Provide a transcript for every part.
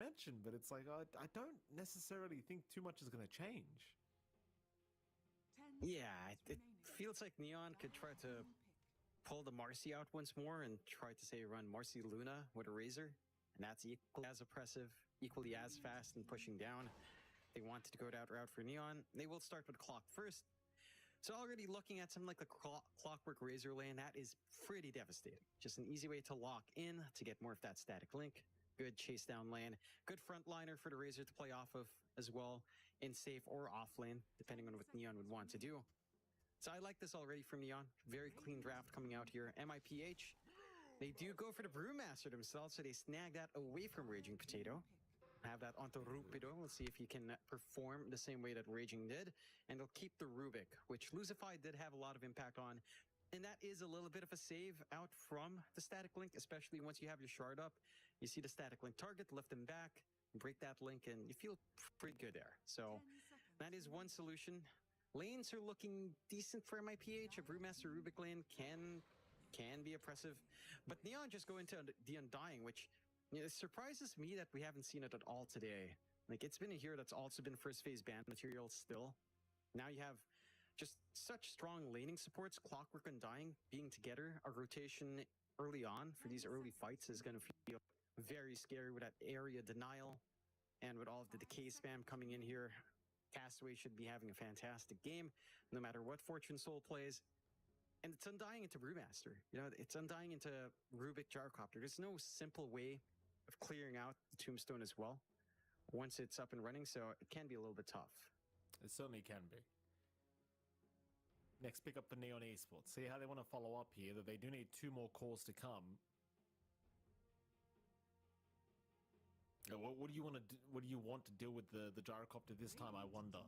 expansion, but it's like I don't necessarily think too much is going to change. Yeah, it feels like Neon could try to pull the Marcy out once more and try to say run Marcy Luna with a Razor, and that's equally as oppressive, equally as fast and pushing down. They wanted to go that route for Neon. They will start with Clock first. So already looking at something like the Clockwork Razor lane, that is pretty devastating. Just an easy way to lock in to get more of that static link. Good chase down lane. Good frontliner for the Razor to play off of as well, in safe or off lane, depending on what Neon would want to do. So I like this already from Neon. Very clean draft coming out here. MIPH, they do go for the Brewmaster themselves, so they snag that away from Raging Potato. Have that onto Rupido. We'll see if he can perform the same way that Raging did. And they'll keep the Rubik, which Lucify did have a lot of impact on. And that is a little bit of a save out from the static link, especially once you have your shard up. You see the static link target, lift them back, break that link, and you feel pretty good there. So that is one solution. Lanes are looking decent for MIPH. A Brewmaster Rubik lane can be oppressive. But Neon just go into the Undying, which it surprises me that we haven't seen it at all today. Like, it's been a hero that's also been first phase ban material still. Now you have just such strong laning supports. Clockwork and Undying being together. A rotation early on for these early fights is going to feel very scary with that area denial. And with all of the decay spam coming in here, Castaway should be having a fantastic game, no matter what Fortune Soul plays. And it's Undying into Brewmaster. You know, it's Undying into Rubik Gyrocopter. There's no simple way of clearing out the Tombstone as well once it's up and running, so it can be a little bit tough. It certainly can be. Next pick up for Neon Esports. See how they want to follow up here, that they do need 2 more calls to come. What do you want to do? What do you want to do with the Gyrocopter this time, I wonder?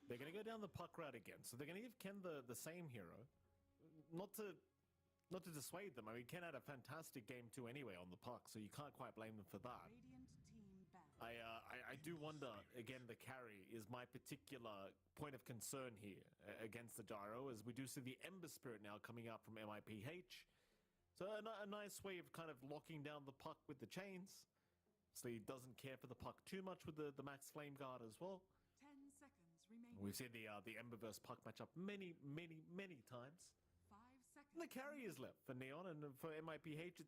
They're going to go down the puck route again, so they're going to give Ken the same hero. Not to dissuade them. I mean, Ken had a fantastic game too anyway on the puck, so you can't quite blame them for that. I do wonder, again, the carry is my particular point of concern here against the Gyro, as we do see the Ember Spirit now coming out from MIPH. So a nice way of kind of locking down the puck with the chains. So he doesn't care for the puck too much with the Max Flame Guard as well. 10 seconds remaining. We've seen the Emberverse puck matchup many times. 5 seconds. And the carry is left for Neon and for MIPH.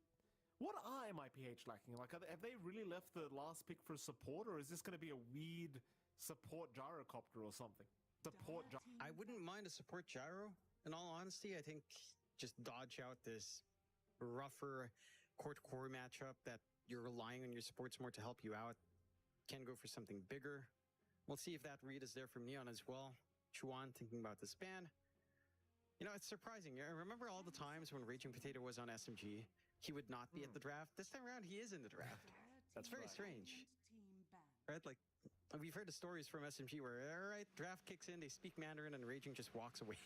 What are MIPH lacking? Like, have they really left the last pick for support, or is this going to be a weird support Gyrocopter or something? Support gyro. I wouldn't mind a support Gyro. In all honesty, I think just dodge out this rougher court-core matchup that you're relying on your supports more to help you out. Can go for something bigger. We'll see if that read is there from Neon as well. Chuan thinking about this ban. You know, it's surprising. I remember all the times when Raging Potato was on SMG, he would not be at the draft. This time around, he is in the draft. That's very strange. Right? Like, we've heard the stories from SMG where, all right, draft kicks in, they speak Mandarin, and Raging just walks away.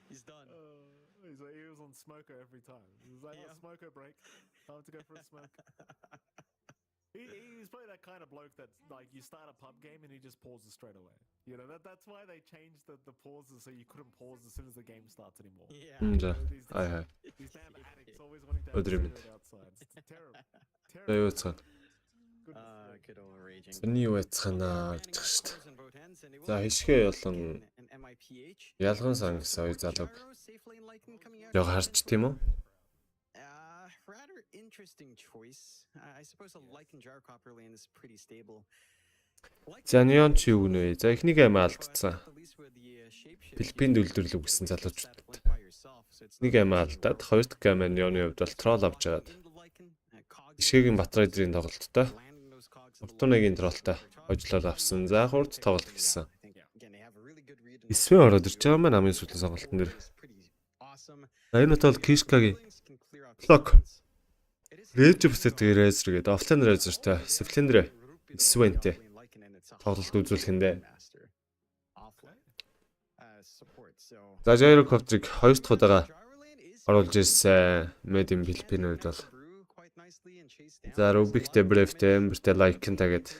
He's done. He was on Smoker every time. He was like, Yeah. Smoker break. Time to go for a smoke. He's probably that kind of bloke that's like, you start a pub game and he just pauses straight away. You know, that's why they changed the pauses, so you couldn't pause as soon as the game starts anymore. Yeah. За. Ай. These damn addicts always wanting to have Өдрийн мэнд. cigarette outside. It's terrible. За юу яцхан. Good old Raging. Зөний юу яцханаа гэж байгаа шүү дээ. За хишгээ болон ялган сан гэсэн хоёр залууг яг харч тийм үү? Rather interesting choice. I suppose a Lycan Gyrocopter lane is pretty stable. За Neon чи юу нэ? За эхнийг амиа алдсан. Филиппинд үйлдвэрлэв гэсэн залуучууд. Нэг амиа алдаад хоёр дахь амиа Neon-ы хувьд бол трол авч жаад. Ишгээгийн Батрайдрын тоглолттой. Фортунагийн тролтой хожлол авсан. За хурд тоглолт хийсэн. Эсвэн ороод ирж байгаа маань амын сүүлийн сонголтын дээр. Энэ бол Кишкагийн Лок. Рэж бүсэтгэр Рейзер гэдэг офлайн Рейзертэй Сефлендер Эсвэнтэй тоглолт үзүүлэхэндээ. За Gyrocopter-ыг хоёр дахь удаага оруулж ирсэн Медим Филиппинууд бол. За Rubikтэй Braveтэй Emberтэй Lycan тагээд.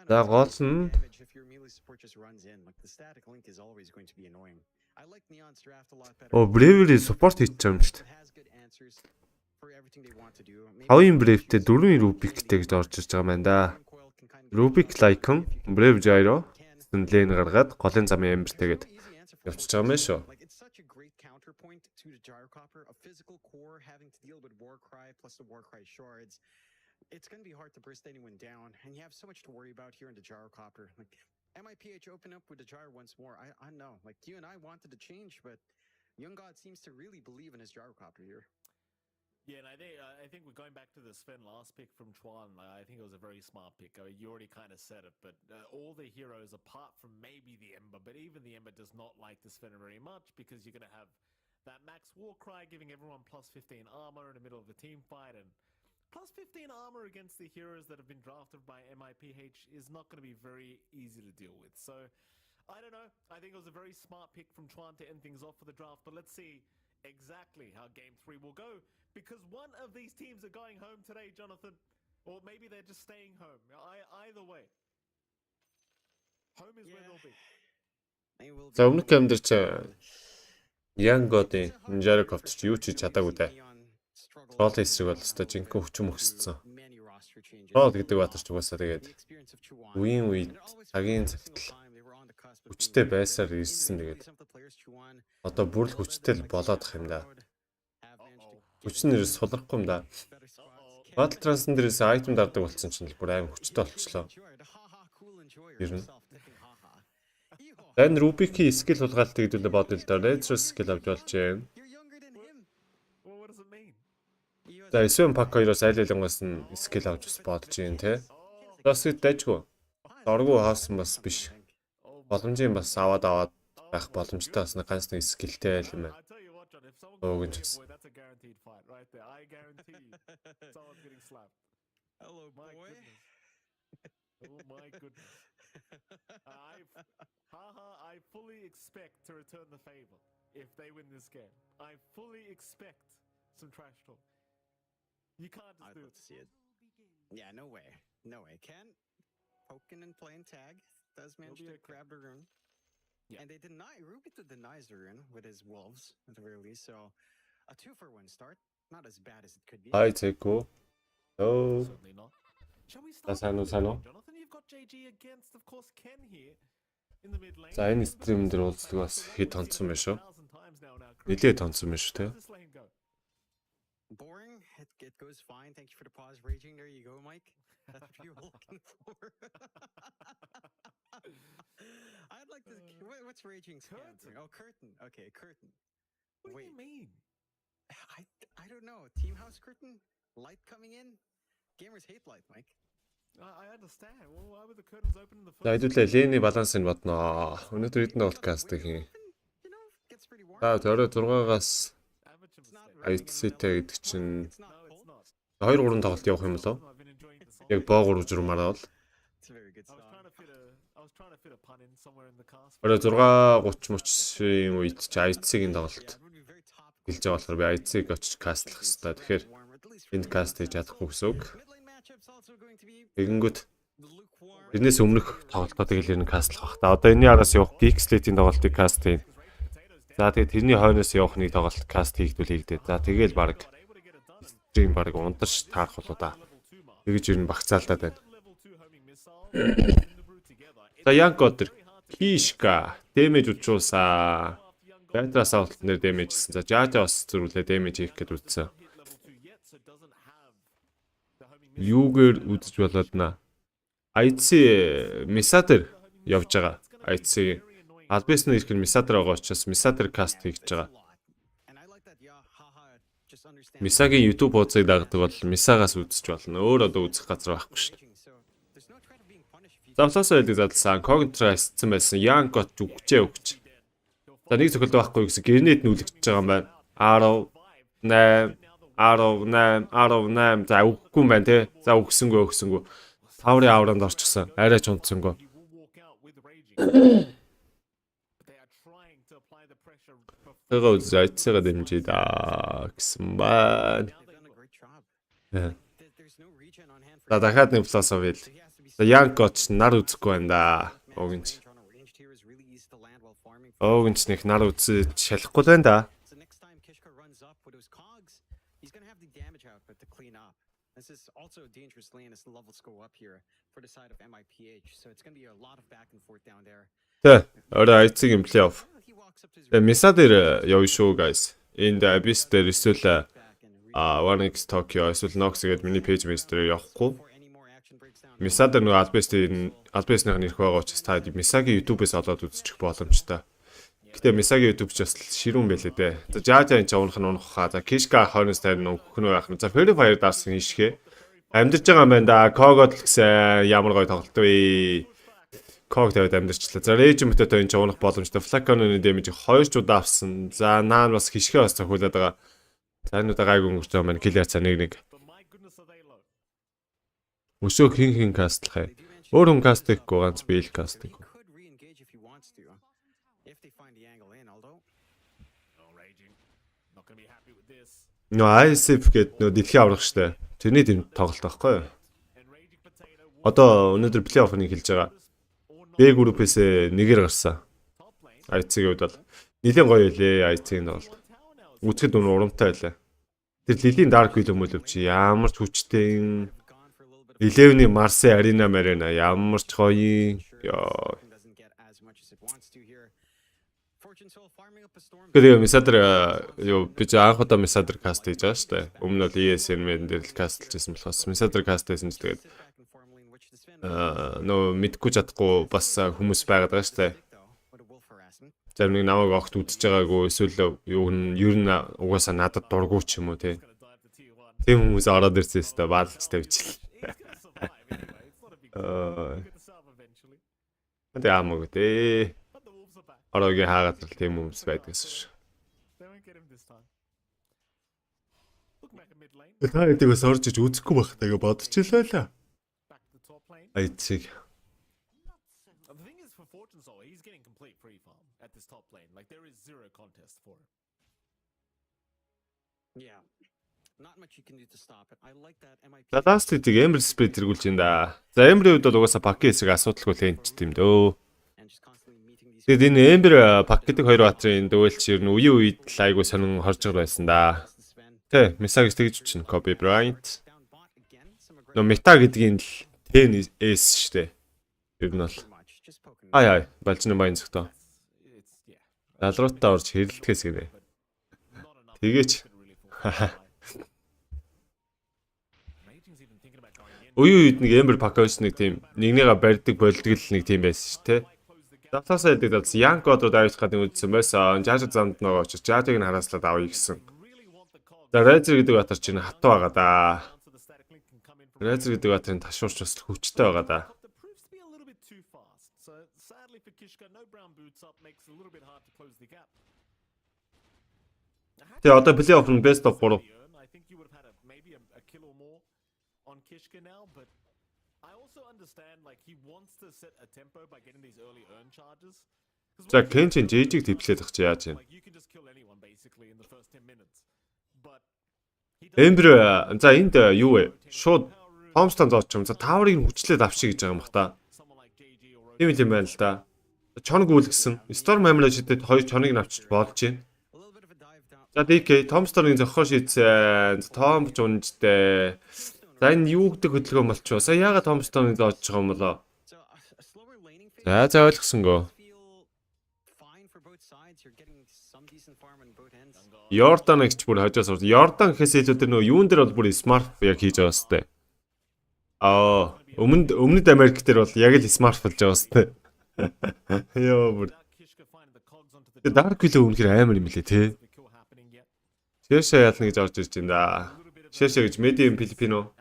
За гол нь Bravery support хийж байгаа юм шүү дээ. Хавийн Brave-тэй 4 Rubik-тэй гэж орж ирж байгаа юм байна да. Rubik Lycan, Brave Gyro, лейн гаргаад голын замын Emberтэйгээд явчихж байгаа юм байна шүү. To the gyrocopter, a physical core having to deal with Warcry plus the Warcry shards. It's going to be hard to burst anyone down, and you have so much to worry about here in the gyrocopter. Like, MIPH open up with the gyro once more. I know, like you and I wanted to change, but Young God seems to really believe in his gyrocopter here. Yeah, and I think we're going back to the Sven last pick from Chuan. I think it was a very smart pick. I mean, you already kind of said it, but all the heroes, apart from maybe the Ember, but even the Ember does not like the Sven very much because you're going to have that max Warcry giving everyone plus 15 armor in the middle of a team fight, and plus 15 armor against the heroes that have been drafted by MIPH is not going to be very easy to deal with. So, I don't know. I think it was a very smart pick from Chuan to end things off for the draft, but let's see exactly how Game 3 will go, because one of these teams are going home today, Jonathan, or maybe they're just staying home. Either way, home is where they'll be. За өмнөх геймдэр чи Young God-ийн Gyrocopter чи юу ч хийж чадаагүй дээ. Troll эсрэг бол өстой жинхэнэ хүчм өгсцэн. Troll гэдэг баатар ч угаасаа тэгээд үеийн үед цагийн цагтл хүчтэй байсаар ирсэн тэгээд одоо бүр л хүчтэй л болоод ах юм да. Хүч нь ерөөс сулрахгүй юм да. Battle Trance дээрээс item дардаг болсон чинь л бүр аим хүчтэй болчихлоо. Ер нь энэ Rubik-ийн скил хулгайлтыг хэдүүлээ бодъё л да. Laser скил авч болж байна. За Sven Pack 2-оос айл ялангаас нь скил авч бас бодож байна те. Бас дэжгүй. Доргуу хаасан бас биш. Боломжийн бас аваад байх боломжтой бас ганц нэг скилтэй айл юм байна. Өөг нь ч. Hello, boy. Oh my goodness. I fully expect to return the favor if they win this game. I fully expect some trash talk. You can't just do it. See it. Yeah, no way. No way. Ken, poking and playing tag, does manage to grab the rune. Yeah. And they deny, Rubito denies the rune with his wolves at the very least, so a 2-for-1 start. Not as bad as it could be. I take go. Oh. Certainly not. Shall we start? Jonathan, you've got JG against, of course, Ken here in the mid lane. За энэ стрим дээр уулздаг бас хэд тонцсон байна шүү. Нилээ тонцсон байна шүү те. Boring. It goes fine. Thank you for the pause. Raging. There you go, Mike. That's what you were looking for. I'd like to. What's Raging? Curtain. Oh, curtain. Okay, curtain. What do you mean? I don't know. Team house curtain. Light coming in. Gamers hate light, Mike. I understand. Well, why were the curtains open in the first? За хэдүүлээ лейний балансыг бодноо. Өнөөдөр хэдэн подкаст хийн. За төрөө 6-аас IC-тэй гэдэг чинь 2-3 тоглолт явах юм болов? Яг боогоор үжрмаар бол. Орой 6:30 үед чи IC-ийн тоглолт хэлж байгаа болохоор би IC-г очиж кастлах хэрэгтэй. Тэгэхээр энд каст хийж чадахгүй гэсэн үг. Тэгэнгүүт тэрнээс өмнөх тоглолтоо тэгэл энэ кастлах бах та. Одоо энэний араас явах GeekSlate-ийн тоглолтыг каст хийн. За тэгээд тэрний хойноос явах нэг тоглолт каст хийгдээ. За тэгэл баг стрим баг унтарч таарах болоо да. Тэгэж ер нь багцаалтаад байна. За Янкотер Хишка дэмэж учруулсаа. Байтраас авалт нэр дэмэж хийсэн. За Жаата бас зөрүүлээ дэмэж хийх гээд үзсэн. Юугээр үзэж болоод наа. IC Misater явж байгаа. IC Албесны ирэх нь Misater байгаа учраас Misater каст хийж байгаа. Мисагийн YouTube хуудсыг дагдаг бол Мисагаас үзэж болно. Өөр одоо үзэх газар байхгүй шүү дээ. Завлаасаа хэлдэг задлсан. Contrast-сан байсан. Yankot өгч. За нэг цохилт байхгүй гэсэн гэрнэт нүүлэгдэж байгаа юм байна. 18 за өгөхгүй юм байна те. За өгсөнгөө. Таврын авранд орчихсон. Арай ч унтсангүй. Тэгээ үзээцгээ дэмжиж да гэсэн байна. За дахиад нэг философи л. За Янкоч нар үзэхгүй байна да. Огинч нэг нар үзэж шалахгүй байна да. but to clean up. This is also a dangerous lane as the levels go up here for the side of MIPH. So it's going to be a lot of back and forth down there. Тэ, орой айцгийн плей-офф. Миса дээр явна шүү guys. Энд Abyss дээр эсвэл 1x Tokyo эсвэл NoXy гэдэг миний пэйж мэс дээр явахгүй. Миса дээр нөгөө Abyss-ийн нэрх байгаа учраас та Мисагийн YouTube-ээс олоод үзчих боломжтой. Гэтэ Мисагийн YouTube ч бас ширүүн байлээ дээ. За Жажа энэ ч унах нь унах хаа. За Kishka хойноос тань нөхнөө яах нь. За Fairy Fire дарсан ишгэ. Амьдэрж байгаа юм байна да. Kogod л гэсэн ямар гоё тоглолт вэ? Kog тавиад амьдэрчлээ. За Rage мөтөд энэ ч унах боломжтой. Flacon-ын damage 2 ч удаа авсан. За Naan бас Kishka бас цохиулаад байгаа. За энэ удаа гайгүй өнгөрч байгаа маань Killer цаа нэг. Өсөө хин кастлах ээ. Өөр хүн каст хийхгүй ганц би л каст хийх. No ISF гэдэг нөө дэлхийн аврах штэ. Тэрний тэм тоглолт байхгүй юу? Одоо өнөөдөр плей-оффыг хэлж байгаа. B группээс нэгээр гарсан. IC-ийн хувьд бол нэлээд гоё илээ IC-ийн тоглолт. Үзэхэд өнөр урамтай байлаа. Тэр Лилийн Dark Wheel юм уу чи ямар ч хүчтэй 11-ийн Marseille Arena Marina ямар ч гоё. Яа. Тэгээ Мисадэр юу би ч анх удаа Мисадэр каст хийж байгаа шүү дээ. Өмнө нь ESN-ийн дээр л кастлжсэн болохоос Мисадэр каст хийсэн ч тэгээд нөө мэдгүй чадахгүй бас хүмүүс байгаад байгаа шүү дээ. Зарим нэг намайг огт үдчихэж байгаагүй эсвэл юу ер нь угаасаа надад дурггүй ч юм уу те. Тэм хүмүүс ороод ирсэн өстой баалж тавьчихлаа. Тэ амаг тэ. Орогийн хаагаад л тийм хүмүүс байдгаас шүү. Та эдгээс орж иж үзэхгүй байх тагаа бодчихлаа л. Айцэг. За last week Ember Split тэргүүлж ин да. За Ember-ийн хувьд бол угаасаа пакет хэсэг асуудалгүй лэнч тийм дөө. Тэгээд энэ Ember пакетик хоёр баатрын дөөлч ер нь үеийн үед л айгуу сонин хоржгор байсан да. Тэ, Misa гэж тэгж үчин Kobe Bryant. Но мета гэдгийн л 10S штэ. Ер нь бол. Ай балжны баян зөвхөн. Далруутаа орж хэрэлдэхээс гинэ. Тэгээч. Үеийн үед нэг Ember пакет нэг тийм нэгнийгээ барьдаг болдог л нэг тийм байсан ш тэ. Давтаасаа хэлдэг талс Янко одод авчих гэдэг үзсэн байсан. Жаажиг замд нөгөө очиж Жаажиг нь харааслаад авъя гэсэн. За Razer гэдэг баатар чинь хатуу байгаа да. Razer гэдэг баатарын ташуурч бас хүчтэй байгаа да. Тэгээ одоо плей-офф нь best of 3. За Kenshin жижиг төвлээд ах чи яаж юм? Ember за энд юу вэ? Шууд Томстон зооч юм. За тааврыг нь хүчлээд авчиг гэж байгаа юм бах та. Тийм л юм байна л да. Чоног үлгсэн. Storm Hammer шидэд хоёр чоныг нь авчиж болж байна. За DK Томстоныг зохион шийдсэн. Том ч унжтэй. За энэ юу гэдэг хөдөлгөөн болчихоо. Сая яагаад Томстоныг зоож байгаа юм болоо? За ойлгосонгүй. Jordan гэж бүр хажаас урд. Jordan гэхээс илүү тэр нөгөө юун дээр бол бүр smart яг хийж байгаа сте. Өмнөд Америк дээр бол яг л smart болж байгаа сте. Йоо бүр. Dark Wheel үнэхээр амар юм лээ те. Шэшэ ялна гэж орж ирж байна да. Шэшэ гэж Medium Filipino.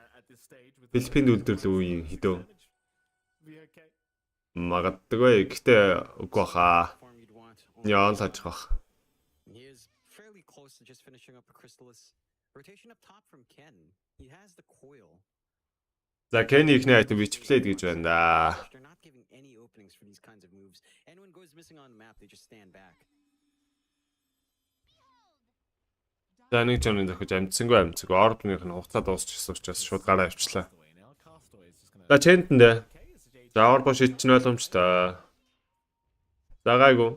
Филиппинд үлдэрлэх үеийн хідөө. Магадгүй гэхдээ үгүй хаа. Яан лаж хах. За Kenny ихний айтем бичлээд гэж байна да. За нэг ч юм зөвхөн амтсангүй амцэг орбных нь хугацаа дуусчихсан учраас шууд гараа авчлаа. За чэнтэн дээ. За орбо шидчихэн ойлгомжтой. За гайгүй.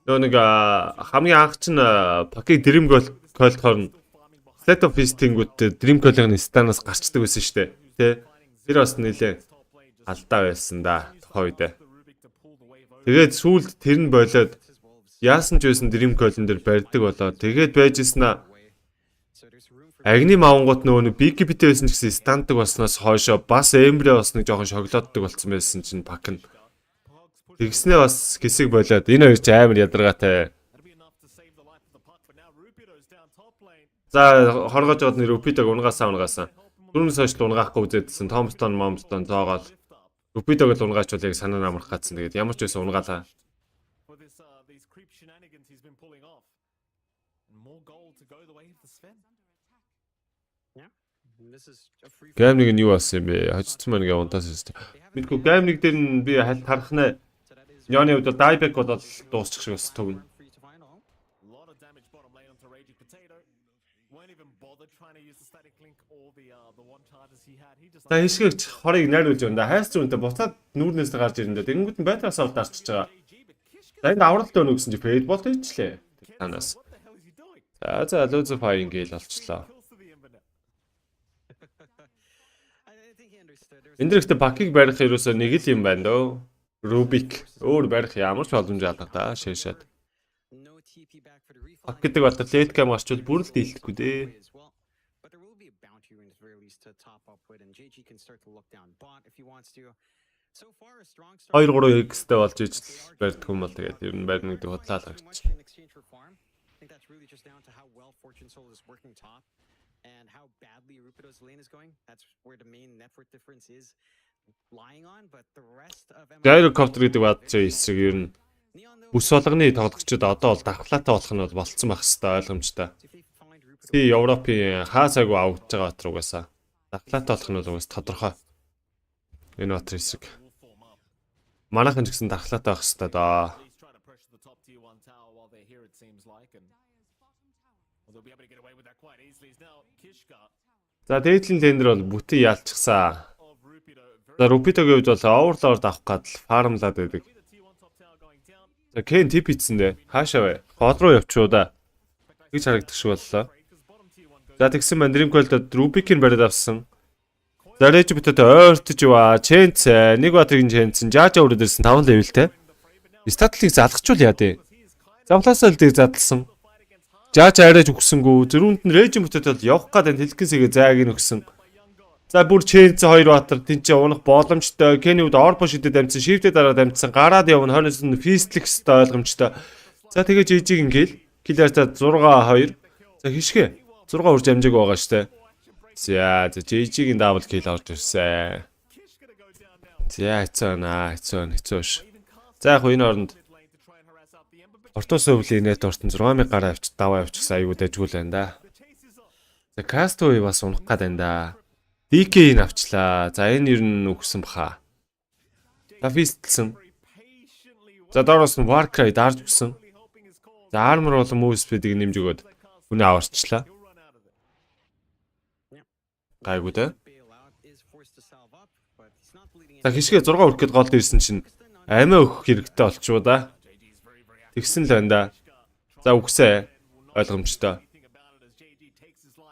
Нөө нэг хамгийн анх чинь пакет дрим колтохоор Slate of Feast-тэнгүүт Dream Coil-ын станаас гарчдаг байсан шүү дээ. Тэ? Тэр бас нэлээ алдаа байсан да тухайн үед. Тэгээд сүүлд тэр нь болоод яасан ч байсан Dream Coil-ын дээр барьдаг болоо. Тэгээд байжснаа агны мавангууд нөгөө биг битээ байсан ч гэсэн стантдаг болсноос хойшоо бас эмбрэ бас нэг жоохон шоглооддаг болсон байсан чинь пак нь. Тэгснээ бас хэсэг болоод энэ хоёр ч амар ядаргаатай. За хоргож аваад нэр Rupidag унгаасаа. Түрүүнээс хойш унгаахгүй үзээдсэн Tombstone Momstone зоогоол Rupidag л унгаачвал яг санаа намрах гацсан. Тэгээд ямар ч байсан унгаалаа. Гейм нэг нь юу болсон юм бэ? Хожицсан маань гээ унтаас өстэй. Мэдгүй гейм нэг дээр нь би харах нэ. Яны хувьд дайбек болоод дуусчих шиг бас төгнө. За хишгэгч хорыг найруулж байна. Хайс зүүнтэй буцаад нүүрнээс гарч ирэндээ тэгэнгүүт нь байтаас аваад дарчиж байгаа. За энэ авралт өнө гэсэн чи фейдбол хийчлээ. Танаас. За лозо файн гээл болчлоо. Энд дэрэхтээ пакийг барих ерөөсөө нэг л юм байна дөө. Rubik өөр барих ямар ч боломж алга да шэшэд. Пак гэдэг бол лейт кам гарчвал бүр л дийлдэхгүй дээ. Хоёр 3 X-тэй болж иж барьдаг юм бол тэгээд ер нь барьна гэдэг бодлоо л гэж. And how badly Rupido's lane is going. That's where the main network difference is lying on, but the rest of Gyrocopter гэдэг баадчаа эсрэг ер нь бүс болгоны тоглогчид одоо бол давхлаатай болох нь бол болцсон байх хэвээр ойлгомжтой. Тий Европын хаасаагүй авч байгаа батар угаасаа давхлаатай болох нь бол угаас тодорхой. Энэ батар эсрэг. Манайхан ч гэсэн давхлаатай байх хэвээр даа. За дээдлийн лендер бол бүтэн яалчихсан. За Rupidag-ийн хувьд бол оверлорд авах гад фармлаад байдаг. За Кен тип ицсэн дээ. Хаашаа вэ? Гол руу явчихуу да. Гэж харагдах шиг боллоо. За тэгсэн маань Dream Coil-д Rubik-ийг бариад авсан. За Rage битэд ойртож яваа. Chance нэг батрын Chance жаажа өрөөд ирсэн 5 левелтэй. Статлыг залгачвал яа дээ. Завлаасаа л дээр задлсан. Жаач арайж өгсөнгүү. Зөрүүнд нь Rage битэд бол явах гэдэг тэлхэнсэгээ зайг нь өгсөн. За бүр Chance 2 батар тэнцээ унах боломжтой. Kenny ud Orpo шидэд амжсан, Shift-д дараа дамжсан. Гараад явна. Хойноос нь Feastlix-тэй ойлгомжтой. За тэгээ жижиг ингээл Killer-та 6-2. За хишгэ. 6 үрж амжиг байгаа штэ. За жижигийн дабл kill орж ирсэн. За хэцүү ш. За яг энэ оронд Ортос өвлийн нет ортон 6000 гараа авч даваа авчихсан аюу дэжгүүл байна да. За Castaway бас унах гээд байна да. DK-ийг авчлаа. За энэ ер нь өгсөн баха. За Feastlсэн. За доороос нь Warcry дарж өгсөн. За Armor болон Move Speed-ийг нэмж өгөөд үнэ аварчлаа. Гайгүй дээ. За хишгээ 6 өрөх гээд голд ирсэн чинь амиа өгөх хэрэгтэй болчихоо да. Тэгсэн л байна да. За үгсээ ойлгомжтой.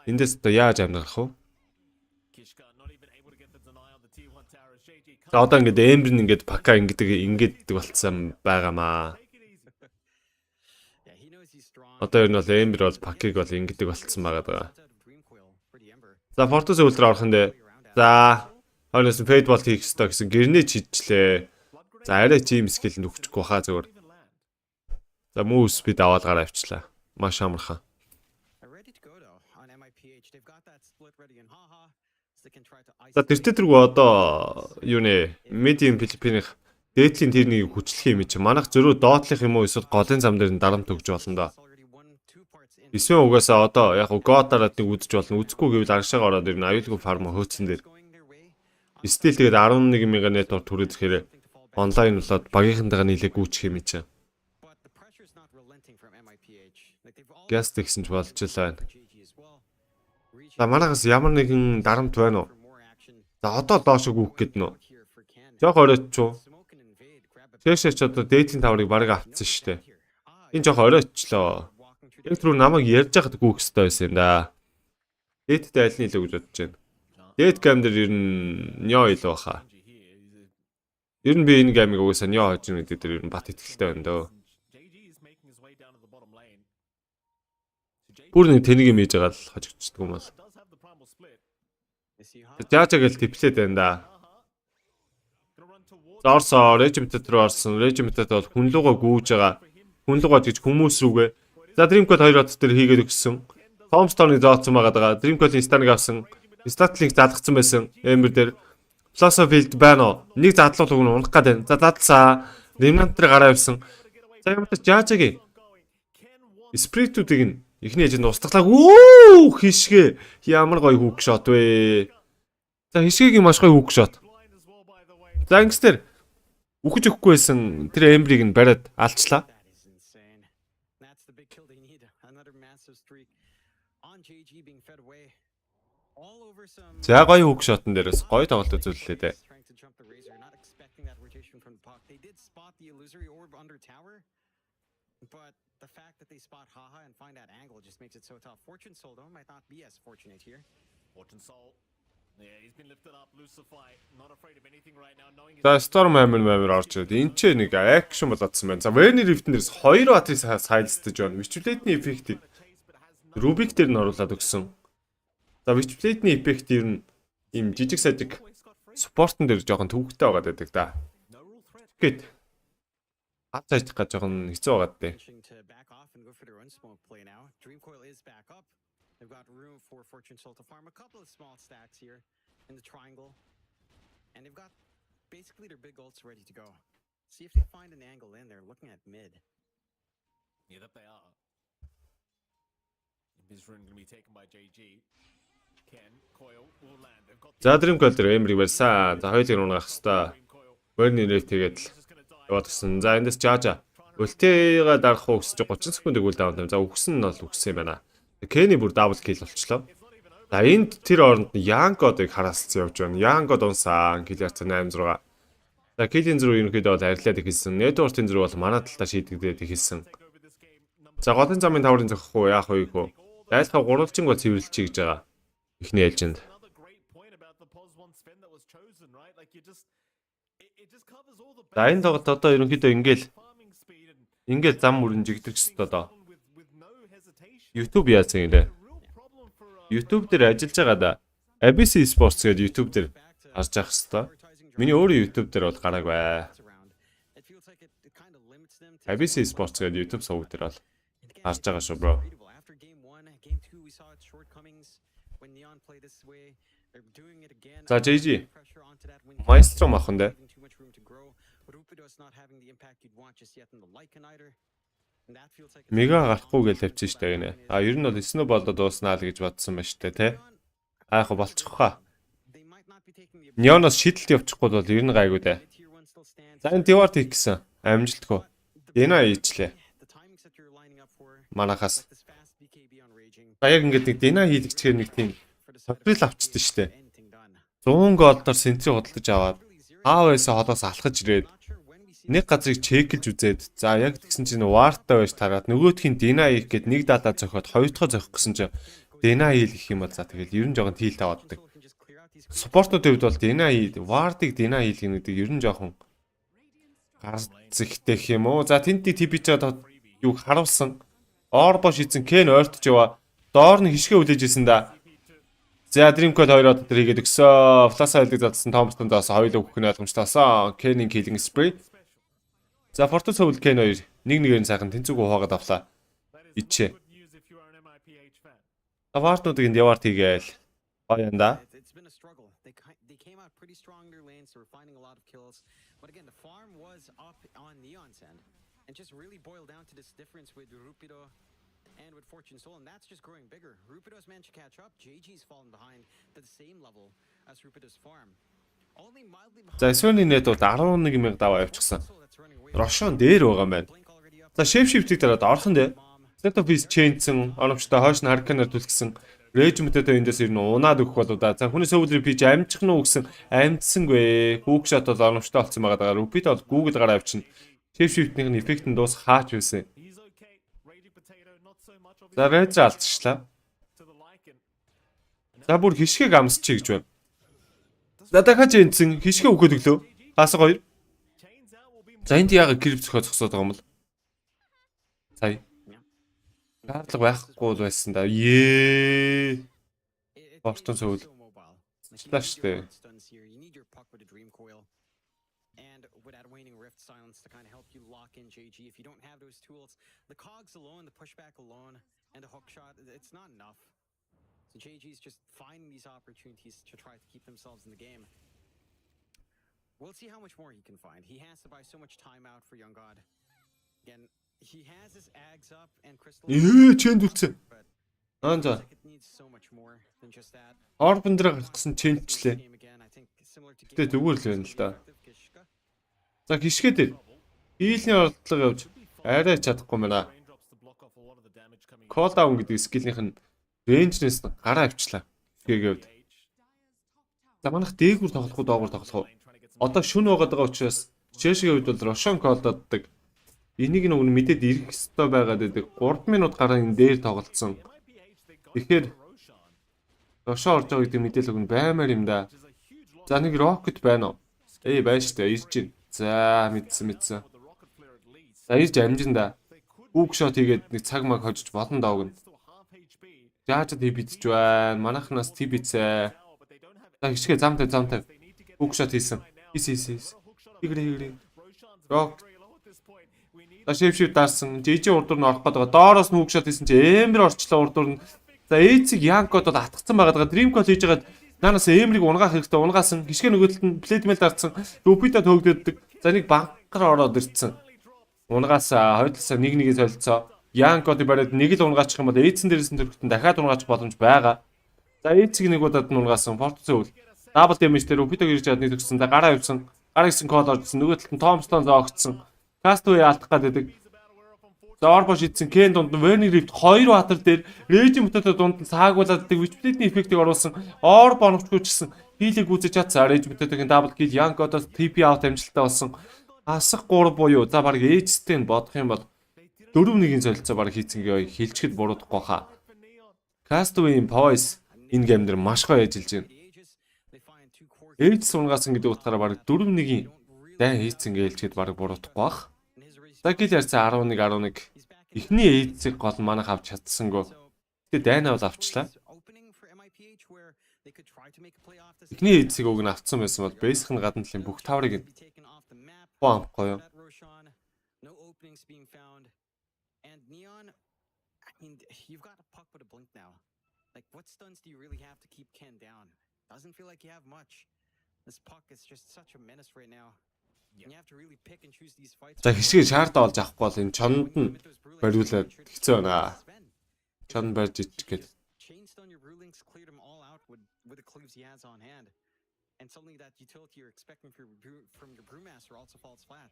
Эндээс одоо яаж амнах вэ? За одоо ингээд Ember нь ингээд пака ингээд болцсон байгаамаа. Одоо ер нь бол Ember бол пакиг бол ингээд болцсон байгаа. За Fortus өвлөр орох нь дээ. За хойноос нь Fade Bolt хийх ёстой гэсэн гэрнээ чидчлээ. За арай чим скил нүхчихгүй хаа зөвөр. За Move Speed аваад гараа авчлаа. Маш амархан. За тэртэргүй одоо юу нэ Medium Philippines дээдлийн тэрнийг хүчлэх юм чи манайх зөрөө доотлох юм уу эсвэл голын зам дээр нь дарамт өгж болно доо. Эсвэл угаасаа одоо яг God-араад нэг үдэж болно. Үзэхгүй гэвэл аргашаага ороод ирнэ. Аюулгүй фарм хөөцөн дээр. Стил тэгээд 11,000 network түрээд ирэхээр онлайн болоод багийнхантайгаа нийлээ гүйчих юм чи. Gas тэгсэн ч болж л байна. За манайхаас ямар нэгэн дарамт байна уу? За одоо доош гүөх гээд нөө. Жог оройтчуу. Тэшээч одоо дээдлийн таврыг барыг авцсан штэ. Энэ жог оройчлоо. Яг түрүү намайг ярьж байхад гүөх ёстой байсан юм да. Дээдтэй аль нь илүү гэж бодож байна. Дээд гам дээр ер нь Нё илүү баха. Ер нь би энэ гамыг угаасаа Нё хож ийн гэдэг дээр ер нь бат итгэлтэй байна дөө. Бүр нэг тэнийг юм хийж байгаа л хожигдчихдаг юм бол. Жаажаа гэл типлээд байна да. Зорсоо режимтэд рүү орсон. Режимтэд бол хүнлүүгөө гүүж байгаа. Хүнлүүгөө гэж хүмүүс рүүгээ. За Dreamcode 2 хот дээр хийгээд өгсөн. Tombstone-ыг зооцсон байгаа. Dreamcode-ийн станыг авсан. Statlink залгацсан байсан. Ember дээр Philosophy-д байна. Нэг задлуулг нь унах гээд байна. За дадлаа. Remnant дээр гараа явсан. За юм та Жаажагийн Spirit-үүдийг нь эхний ээжэнд устгалаа. Үу хишгэ. Ямар гоё хүүк шот вэ. За хишгэгийн маш гоё хүүк шот. За ингэстэр үхэж өгөхгүй байсан тэр Ember-ийг нь бариад алчлаа. За гоё хүүк шотн дээрээс гоё тоглолт үзүүллээ дээ. But the fact that they spot Haha and find that angle just makes it so tough. Fortune Soul though might not be as fortunate here. Fortune Soul. Yeah, he's been lifted up. Lucify not afraid of anything right now knowing За Storm амир орж ирээд энэ ч нэг акшн болоодсан байна. За Vayner Rift-н дээрс 2 батрыг сайлстаж байна. Witchblade-ний эффектийг Rubik дээр нь оруулаад өгсөн. За Witchblade-ний эффект ер нь им жижиг сажиг спортон дээр жоохон төвөгтэй байгаад байдаг да. Гэт хат сайжих гэж жоохон хэцүү байгаад дээ. They've got room for Fortune Soul to farm a couple of small stacks here in the triangle. And they've got basically their big ults ready to go. See if they find an angle in there, looking at mid. Yeah, that they are. This rune going to be taken by JG. Ken, Coil, will land. They've got За Dreamcode дээр Ember барьсан. За хоёулыг унгах хэвээр. Vayner Rift тэгээд яваадсан. За эндээс Жаажа. Ультигаа дарах уу гэсэн чинь 30 секундыг үл даун. За үхсэн нь бол үхсэн юм байна. Kenny бүр дабл кил болчлоо. За энд тэр оронд Янгодыг хараалцсан явж байна. Янгод унсан кил ярцсан 8-6. За килийн зрүү ерөнхийдөө бол арилаад ихэлсэн. Network-ийн зрүү бол манай талдаа шийдэгдээд ихэлсэн. За голын замын таврын зохих уу яах вэ хөө. Айлхаа гурвалжин гол цэвэрлэчих гэж байгаа. Эхний ээлжинд. За энэ тоглолт одоо ерөнхийдөө ингээл зам мөрөн жигдэрч өстөө. YouTube яасан юм бэ? YouTube дээр ажиллаж байгаа да. Abyss Esports гэдэг YouTube дээр харж явах хэвээр. Миний өөрийн YouTube дээр бол гарааг бай. Abyss Esports гэдэг YouTube сувг дээр бол харж байгаа шүү бро. За JG. Maestro махан дээ. Мега гарахгүй гэж тавьчихсан шүү дээ гинэ. А ер нь бол Snow болдод дууснаа л гэж бодсон байна шүү дээ, тэ. Аах болчих хаа. Неоноос шидэлт явчихгүй бол ер нь гайгүй дээ. За энэ Diwart хийх гэсэн амжилтгүй. Дена хийчлээ. Манахаас. За яг ингээд нэг Дена хийлгчээр нэг тийм сокрил авчдээ шүү дээ. 100 голдоор сентри худалдаж аваад аавээсээ холоос алхаж ирээд нэг газрыг чекэлж үзээд за яг тэгсэн чинь вартаа байж тараад нөгөөдхийн Дена хийх гээд нэг дата зохиод хоёр дахь зохих гэсэн чинь Дена хийл гэх юм бол за тэгэл ер нь жоохон тийл тавааддаг. Спортнуудын хувьд бол Дена хий, вартыг Дена хийх гэдэг ер нь жоохон гарц ихтэй гэх юм уу. За тентий типич чад юг харуулсан. Орбо шийдсэн Кен ойртож яваа. Доор нь хишгэ үлээж исэн да. За Dreamcode 2 одоо тэр хийгээд өгсөө. Flashlight-ыг задсан Tombstone-доос хоёулаа өгөх нь ойлгомжтойсон. Ken-ийн killing spree. За Fortune Soul Ken 2 нэг-нэгээр сайхан тэнцүүг ухаагаад авлаа. Ичээ. Тавартнуудыг энд яваар тийгээл. Баянда. But again, the farm was up on Neon's end, and just really boiled down to this difference with Rupido and with Fortune Soul, and that's just growing bigger. Rupido's managed to catch up. JG's fallen behind to the same level as Rupido's farm. Only mildly behind. За Sony net бол 11,000 даваа явчихсан. Рошон дээр байгаа юм байна. За Shape-Shift-ийг дараад орхон дээ. Set of Beast Chain-сэн, оновчтой хойш нь Hurricane-аар түлхсэн. Regiment-тэй эндээс ер нь унаад өгөх болоо да. За хүний сөвлөр пич амжих нь үгсэн амтсангүй. Hook shot бол оновчтой болсон байгаа даа. Repeat бол Google гараа авчин. Shape-Shift-ийн эффект нь дуус хаач байсан. За Rage алдчихлаа. За бүр хишгээг амсчих гэж байна. За дахиад энцэн хишгээ өгөхөд өглөө. Хасаг 2. За энд яг гэрв зөхөө зогсоод байгаа юм бол. Сая. Шаардлага байхгүй байсан да. Бортон сөүл. Штэ. And without waning rift silence to kind of help you lock in JG. If you don't have those tools, the cogs alone, the pushback alone, and the hook shot, it's not enough. So JG's just finding these opportunities to try to keep themselves in the game. We'll see how much more he can find. He has to buy so much time out for Young God. Again, he has his ags up and crystal. Чэнд үлцэн. За. Орбон дээр гаргасан чэнчлээ. Тэ зүгээр л байна л да. За гიშгэ дээр хийлийн оролдлого явж арай чадахгүй мэнэ. Call down гэдэг скиллийнх нь рейнжнээс гараа авчлаа. Гэгэвд. За манайх дээгүүр тоглох уу доогуур тоглох уу? Одоо шүн байгаа учраас Чэшигийн хувьд бол Рошон колдоддаг. Энийг нэг мэдээд ирэх ёстой байгаад байдаг. 3 минут гараа энэ дээр тоглолцсон. Тэгэхээр Рошон орж байгаа гэдэг мэдээлэл өгнө баймаар юм да. За нэг рокет байна уу? Байна штэ ирж байна. За мэдсэн. За ирж амжин да. Үг шот хийгээд нэг цаг маг хожиж болно даа өгнө. Жаачад битж байна. Манайхнаас бицээ. За хишгээ замтай. Үг шот хийсэн. Хийс. Игрээ. Рок. За шившив даарсан. Жижиг урдуур нь орох гээд байгаа. Доороос нь үг шот хийсэн чи эмэр орчлоо урдуур нь. За эцэг Янкод бол атгцсан байгаа. Дрим кол хийж байгаад нанаас эмрийг унгаах хэрэгтэй. Унгаасан. Гიშгэ нөгөөдөлд нь плейдмэл дартсан. Рупита төөгдөддөг. За нэг банкар ороод ирсэн. Унгаасаа хоёулаасаа нэг солилцоо. Янкод бариад нэг л унгаачих юм бол эйцэн дээрээс нь төрөхтөн дахиад унгаачих боломж байгаа. За эцэг нэг удаад нь унгаасан. Фортцэн үл. Дабл дэмэж дээр Рупита гэрж чад нэг төгссөн. За гараа явсан. Гараа гисэн кол оржсэн. Нөгөөдөлд нь Томстон зоогдсон. Кастуи алдах гэдэг. За орбо шидсэн. Кен дунд нь Верни рифт 2 баатар дээр режим мөтөд дунд нь саагуулад вичплейтний эффектийг оруулсан. Орбо оновчгүйчсэн. Хилийг үзэж чадсан. Режим мөтөдийн дабл кил Янкодоос TP аут амжилттай болсон. Асах 3 буюу за баг эйжтэй нь бодох юм бол 4-1-ийн солилцоо баг хийцэнгээ хилчгэд буруудахгүй хаа. Кастуийн Poise энэ гейм дээр маш гоё ажиллаж байна. Эйж сунгасан гэдэг утгаараа баг 4-1-ийн дай хийцэнгээ хилчгэд баг буруудахгүй бах. За гэл ярьсан 11. Эхний эйцэг гол манайх авч чадсангүй. Гэтэ дайнаа бол авчлаа. Эхний эйцэг уг нь авцсан байсан бол бейсх нь гадна талын бүх таврыг амхгүй юу. За хишгээ шаардаа олж авахгүй бол энэ чонд нь бариулаад хэцүү байна. Чонд барьж ич гээд. And suddenly that utility you're expecting from your brewmaster also falls flat.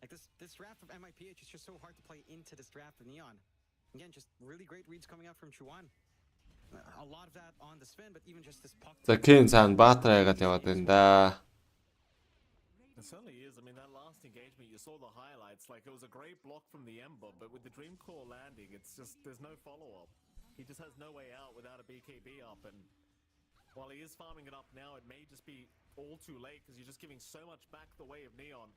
Like this draft of MIPH is just so hard to play into this draft of Neon. Again, just really great reads coming out from Chuan. A lot of that on the spin, but even just this puck. За Ken цаана Баатар яагаад яваад байна да. It certainly is. I mean, that last engagement, you saw the highlights. Like, it was a great block from the Ember, but with the Dream Core landing, it's just, there's no follow-up. He just has no way out without a BKB up, and while he is farming it up now, it may just be all too late, because you're just giving so much back the way of Neon.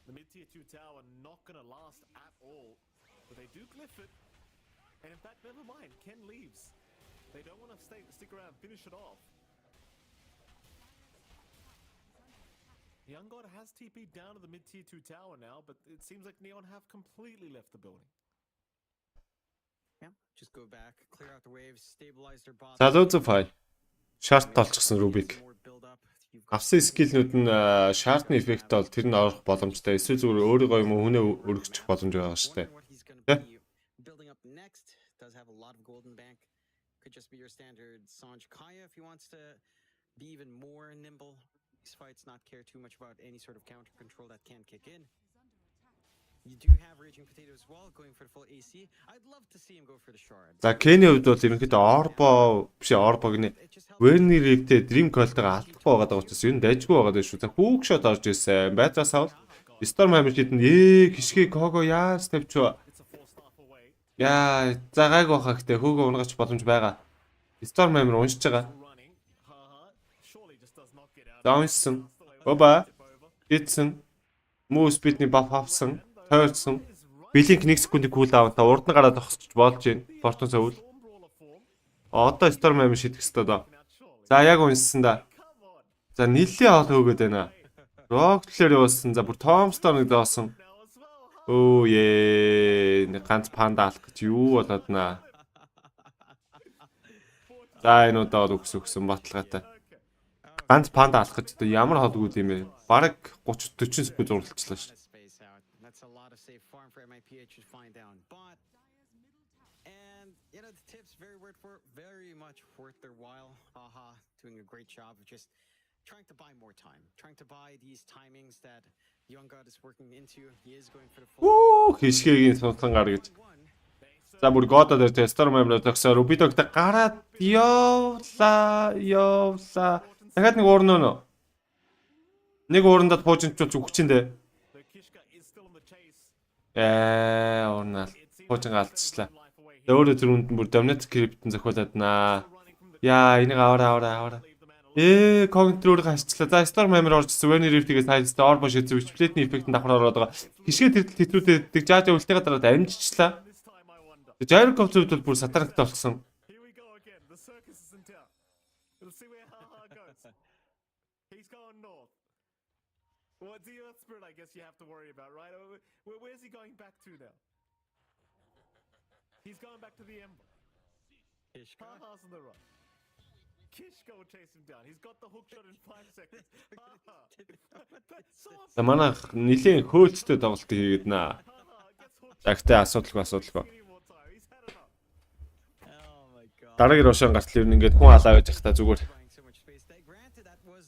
The mid-tier 2 tower not going to last at all, but they do glyph it, and in fact, never mind, Ken leaves. They don't want to stick around, finish it off. Young God has TP'd down to the mid-tier 2 tower now, but it seems like Neon have completely left the building. Yeah, just go back, clear out the waves, stabilize their bot. Залуузфай. Шарт толчихсон Рубик. Авсан скиллнүүд нь шартны эффект бол тэр нь орох боломжтой. Эсвэл зүгээр өөрийгөө юм хүнээ өргөчих боломж байгаа шүү дээ. Building up next does have a lot of golden bank. Could just be your standard Sanj Kaya if he wants to be even more nimble. These fights not care too much about any sort of counter control that can kick in. You do have Raging Potato as well going for the full AC. I'd love to see him go for the shard. За Кений хувьд бол ерөнхийдөө Орбо биш Орбо гинэ. Верни рифтээ Dream Colt-ыг алдахгүй байгаа учраас ер нь дайжгүй байгаа шүү. За хүүг шот орж ирсэн. Байдлаас авал Storm Hammer хитэн гიშгээ Кого яаж тавьчаа. Яа, загаагүй хаа гэтээ хөөгөө унгаач боломж байгаа. Storm амар уншиж байгаа. running. Haha. Surely just does not get out. За уншсан. Баба. Гитсэн. Муу спидний баф авсан. Тойрсон. Блинк 1 секундын кулдаун та урд нь гараад тохсч болж байна. Фортун зөвл. Одоо Storm амар шидэх ёстой доо. За яг уншсан да. За нилээ ол хөөгөөд байна. Роктлэр явуулсан. За бүр Томстоныг доосон. Оо ээ. Ганц панда алах гэж юу болоод наа. За энэ удаа өгсөн баталгаатай. Ганц панда алах гэж одоо ямар холгүй юм бэ? Бараг 30-40 секунд зурлалчлаа шүү. That's a lot of safe farm for MIPH to find down. But and the tips very much worth their while. Haha, doing a great job of just trying to buy more time, trying to buy these timings that Young God is working into. He is going for the full. Хишгэгийн сунсан гар гэж. За бүр годоо дээр Storm амар төгсөөр Ubidog-тай гараад явлаа. Дахиад нэг уурна нөө. Нэг уурандад пуужинчууч өгчиндээ. Уурнаа. Пуужин алдчихлаа. Өөрөө түрүүнд бүр Dominate Script-ын зохиолоод наа. Яа, энийг аваараа. Контрол хасчлаа. За Storm амар орж Souvenir Rift-ийг сайлстай Orbo шийдсэн Witchblade-ийн эффектийн давхар ороод байгаа. Хишгээ тэрдэл тэтрүүдэд жаажаа үлтэйгээ дараад амжчихлаа. Жайрков зөвд бол бүр сатанактай болсон. Well, the Earth Spirit, I guess you have to worry about, right? Where's he going back to now? He's going back to the Ember. Haha's on the run. Kishka will chase him down. He's got the hook shot in 5 seconds. За манайх нилийн хөөлцтэй тоглолт хийгээд наа. Загтай асуудалгүй. Дараагийн Рошон гартал ер нь ингээд хүн алаа байж захта зүгээр.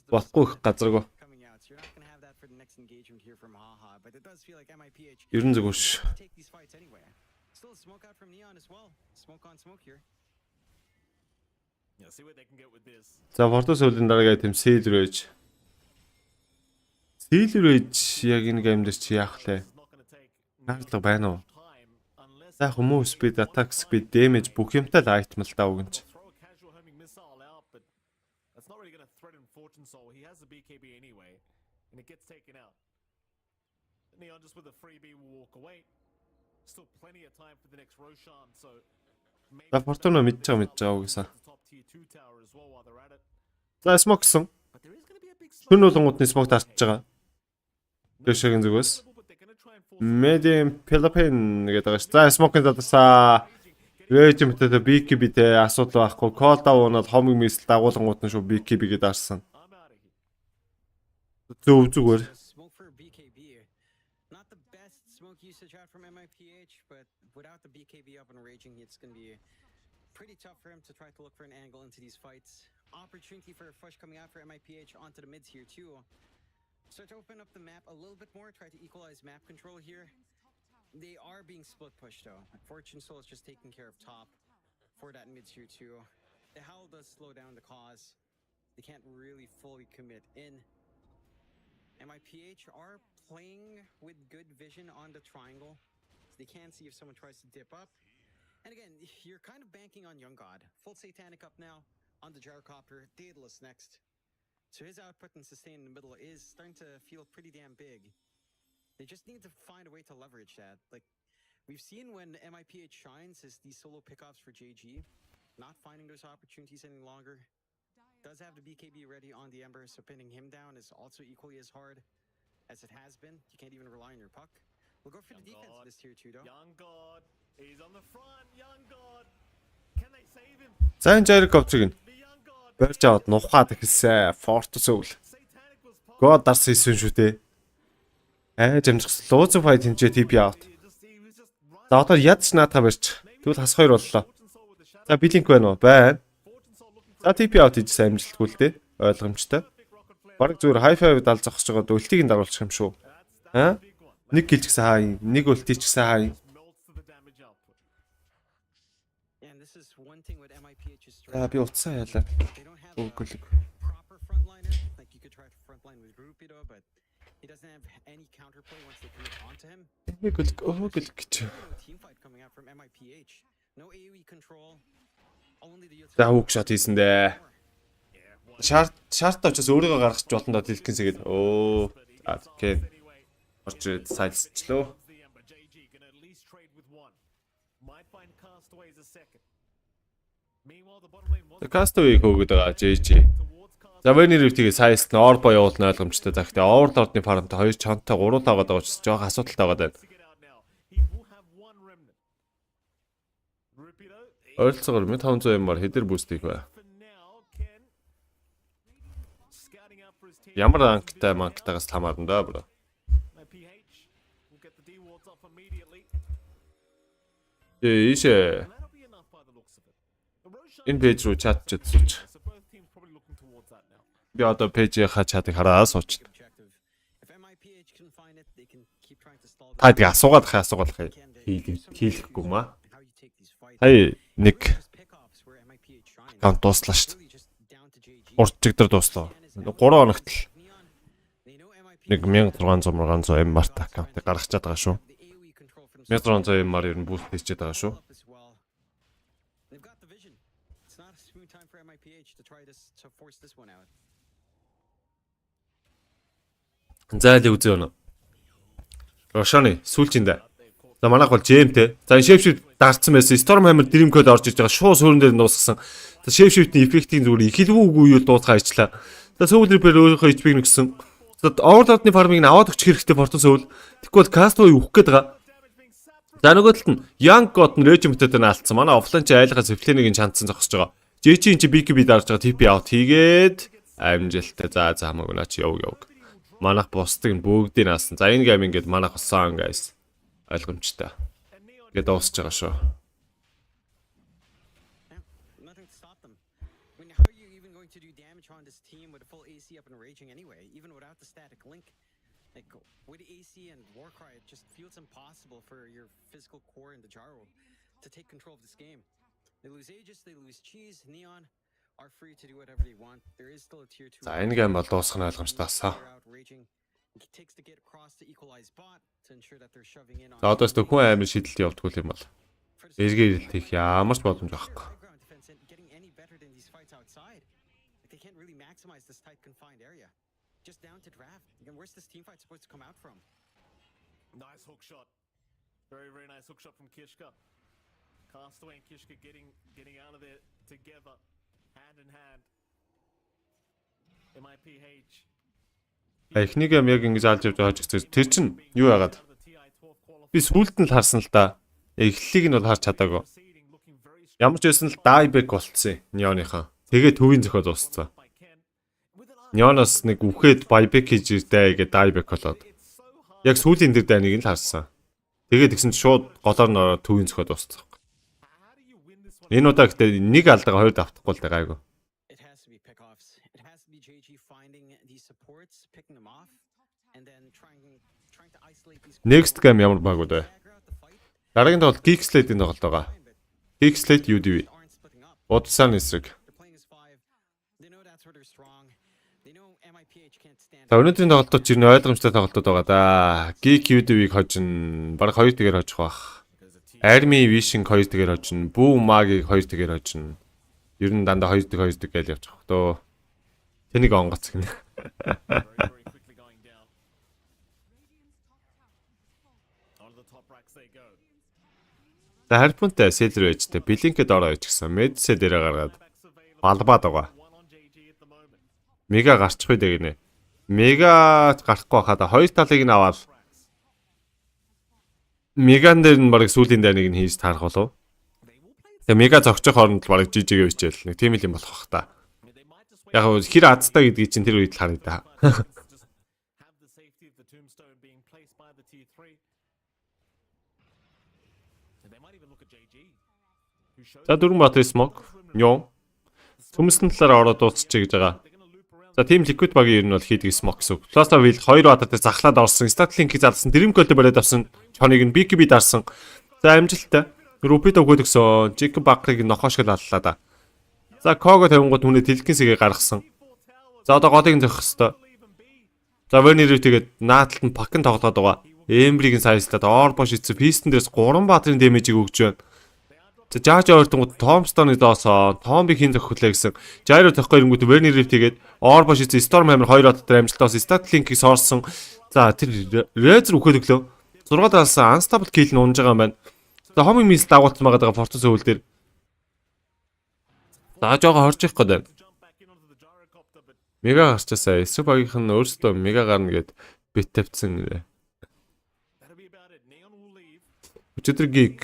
Болохгүй их газаргүй. Ер нь зүгээр ш. За Фортус өвлийн дараагийн тэм Silverage. Яг энэ гейм дээр чи яах лээ? Наадлага байна уу? За хүмүүс speed, attack speed, damage бүх юмтай л item л даа үгэнч. Neon just with a freebie will walk away. Still plenty of time for the next Roshan, so За Фортуна мэдчихэе гэсэн. За смоксон. Хүн болгонгуудны смок таарч байгаа. Дэшгийн зүгээс. Medium Philippine гэдэг байгаа ш. За смокын задасаа Regiment-тэй BKB-тэй асуудал байхгүй. Call down бол хомиг мисл дагуулгууд нь шүү BKB-гээ даарсан. Зөв зүгээр. Usage out from MIPH, but without the BKB up and raging, it's going to be pretty tough for him to try to look for an angle into these fights. Opportunity for a push coming out for MIPH onto the mids here too. Start to open up the map a little bit more, try to equalize map control here. They are being split pushed though. Fortune Soul is just taking care of top for that mids here too. The Howl does slow down the cause. They can't really fully commit in. MIPH are playing with good vision on the triangle, so they can see if someone tries to dip up. And again, you're kind of banking on Young God. Full Satanic up now on the Gyrocopter. Daedalus next. So his output and sustain in the middle is starting to feel pretty damn big. They just need to find a way to leverage that. Like, we've seen when MIPH shines is these solo pickoffs for JG. Not finding those opportunities any longer. Does have the BKB ready on the Ember, so pinning him down is also equally as hard as it has been. You can't even rely on your puck. We'll go for the defense of this tier 2 though. Young God, he's on the front. Young God, can they save him? За энэ Jericho-ыг барьж аваад нухаад ихсэн Fortus өвл. God дарсан хийсэн шүү дээ. Жамжчихсан луузын файт хинчээ TP out. За одоо ядч наатаа барьж. Тэгвэл хас 2 боллоо. За Blink байна уу? Байна. За TP out хийжсэн амжилтгүй л дээ. Ойлгомжтой. Бараг зүгээр high-five дал зогсож байгаад ультийг нь даруулчих юм шүү. Нэг кил ч гэсэн хаа юм, нэг ульти ч гэсэн хаа юм. Би утсаа яалаа. Үгүй. Үгүй гэж. Team fight coming out from MIPH. No AoE control. За хүүг шот хийсэндээ. Шарт очоос өөрийгөө гаргах болно доо дэлгэнсэгээд. Оо. Окей. Орч сайлсчлөө. Castaway хөөгд байгаа JG. За венер ивтгээ сайлс нь орбо явуулна ойлгомжтой. За гэхдээ Overlord-ны фармтай 2 чонтой 3 таагаад байгаа учраас жоох асуудалтай байгаа даа. Ойролцоогоор 1500 мар хэдэр бүүст их бай. Ямар манктайгаас хамаарна да бро. Ийшээ. Энэ пэйж руу чат сууч. Би одоо пэйжийнхаа чатыг хараа сууч. Та тийм асуугаад хийлэхгүй маа. Хай нэг аккаунт дууслаа шүү дээ. Урдчигдэр дууслаа. 3 хоногт л 1600 MR аккаунтыг гаргачаад байгаа шүү. 1600 MR ер нь бүүст хийчихэд байгаа шүү. Зайл үзээ өнө. Рошаны сүүлчиндээ. За манайх бол JM-тэй. За шефшифт даарцсан байсан. Storm Hammer Dream Code орж иж байгаа. Шууд суурин дээр дуусгасан. За шефшифтийн эффектийн зүгээр ихэлгүй үгүй юу дуусгаа ажиллаа. За Soul Reaper өөрийнхөө HP-г нэгсэн. За Overlord-ны фармыг аваад өгчих хэрэгтэй Fortune Soul. Тэгвэл Castaway үхэх гээд байгаа. За нөгөө талд нь Young God нь Regiment-тэй наалтсан. Манай offline ч айлгаас Flame-ийг чандсан зогсож байгаа. JG энэ чи BKB дарж байгаа TP out хийгээд амжилттай. За хамаагүй наа чи яв. Манайх бусдыг бүгдийг наасан. За энэ гейм ингээд манайх болсон guys. Ойлгомжтой. Ингээд дуусч байгаа шүү. With AC and Warcry, it just feels impossible for your physical core in the Jaro to take control of this game. They lose Aegis, they lose Cheese, Neon are free to do whatever they want. There is still a tier 2. За энэ гейм бол дуусах нь ойлгомжтойсаа. It takes to get across the equalized bot to ensure that they're shoving in on. За одоос төхөн амир шийдэлт явуулдаг юм бол эргээд хийх ямар ч боломж байхгүй. Getting any better than these fights outside. They can't really maximize this tight confined area. Just down to draft. Again, where's this team fight supposed to come out from? Nice hook shot. Very, very nice hook shot from Kishka. Castaway and Kishka getting out of there together, hand in hand. MIPH. Эхнийг юм яг ингэж алж явж байгаа ч гэсэн тэр чинь юу яагаад? Би сүүлд нь л харсан л да. Эхлэлийг нь бол харж чадаагүй. Ямар ч байсан л dieback болцсон Neon-ийнхаа. Тэгээ төвийн зөхөө дууссан. Neon-оос нэг үхээд buyback хийж ирдэ гэдэг dieback болоод. Яг сүүлийн дээр дайныг нь л харсан. Тэгээд тэгсэн чинь шууд голоор нь ороод төвийн зөхөө дууссан. Энэ удаа гэхдээ нэг алдагаа хоёр давтахгүй л гайгүй. Next game ямар баг вэ? Дараагийн тоглолт GeekSlate-ийн тоглолт байгаа. GeekSlate UDV. Удсан эсрэг. За өнөөдрийн тоглолтууд чинь ойлгомжтой тоглолтууд байгаа да. Geek UDV-г хожин баг 2 тэгээр хожих бах. Army Vision 2 тэгээр хожин, Boom Mag-ыг 2 тэгээр хожин. Ер нь дандаа 2 тэг гээл явчих дөө. Тэнийг онгоц гинэ. За харьцантай Sailor Edge-тэй Blink-д ороо ичгсэн. Medset дээрээ гаргаад балбаад байгаа. Мега гарчих үү гинэ. Мега гарахгүй хахад хоёр талыг нь аваад Меган дээр нь баг сүүлийн дайныг нь хийж таарах болов. Тэгээ мега зогсох хооронд л баг жижигээ бичээл. Нэг тийм л юм болох та. Яг хэр азтай гэдгийг чинь тэр үед л харъя да. За дөрвөн батрын смог. Нё. Төмсөн талаараа ороод дуусчих гэж байгаа. За team liquid багийн ер нь бол хийдэг смог гэсэн. Plaster wheel 2 батартай захлаад орсон. Stat link-ийг залсан. Dream Code бариад авсан. Чоныг нь BKB дарсан. За амжилттай. Ruby өгөөд өгсөн. Jig багрыг нохоошгол аллаа да. За Kogo 50 хүнээ тэлгэнсгээ гаргасан. За одоо голыг нь зохих хэвээр. За Werner тэгээд нааталт нь пакн тоглоод байгаа. Embrийг нь сайслаад Orbo шийдсэн. Piston дээрс 3 батрын дэмэжийг өгч байна. За жааж ойртонгууд Томстоны доосоо Томби хийн зохиолээ гэсэн. Gyro зохиол ирэнгүүт Werner Rift тэгээд Orbo шийдсэн Storm Hammer 2 дотор амжилтаас Statlink-ийг соорсон. За тэр Razer үхэл өглөө 6 даалсан Unstoppable kill нь унж байгаа юм байна. За Homing Miss дагуулсан байгаа Fortune Soul дээр. За жоо хорж их гээд байна. Мега гарчаасаа эсрэг багийнх нь өөрсдөө мега гарна гэд бит тавьсан. Өчигдөр гиг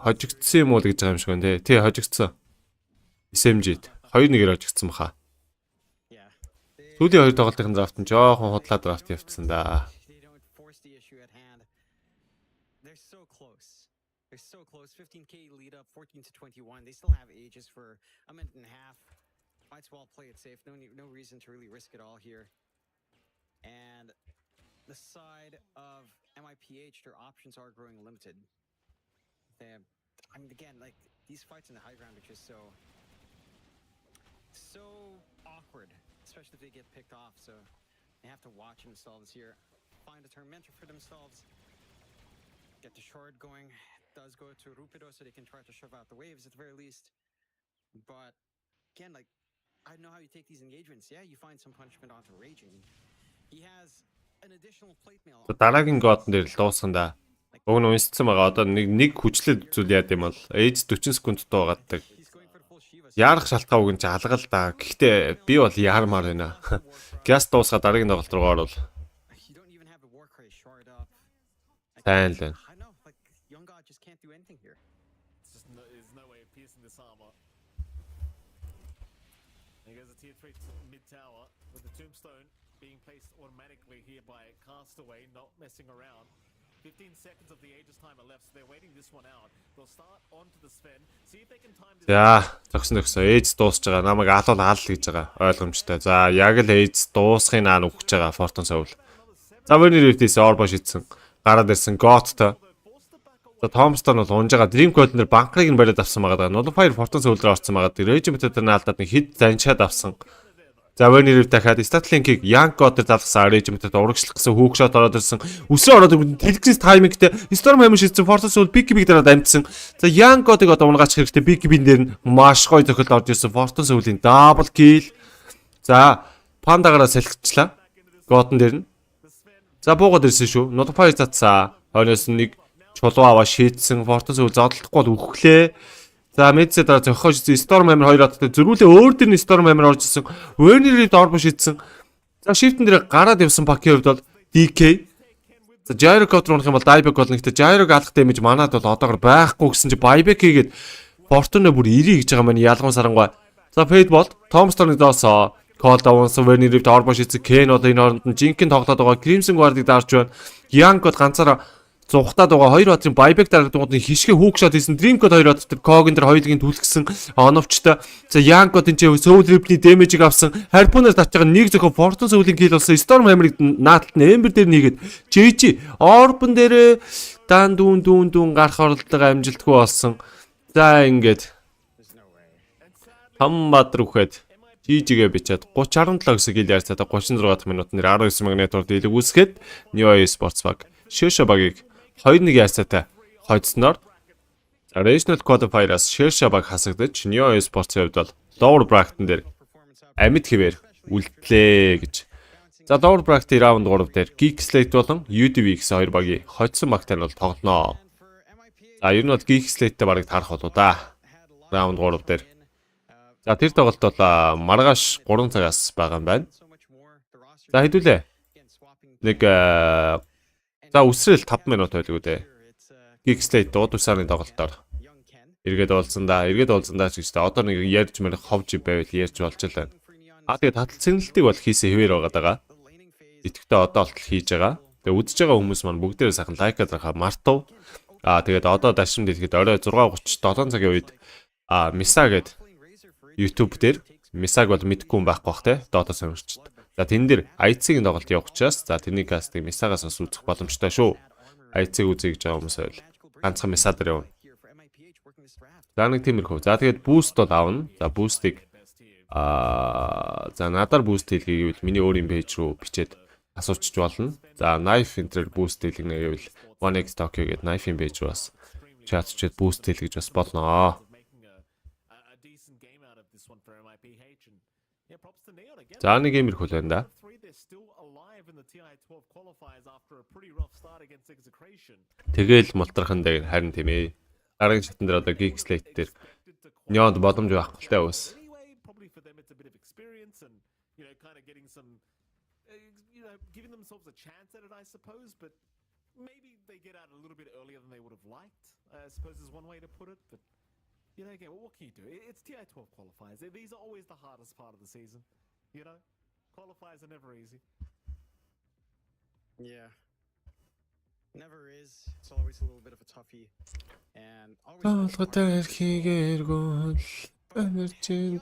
хожигдсан юм уу гэж байгаа юм шиг байна тий. Тий хожигдсан. SMG-д 2-1-ээр хожигдсан баха. Сүүлийн 2 тоглолтын драфт нь жоохон худлаа драфт явцсан да. They're so close. They're so close. 15k lead up, 14 to 21. They still have ages for a minute and a half. Might as well play it safe. No reason to really risk it all here. And the side of MIPH, their options are growing limited. They have, I mean, again, like these fights in the high ground are just so awkward, especially if they get picked off. So they have to watch themselves here, find a turn mentor for themselves, get the shard going. Does go to Rupido so they can try to shove out the waves at the very least. But again, like, I don't know how you take these engagements. Yeah, you find some punishment onto Raging. He has an additional plate mail. Дараагийн гоод дээр л дууссан да. Уг нь уншсан байгаа. Одоо нэг хүчлээд үзүүл яад юм бол age 40 секунд дуугааддаг. Яарах шалтгаан үг нь ч алгал да. Гэхдээ би бол яармаар байна. Газ дуусгаад дараагийн тоглолт руу орвол. Сайн л байна. Tier 3 mid tower with the tombstone being placed automatically here by Castaway, not messing around. 15 seconds of the Aegis timer left, so they're waiting this one out. They'll start onto the Sven, see if they can time this. За, зогсон. Age дуусж байгаа. Намайг алуул аал гэж байгаа. Ойлгомжтой. За, яг л Age дуусхын наа нүгч байгаа Fortune Soul. За, Werner Rift-ээс Orbo шидсэн. Гараад ирсэн Goth-той. За Томстон бол унж байгаа Dream Coil нэр банкрыг нь бариад авсан байгаа. Nullfire Fortune Soul руу орсон байгаа. Regiment дээр нь алдаад нэг хид занчаад авсан. За Werner Rift дахиад Statlink-ийг Young God дээр залгасан Regiment-д урагшлах гэсэн hook shot ороод ирсэн. Өсрөө ороод Telex timing-тэй Storm Hammer шийдсэн Fortune Soul Big дараад амжсан. За Young God-ыг одоо унгаач хэрэгтэй Big дээр нь маш гоё тохиолд орж ирсэн Fortune Soul-ийн double kill. За Panda-гаараа салхичлаа. God-н дээр нь. За буугаад ирсэн шүү. Nullfire цацсан. Хойноос нэг чулуу аваа шийдсэн Fortune Soul зодтолдохгүй бол үхлээ. За Мэдсээ дараа зохиож Storm Hammer 2 хаттай зөрүүлээ өөр дээр нь Storm Hammer орж ирсэн. Werner Rift Orbo шийдсэн. За shift-эн дээр гараад явсан Пакийн хувьд бол DK. За Gyro руу унах юм бол dieback болно. Гэхдээ Gyro-г алах damage манад бол одоогор байхгүй гэсэн чи buyback хийгээд Fortune бүр 90 гэж байгаа маань ялгуун сарангуй. За Fade бол Tombstone-ыг доосоо Call давансан Werner Rift Orbo шийдсэн. Ken одоо энэ хооронд нь Jinkin тоглоод байгаа. Crimson Guard-ыг даарч байна. Young God ганцаараа зугтаад байгаа хоёр бадрын buyback дарагдгууд нь хишгэ hook shot хийсэн Dream God хоёр бадрын Cog-ын дээр хоёулыг нь түлхсэн оновчтой. За Young God энэ Soul Rip-ний damage-ийг авсан. Harpoon-аар татж байгаа нэг зөвхөн Fortune Soul-ийн kill болсон. Storm Hammer-ыг нааталт нь Ember дээр нэгээд JG Orban дээр дан дүүн гарах оролдлого амжилтгүй болсон. За ингээд Хамбатар үхэд GG-гээ бичээд 30-17 гэсэн kill ярьцаад 36 минут нэр 19 магнитор дийлэг үүсгээд NoXy Sports Bag Шөшө багийг 2-1 ясаатай хоцсноор Regional Qualifier-аас Шерша баг хасагдаж NoXy Sports-ийн хувьд бол Lower Bracket дээр амьд хэвээр үлдлээ гэж. За Lower Bracket раунд 3 дээр GeekSlate болон UDV гэсэн хоёр багийн хоцсон багтай нь бол тоглоноо. За ер нь бол GeekSlate-тэй барыг таарах болоо да. Раунд 3 дээр. За тэр тоглолт бол маргааш 3 цагаас байгаа юм байна. За хэдүүлээ. Нэг за үсрэл 5 минут байлгүй дээ. GeekSlate дууд усааны тоглолтоор эргээд уулзсан да ч гэж та одоо нэг ярьж мэрэх ховж байвал ярьж болж байна. Тэгээд татал цэнгэлтийг бол хийсэн хэвээр байгаа. Итгэвтэй одоо болтол хийж байгаа. Тэгээд үзэж байгаа хүмүүс маань бүгдээрээ сайхан лайкаад байхаа мартав. Тэгээд одоо дашин дэлгэхэд орой 6:37 цагийн үед Misa гээд YouTube дээр Misag бол мэдгүй юм байхгүй бах те. Dota сонирчд. За тэн дээр IC-ийн тоглолт явах учраас за тэрний кастыг Misagаас үзэх боломжтой шүү. IC үзье гэж байгаа хүмүүс байл. Ганцхан Misa дээр явна. За нэг тиймэрхүү. За тэгээд boost бол аавна. За boost-ыг за надаар boost хийлгээ гэвэл миний өөрийн пэйж рүү бичээд асуучч болно. За knife enter boost хийлгэнэ гэвэл 1x Tokyo гэдэг knife-ийн пэйж рүү бас чатчэд boost хэл гэж бас болно. За нэг юм ирэх үлэн да. Тэгэл мултрахын дээр харин тийм ээ. Дараагийн шатн дээр одоо GeekSlate дээр Neon боломж байхгүй л таа ус. Giving themselves a chance at it, I suppose, but maybe they get out a little bit earlier than they would have liked. I suppose is one way to put it, but again, what can you do? It's TI12 qualifiers. These are always the hardest part of the season. Qualifiers are never easy. Yeah. Never is. It's always a little bit of a toughie. And always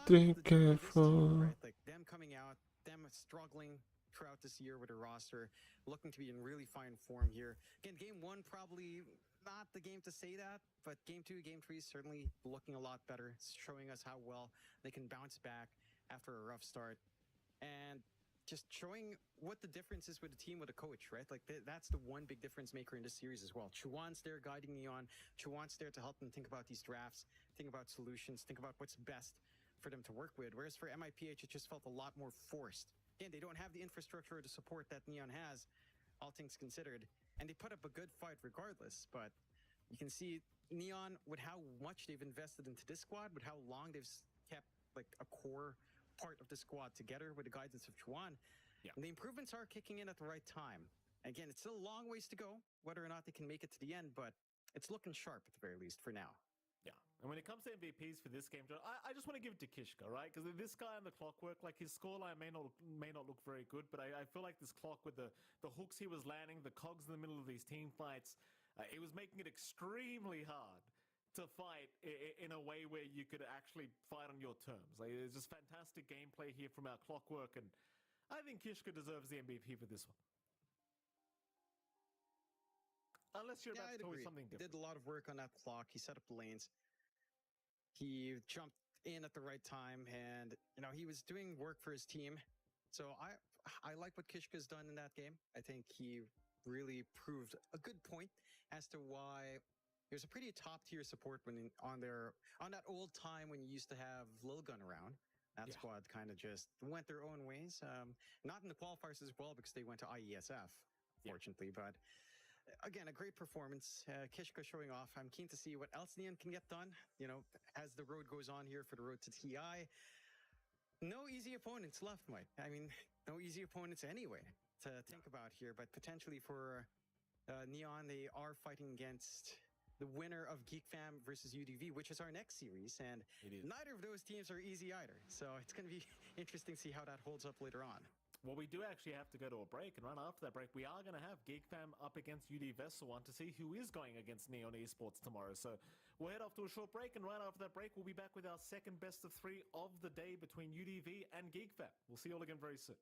drink careful. Right? Like them coming out, them struggling throughout this year with a roster, looking to be in really fine form here. Again, game 1 probably not the game to say that, but game 2, game 3 certainly looking a lot better. It's showing us how well they can bounce back after a rough start. And just showing what the difference is with a team with a coach, right? Like that's the one big difference maker in this series as well. Chuan's there guiding Neon. Chuan's there to help them think about these drafts, think about solutions, think about what's best for them to work with. Whereas for MIPH, it just felt a lot more forced. Again, they don't have the infrastructure or the support that Neon has, all things considered. And they put up a good fight regardless, but you can see Neon, with how much they've invested into this squad, with how long they've kept like a core part of the squad together with the guidance of Chuan. Yeah. And the improvements are kicking in at the right time. Again, it's still a long ways to go, whether or not they can make it to the end, but it's looking sharp at the very least for now. Yeah, and when it comes to MVPs for this game, I just want to give it to Kishka, right? Because this guy on the clockwork, like his scoreline may not look very good, but I feel like this clock with the hooks he was landing, the cogs in the middle of these team fights, it was making it extremely hard to fight in a way where you could actually fight on your terms. Like, it's just fantastic gameplay here from our clockwork, and I think Kishka deserves the MVP for this one. Unless you're about to tell me something different. He did a lot of work on that clock. He set up the lanes. He jumped in at the right time, and he was doing work for his team. So I like what Kishka's done in that game. I think he really proved a good point as to why there's a pretty top tier support when on that old time when you used to have Lilgun around. That squad kind of just went their own ways. Not in the qualifiers as well because they went to IESF, fortunately, but. Again, a great performance. Kishka showing off. I'm keen to see what else Neon can get done, as the road goes on here for the road to TI. No easy opponents left, Mike. I mean, no easy opponents anyway to think about here, but potentially for Neon, they are fighting against the winner of GeekFam versus UDV, which is our next series, and neither of those teams are easy either. So it's going to be interesting to see how that holds up later on. Well, we do actually have to go to a break, and right after that break, we are going to have GeekFam up against UD Vessel 1 to see who is going against Neon Esports tomorrow. So we'll head off to a short break, and right after that break, we'll be back with our second best of 3 of the day between UDV and GeekFam. We'll see you all again very soon.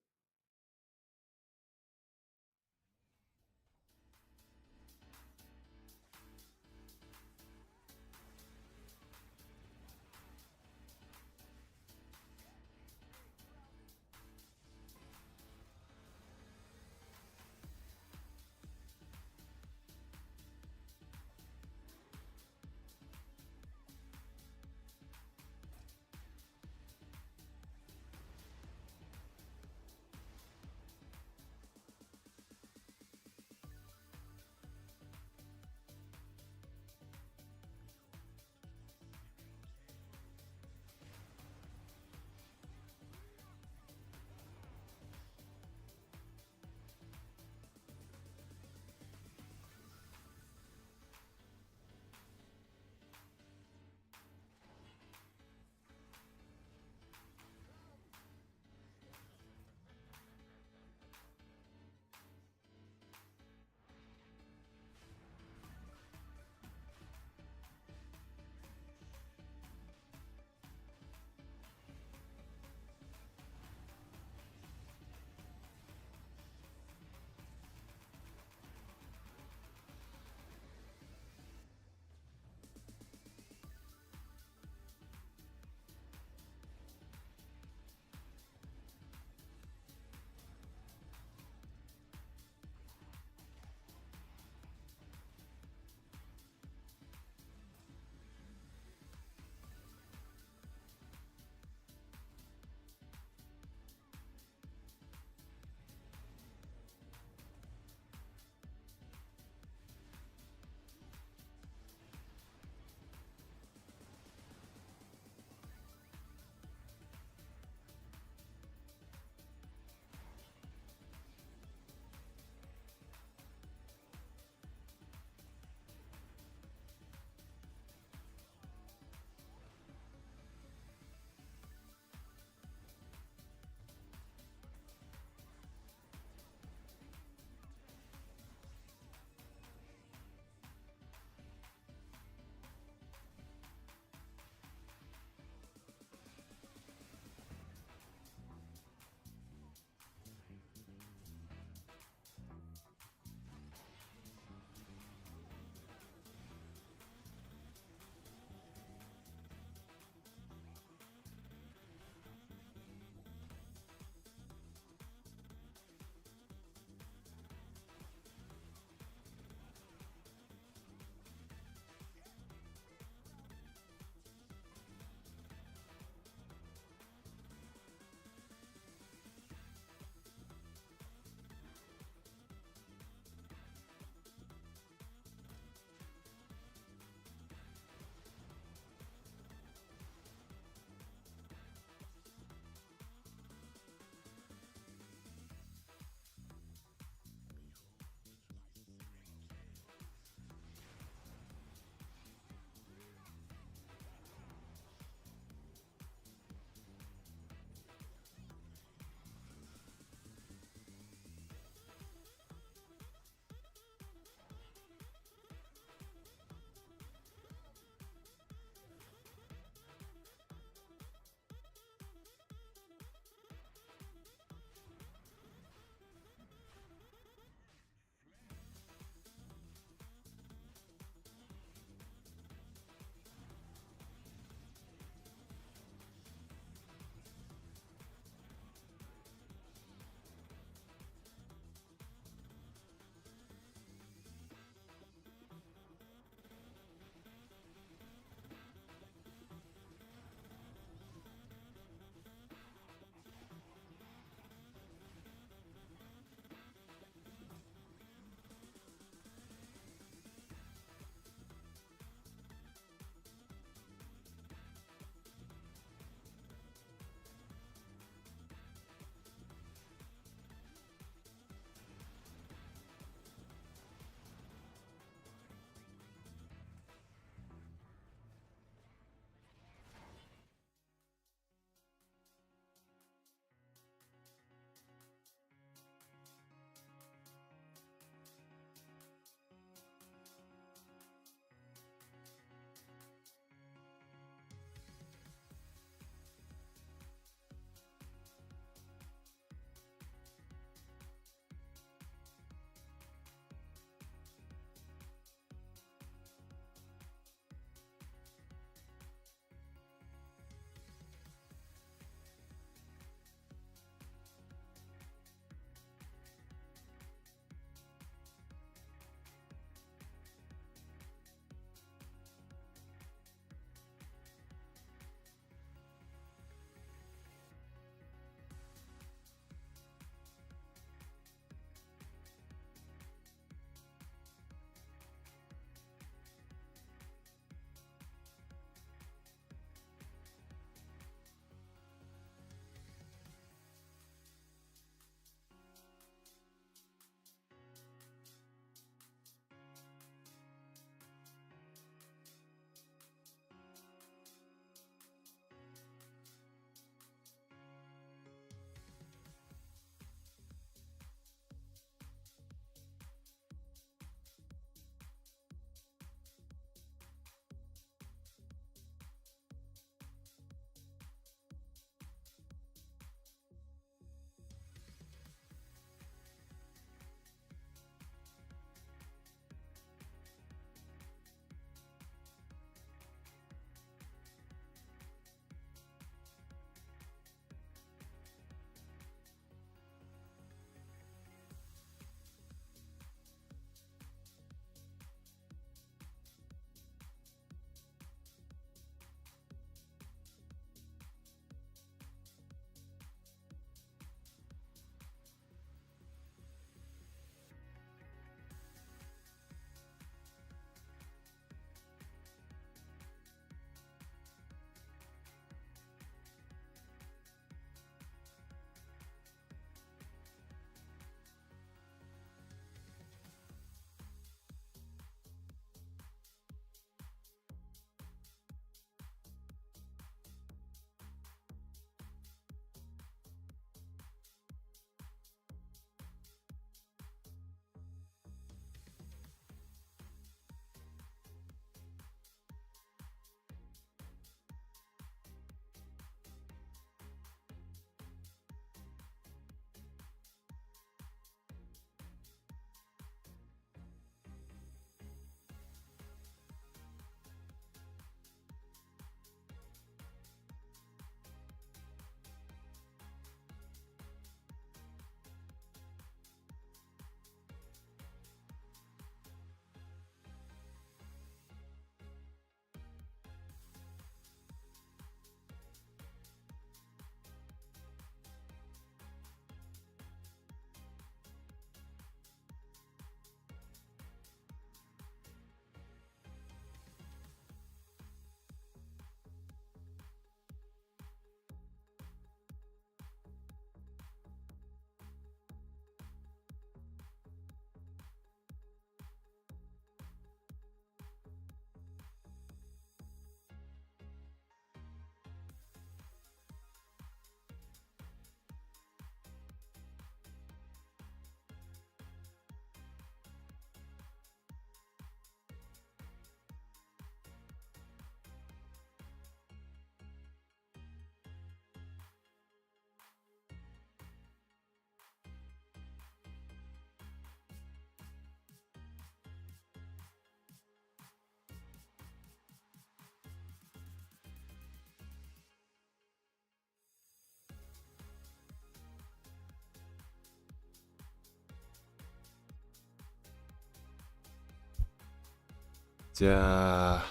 За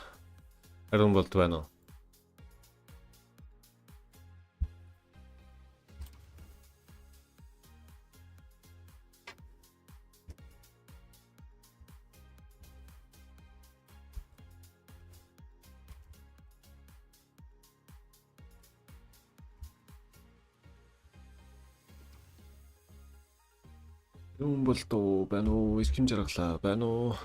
харин болд байна уу? Юм болд уу? Байна уу? Ирхэм жаргалаа байна уу?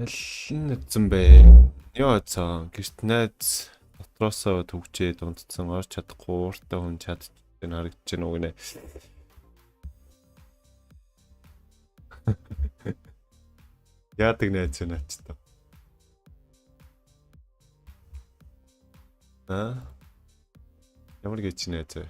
Алин нэзэн бэ? Яа цаа гэрт найз дотроосоо төгжээ дундсан орч чадахгүй ууртай хүн чадчих нь харагдаж байна уу гинэ. Яадаг найз вэ наач та? Ямар гэж найз вэ?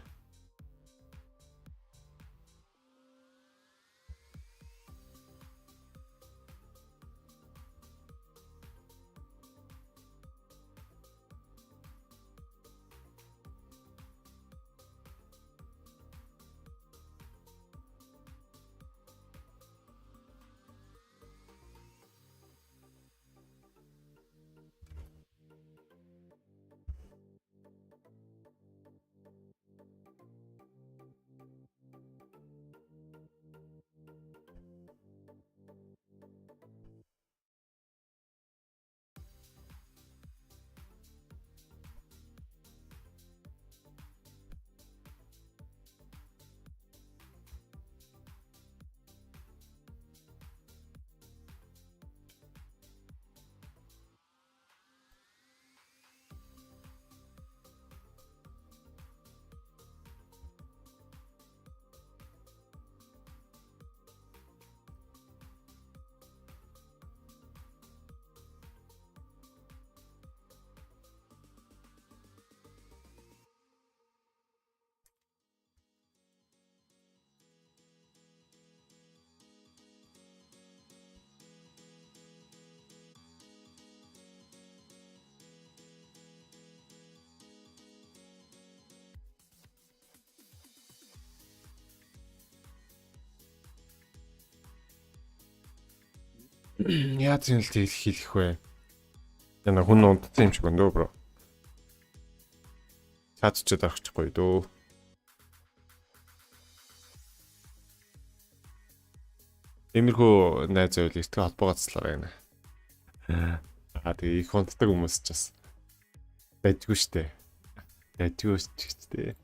Яаж юм л хэлэх вэ? Яна хүн унтсан юм шиг байна дөө бро. Чадчихад авчихгүй дөө. Эмэрхүү найз байвал эртгээ холбоо гацлаа гэнэ. Тэгээ их унтдаг хүмүүс ч бас байдгүй штэ. Байдгүй штэ.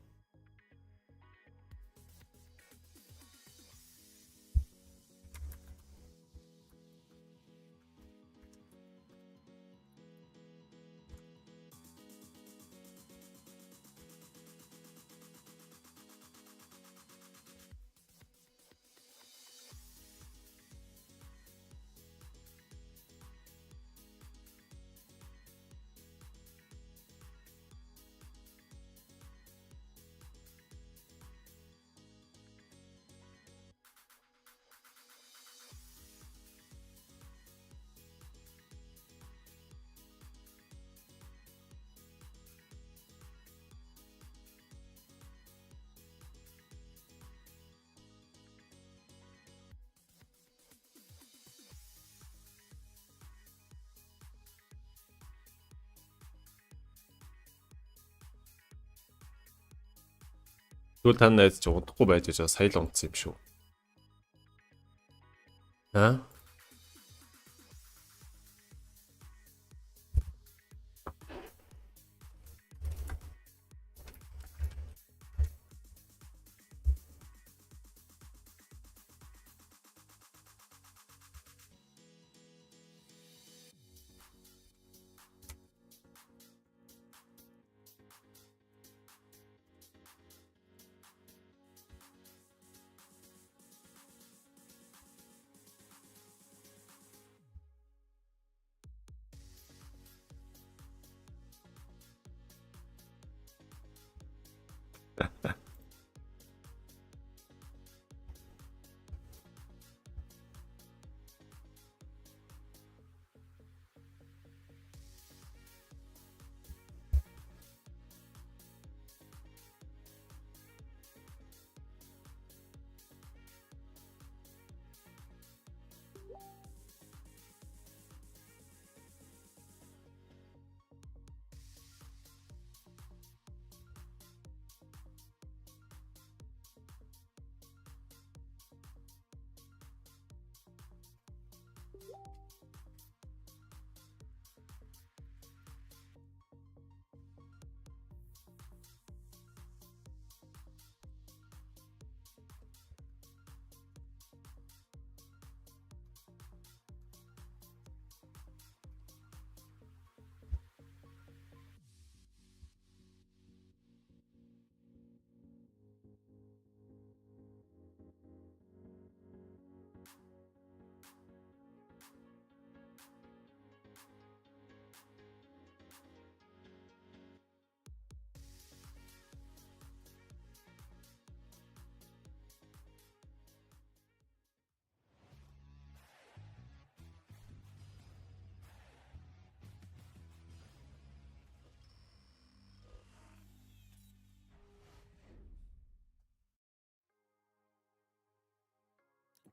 Тэгвэл та найз ч удахгүй байж байгаа сая л унтсан юм шүү. Аа.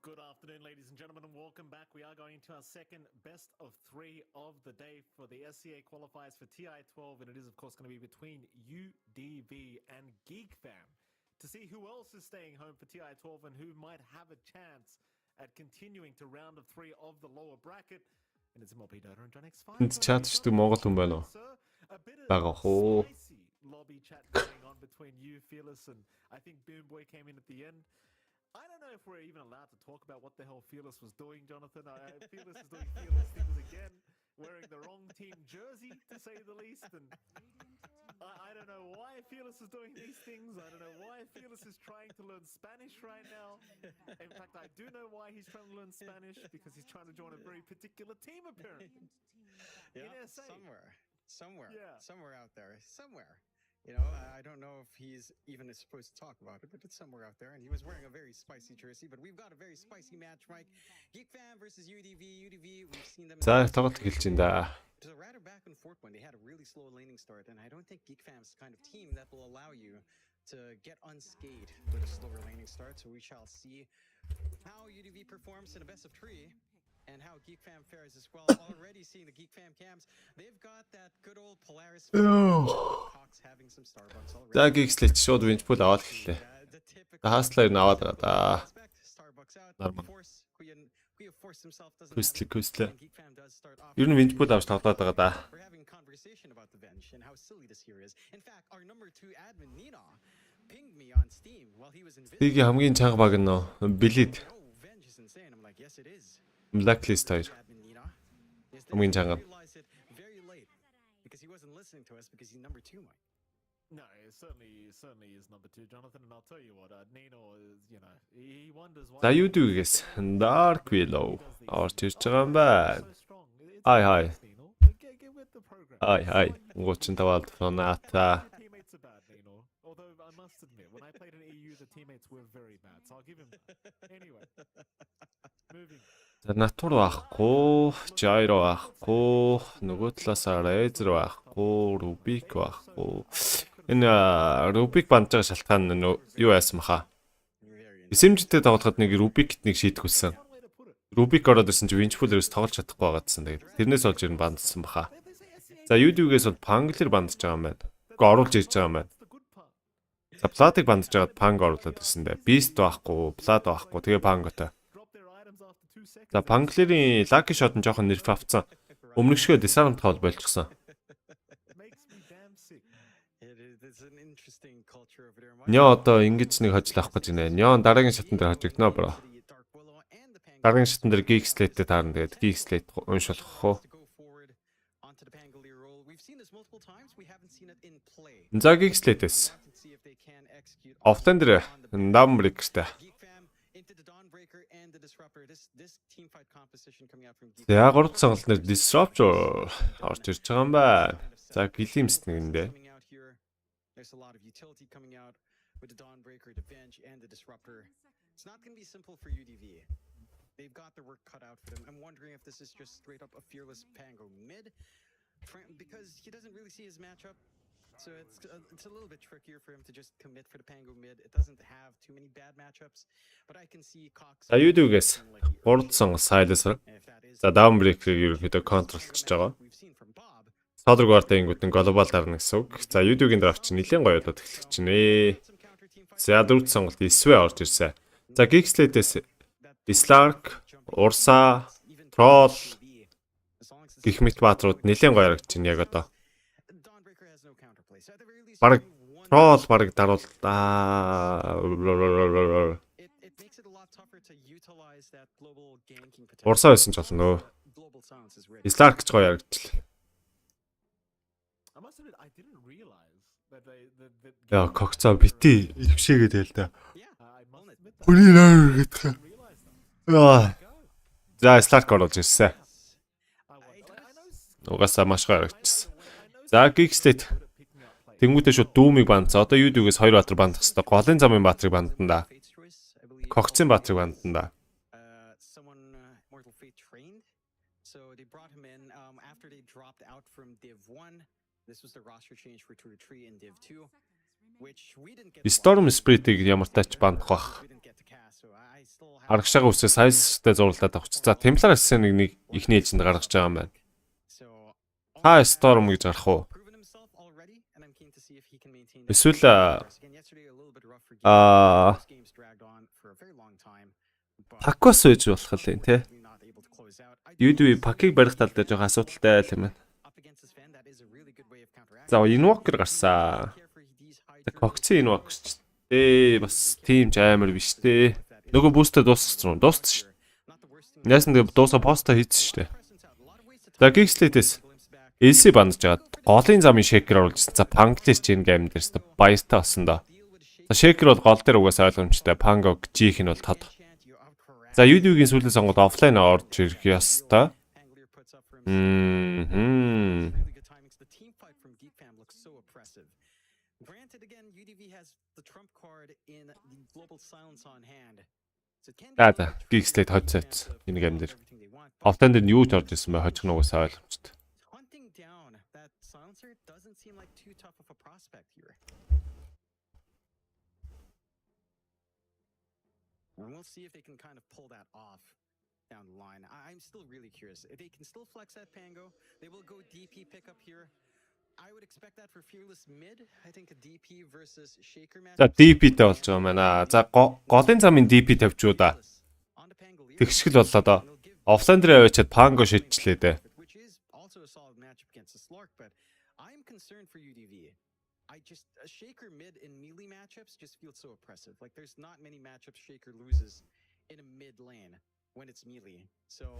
Good afternoon, ladies and gentlemen, and welcome back. We are going into our second best of 3 of the day for the SEA qualifiers for TI12, and it is, of course, going to be between UDV and GeekFam to see who else is staying home for TI12 and who might have a chance at continuing to round of 3 of the lower bracket. And it's MLP Dota and John X5. Энд чат шүү дээ Монгол хүн байна уу? Бага хоо. Lobby chat going on between you, Fearless, and I think Boomboy came in at the end. I don't know if we're even allowed to talk about what the hell Fearless was doing, Jonathan. Fearless is doing Fearless things again, wearing the wrong team jersey, to say the least. And I don't know why Fearless is doing these things. I don't know why Fearless is trying to learn Spanish right now. In fact, I do know why he's trying to learn Spanish, because he's trying to join a very particular team, apparently. Yeah, in SA. Somewhere out there, somewhere. You know, I don't know if he's even supposed to talk about it, but it's somewhere out there. And he was wearing a very spicy jersey, but we've got a very spicy match, Mike. GeekFam versus UDV. UDV, we've seen them. За тоглолт эхэлж байна да. It was a rather back and forth one. They had a really slow laning start, and I don't think GeekFam's the kind of team that will allow you to get unscathed with a slower laning start. So we shall see how UDV performs in a best of 3. And how GeekFam fares as well. Already seeing the GeekFam cams. They've got that good old Polaris. Hawks having some Starbucks already. За GeekSlate шууд win pool аваад хэллээ. Хааслаар нь аваад байгаа да. Нормал. Көслөө. Ер нь win pool авч тоглоод байгаа да. Стигийн хамгийн чанга баг нь Блид. Blacklist хоёр. Хамгийн чанга. No, it certainly is number 2, Jonathan, and I'll tell you what, Nino is, you know, he wonders why. За юу дүүгээс Dark Willow орж ирж байгаа юм байна. Хай. 35-аад фоната. Although I must admit, when I played in EU, the teammates were very bad, so I'll give him that. Anyway, moving. За натур байхгүй, Gyro байхгүй, нөгөө талаасаа Razer байхгүй, Rubik байхгүй. Энэ Rubik бандж байгаа шалтгаан нь юу яасан баха? Эсэмжтэй тоглоход нэг Rubik-т нэг шийдэх хүссэн. Rubik ороод ирсэн чи Winchpool-ээс тоглож чадахгүй байгаадсан. Тэгээд тэрнээс олж ирэн бандсан баха. За UDV-гээс бол Pangler бандж байгаа юм байна. Гэхдээ оруулж ирж байгаа юм байна. За Plat-ыг бандж байгаад Pang оруулаад ирсэн дээ. Beast байхгүй, Plat байхгүй. Тэгээ Pang-отой. За Панклерийн Lucky Shot нь жоохон нерф авцсан. Өмнөх шигээ disarm тоол болчихсон. Нё одоо ингэж нэг хожлох гэж байна. Нён дараагийн шатн дээр хожигдно бро. Дараагийн шатн дээр GeekSlate-тэй таарна. Тэгээд GeekSlate уншуулах уу. За GeekSlate-с. Офтен дээр Dawnbreaker-тэй. За 3 цонголт нэр Disruptor орж ирж байгаа юм байна. За Glimpse нэгэндээ. There's a lot of utility coming out with the Dawnbreaker, the Venge, and the Disruptor. It's not going to be simple for UDV. They've got their work cut out for them. I'm wondering if this is just straight up a fearless Pango mid, because he doesn't really see his matchup. So it's a little bit trickier for him to just commit for the Pango mid. It doesn't have too many bad matchups, but I can see Cox. За YouTube-гээс 3 цонгол Silas. За Dawnbreaker-ийг ерөөхдөө контролчж байгаа. Solar Guard-ийн глобал дарна гэсэн үг. За YouTube-ийн драфт чинь нэлээд гоё болоод эхлэх чинь ээ. За 4 сонголт Исвэ орж ирсэн. За GeekSlate-ээс Slark, Ursa, Troll гэх мэт баатрууд нэлээд гоё харагдаж байна яг одоо. Бараг Troll бараг даруул. Ursa байсан ч болно. Slark ч гоё харагдчихлаа. Яа, когцоо бити ившээгээд байл да. Хүний нэр гэдэг. Яа. За, Slark оруулж ирсэн. Угаасаа маш гоё харагдчихсан. За, GeekSlate тэнгуүтэй шууд Doom-ыг бандсан. Одоо YouTube-гээс 2 баатар бандах хэвээр. Голын замын баатрыг бандан да. Когцын баатрыг бандан да. Storm Spirit-ийг ямар тач бандах бах. Аргашаага үсээ Silas-тэй зурлаад авчих. За, Templar Assassin-ыг нэг ихний ээлжинд гаргаж байгаа юм байна. Та Storm гэж гарах уу? Эсвэл Пакwas байж болох юм те. YouTube пакийг барих тал дээр жоохон асуудалтай юм байна. За, Invoker гарсан. Когцын Invoker ч бас тийм ч амар биш те. Нөгөө бүүстэ дууссан шүү. Яасан тэгээ дуусаа поста хийсэн шүү дээ. За, GeekSlate-с LC бандж жаад голын замын шейкер оруулжсэн. За, Punk-лээс ч энэ гейм дээрс баяртай болсон да. За, шейкер бол гол дээр угаасаа ойлгомжтой. Pango G-х нь бол тод. За, YouTube-ийн сүүлийн сонгоод офлайн орж ирэх ёстой. За, GeekSlate хоцооц энэ гейм дээр. Офтан дээр юу ч орж ирсэн бай хожих нь угаасаа ойлгомжтой. And we'll see if they can kind of pull that off down the line. I'm still really curious. If they can still flex that Pango, they will go DP pickup here. I would expect that for Fearless mid. I think a DP versus Shaker match. За DP-тэй болж байгаа маань. За голын замын DP тавьчуу да. Тэгшгэл боллоо доо. Офлайн дээр аваачаад Pango шидчихлээ дээ. Which is also a solid matchup against the Slark, but I'm concerned for UDV. A Shaker mid in melee matchups just feels so oppressive. Like there's not many matchups Shaker loses in a mid lane when it's melee. So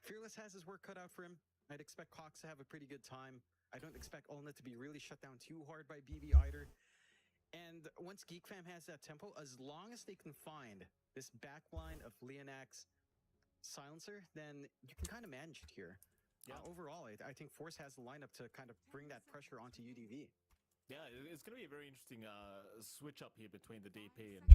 Fearless has his work cut out for him. I'd expect Cox to have a pretty good time. I don't expect Ulna to be really shut down too hard by BB either. And once GeekFam has that tempo, as long as they can find this backline of Leonax Silencer, then you can kind of manage it here. Overall, I think Force has the lineup to kind of bring that pressure onto UDV. Yeah, it's going to be a very interesting switch up here between the DP and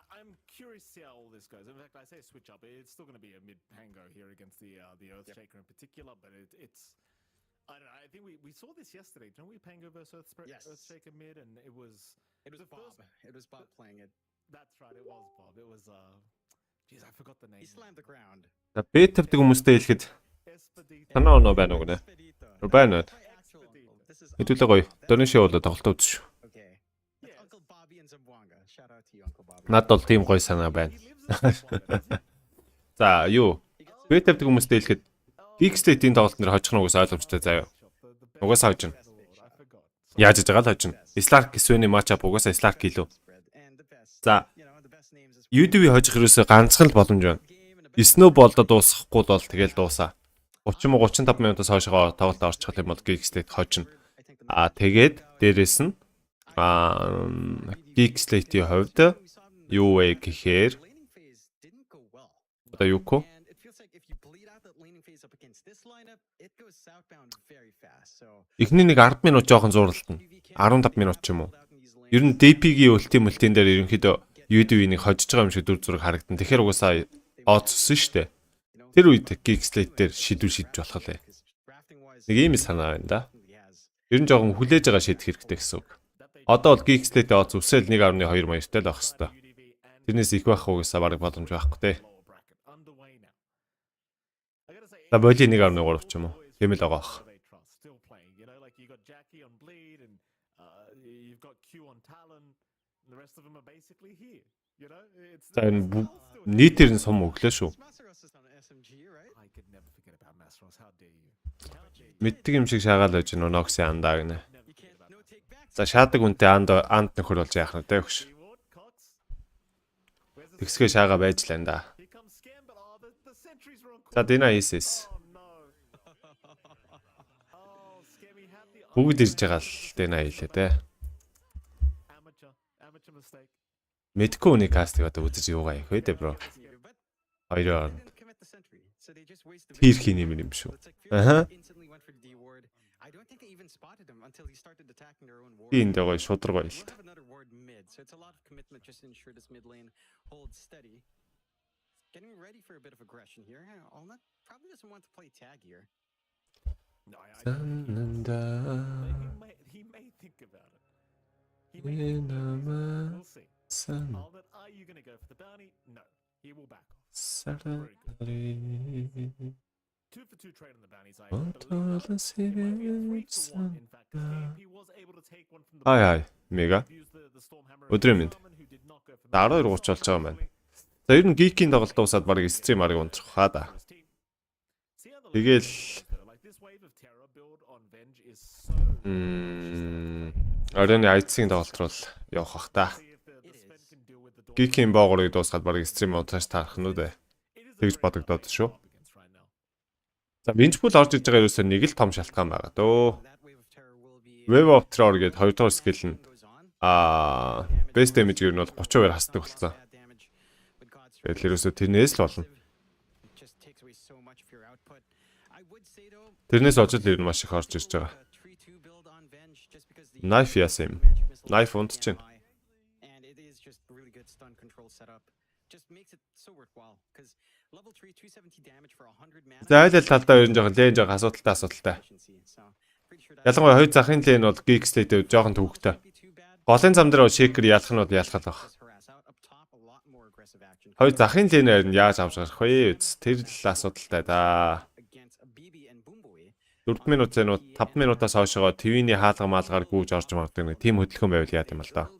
I'm curious to see how all this goes. In fact, I say switch up, it's still going to be a mid Pango here against the Earthshaker in particular, but it's I don't know. I think we saw this yesterday, didn't we? Pango versus Earthshaker mid, and it was Bob. It was Bob playing it. That's right, it was Bob. It was jeez, I forgot the name. He slammed the ground. За бет тавьдаг хүмүүстэй хэлэхэд танаа оноо байна уу гэнэ? Байна. Хэдүүлээ гоё. Дөрөв шоу болоо тоглолт үзсэн шүү. Над бол тийм гоё санаа байна. За юу? Бет тавьдаг хүмүүстэй хэлэхэд GeekSlate-ийн тоглолт нэр хожих нь угаасаа ойлгомжтой заяа. Угаасаа хожно. Яаж иж байгаа л хожно. Slark Sven-ийн матчап угаасаа Slark илүү. За UDV хожих ерөөсөө ганцхан л боломж байна. Snowball-до дуусахгүй бол тэгэл дуусаа. 30-35 минутаас хойшоо тоглолт орчих юм бол GeekSlate хожно. Тэгээд дээрэс нь GeekSlate-ийн хувьд юу вэ гэхээр одоо юу кё? Эхний нэг 10 минут жоохон зурлалтна. 15 минут ч юм уу. Ер нь DP-гийн ультимультийн дээр ерөнхийдөө UDV-ийг хожиж байгаа юм шиг дүр зураг харагдан. Тэгэхээр угаасаа оцсон шүү дээ. Тэр үед GeekSlate дээр шийдэж болох лээ. Нэг ийм санаа байна да. Ер нь жоохон хүлээж байгаа шийдэх хэрэгтэй гэсэн үг. Одоо бол GeekSlate оц үсэл 1.2 маягтай л байх хэвээр. Тэрнээс их байх угаасаа бараг боломж байхгүй те. За боли 1.3 ч юм уу. Тийм л байгаа бах. За энэ нийтээр нь сум өглөө шүү. Мэддэг юм шиг шаагаал байж гэнэ NoXy андаа гинэ. За шаадаг үнтэй анд нөхөр болж яах нь те өгш. Тэгсгээ шаага байж л андаа. За дина хийсэс. Бүгд ирж байгаа л дина хийлээ те. Мэдгүй үний кастыг одоо үзэж юугаа явах вэ те бро. Хоёроо. Фирхийн юм шүү. Аха. Би энэ дээгой шудраг байл та. Хай мега. Өдрийн мэнд. 12:30 болж байгаа юм байна. За ер нь Geek-ийн тоглолт дуусаад баг стрим арга унтрах хаа да. Тэгэл Оройн айцгийн тоглолт руу явах бах та. Geek-ийн боогорыг дуусгаад баг стрим унтрах таарах нь үү? Тэгж бодогдоод шүү. За Benchpool орж иж байгаа ерөөсөө нэг л том шалтгаан байгаа дөө. Wave of Terror гэдэг 2 дугаар скил нь base damage-ийг нь бол 30% хасдаг болсон. Тэгэхээр ерөөсөө тэрнээс л болно. Тэрнээс очил ер нь маш их орж ирж байгаа. Knife яасан юм. Knife унтчихэв. За айл талдаа ер нь жоохон лэн жоохон асуудалтай. Ялангуяа хоёр захын лэн бол GeekSlate жоохон төвөгтэй. Голын зам дээр шейкер ялах нь бол ялах л баг. Хоёр захын лэнээр нь яаж авч гарах вэ? Тэр л асуудалтай да. 4 минут зэнүү 5 минутаас хойшоо твиний хаалга маалгаар гүйж орж магадгүй нэг тийм хөдөлгөөн байвал яа гэм л да.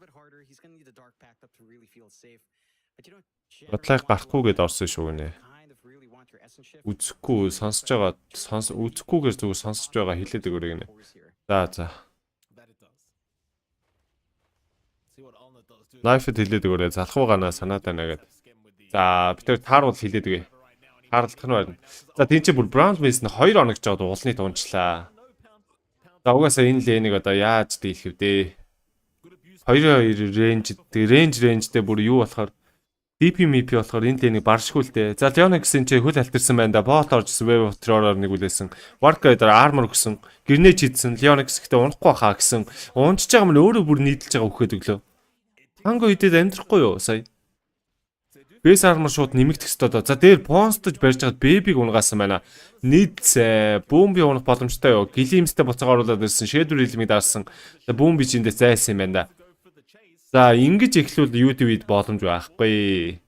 Бодлыг гарахгүйгээд орсон шүү гинэ. Үзэхгүй сонсож байгаа үзэхгүйгээр зүгээр сонсож байгаа хэлээд өгөөрэй гинэ. За. Knife-д хэлээд өгөөрэй. Залхуу ганаа санаад байна гэдэг. За бид тэр тааруул хэлээд өгье. Хаалдах нь байна. За тийм чи бүр Brown Mace нь 2 хоног жоод уулны дуунчлаа. За угаасаа энэ лэнийг одоо яаж дийлэх вэ? 2 рейнжтэй бүр юу болохоор DP болохоор энэ лэнийг баршгүйлтэй. За Leonix энэ хөл алтэрсан байна да. Бот оржсэн Wave of Terror-оор нэг үлээсэн. Warcraft armor өгсөн. Гэрнэж хийдсэн. Leonix гэхдээ унахгүй хаа гэсэн. Унчж байгаа юм өөрөө бүр нийдэлж байгаа хөхөд өглөө. Ханго идэд амьдрахгүй юу сая? Base armor шууд нэмэгдэх ёстой доо. За дээр понстож барьж хагаад бэбиг унгаасан байна. Нийцээ бомби унах боломжтой юу? Гэлимстэй буцаага оруулаад ирсэн. Shadow Realm-ийг даарсан. За бомби ч эндээс зайсан юм байна да. За ингэж эхлүүл YouTube-д боломж байхгүй.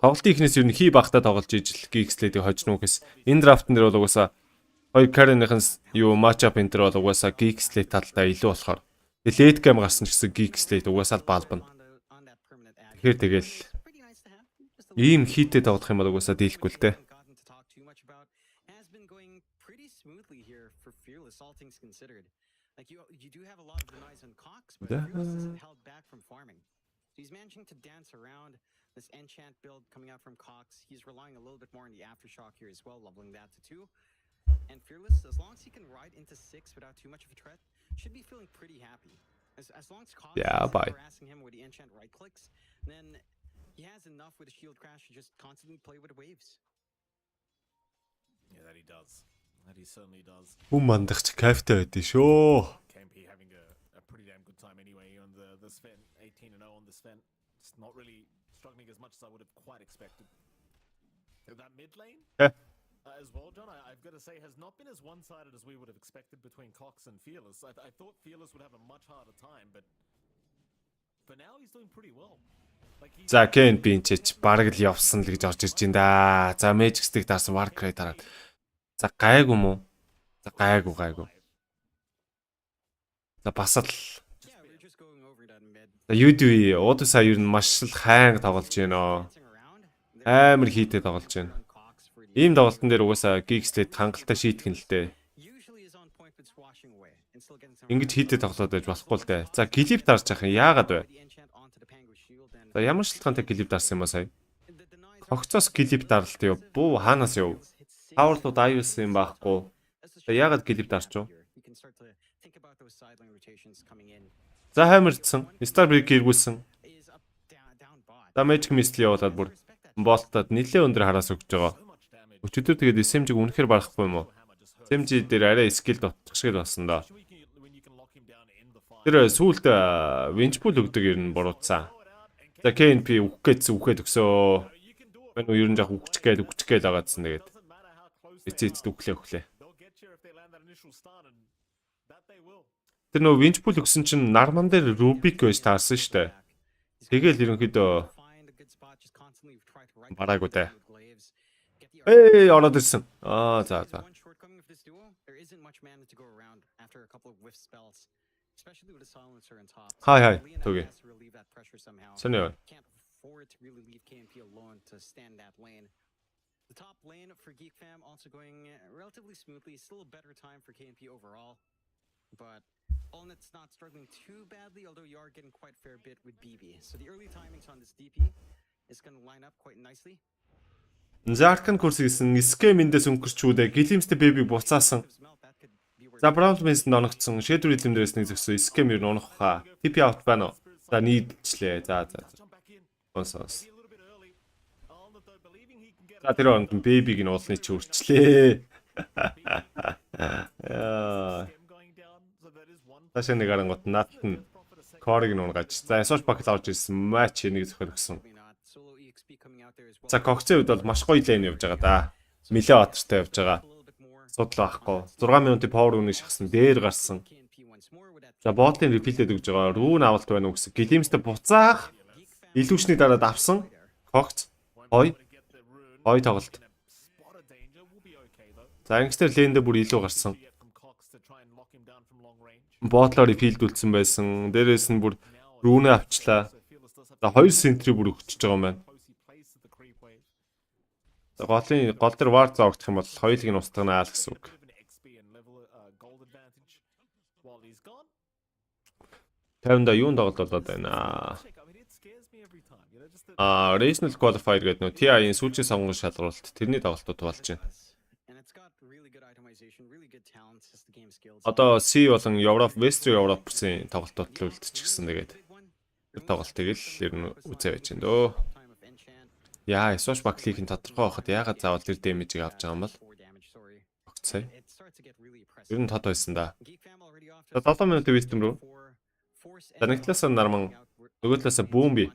Тоглолтын ихнээс ер нь хий багтаа тоглож ижил GeekSlate-ийг хожно уу гэс. Энэ драфтн дээр бол угаасаа хоёр Karen-ийн юу матчап энэ төр бол угаасаа GeekSlate талдаа илүү болохоор. Late game гарсан ч гэсэн GeekSlate угаасаа л балбана. Тэгэхээр тэгэл Ийм хийтэд тоглох юм бол угаасаа дийлэхгүй л дээ. Has been going pretty smoothly here for Fearless, all things considered. Like you do have a lot of denies on Cox, but Fearless isn't held back from farming. So he's managing to dance around this enchant build coming out from Cox. He's relying a little bit more on the aftershock here as well, leveling that to 2. And Fearless, as long as he can ride into 6 without too much of a threat, should be feeling pretty happy. As long as Cox is harassing him with the enchant right clicks, then he has enough with the shield crash to just constantly play with the waves. Yeah, that he does. That he certainly does. Хүн мандагч кайфтай байдیں۔ шүү. KMP having a pretty damn good time anyway on the Sven, 18-0 on the Sven. It's not really struggling as much as I would have quite expected. That mid lane as well, John, I've got to say, has not been as one-sided as we would have expected between Cox and Fearless. I thought Fearless would have a much harder time, but for now he's doing pretty well. За KNP ч бараг л явсан л гэж орж ирж байна да. За Magic-ийг дарсан Warcry дараад. За гайгүй мүү? За гайгүй. За бас л за UDV удаа ер нь маш л хайнга тоглож байна. Амар хийтэй тоглож байна. Ийм тоглолтын дээр угаасаа GeekSlate хангалттай шийтгэн л дээ. Ингэж хийтэй тоглоод байж болохгүй л дээ. За Глип дарж яах юм яагаад вэ? За ямар шалтгаантай Глип дарсан юм ба сая? Когцоос Глип дарлалт юу? Бүү хаанаас юу? Power-лууд iOS юм байхгүй. За яагаад Глип дарч юу? За хаймарцсан. Starbreak эргүүлсэн. За Magic Missile явуулаад бүр болтод нэлээ өндөр хараас өгч байгаа. Өчигдөр тэгээд SMG-г үнэхээр барахгүй юм уу? SMG дээр арай skill дотчих шиг болсон да. Тэр сүүлд Winchpool өгдөг ер нь буруутсан. За KNP үхгээд өгсөө. Мань ер нь яг үхчихгээд агаадсан тэгээд. Эцэд үхлээ. Тэр нөө Winchpool өгсөн чинь нарман дээр Rubik байж таарсан штэ. Тэгэл ерөнхийдөө бараагүй дээ. Ороод ирсэн. За. Хай. Түгэ. Сонё. The top lane for Geek Fam also going relatively smoothly. Still a better time for KMP overall. But Allnet's not struggling too badly, although you are getting quite a fair bit with BB. So the early timings on this DP is going to line up quite nicely. Заркан курс гэсэн скеминдээс өнгөрчүүдээ гэлимстэй бэбиг буцаасан. За Браунмэс ноногдсон. Шэдвэр илэмдэрээс нэг зөксөн скем ер нь унах хаа. TP out байна уу? За нийтлээ. За. Онсос. За тэр онд бэбиг нь уулны чи үрчлээ. Яа. Ташаа нэг арангууд наатан корыг нь унгаж. За Эсош пакет авч ирсэн матч нэг зөхөр өгсөн. За Когцын үед бол маш гоё лейн явж байгаа да. Милээ батартай явж байгаа. Судлаа байхгүй. 6 минутын power rune шахсан дээр гарсан. За ботлын repeat-эд өгж байгаа. Rune авалт байна уу гэсэн. Гэлимстэй буцаах. Илүүчний дараад авсан. Когц. Хой тоглолт. За ангистер лэндээ бүр илүү гарсан. Ботлоор филдүүлсэн байсан. Дээрээс нь бүр rune авчлаа. За 2 сентри бүр өгчөж байгаа юм байна. Гол дээр вар зоогдох юм бол хоёулыг нь устгана л гэсэн үг. Тавнда юунд тоглолоод байна. Regional Qualifier гэдэг нөө TI-ийн сүүлчийн сонгон шалгаруулалт тэрний тоглолтууд болж байна. Одоо C болон Европ, Western Europe-ийн тоглолтууд л үлдчихсэн тэгээд тэр тоглолтыг л ер нь үзээ байж байна дөө. Яа, Эсош баклийг нь тодорхой байхад яагаад заавал тэр дэмэжийг авч байгаа юм бол? Огцтой. Ер нь тод байсан да. 7 минутын wisdom руу. За нэг талаас нь нарман, нөгөө талаас нь бомби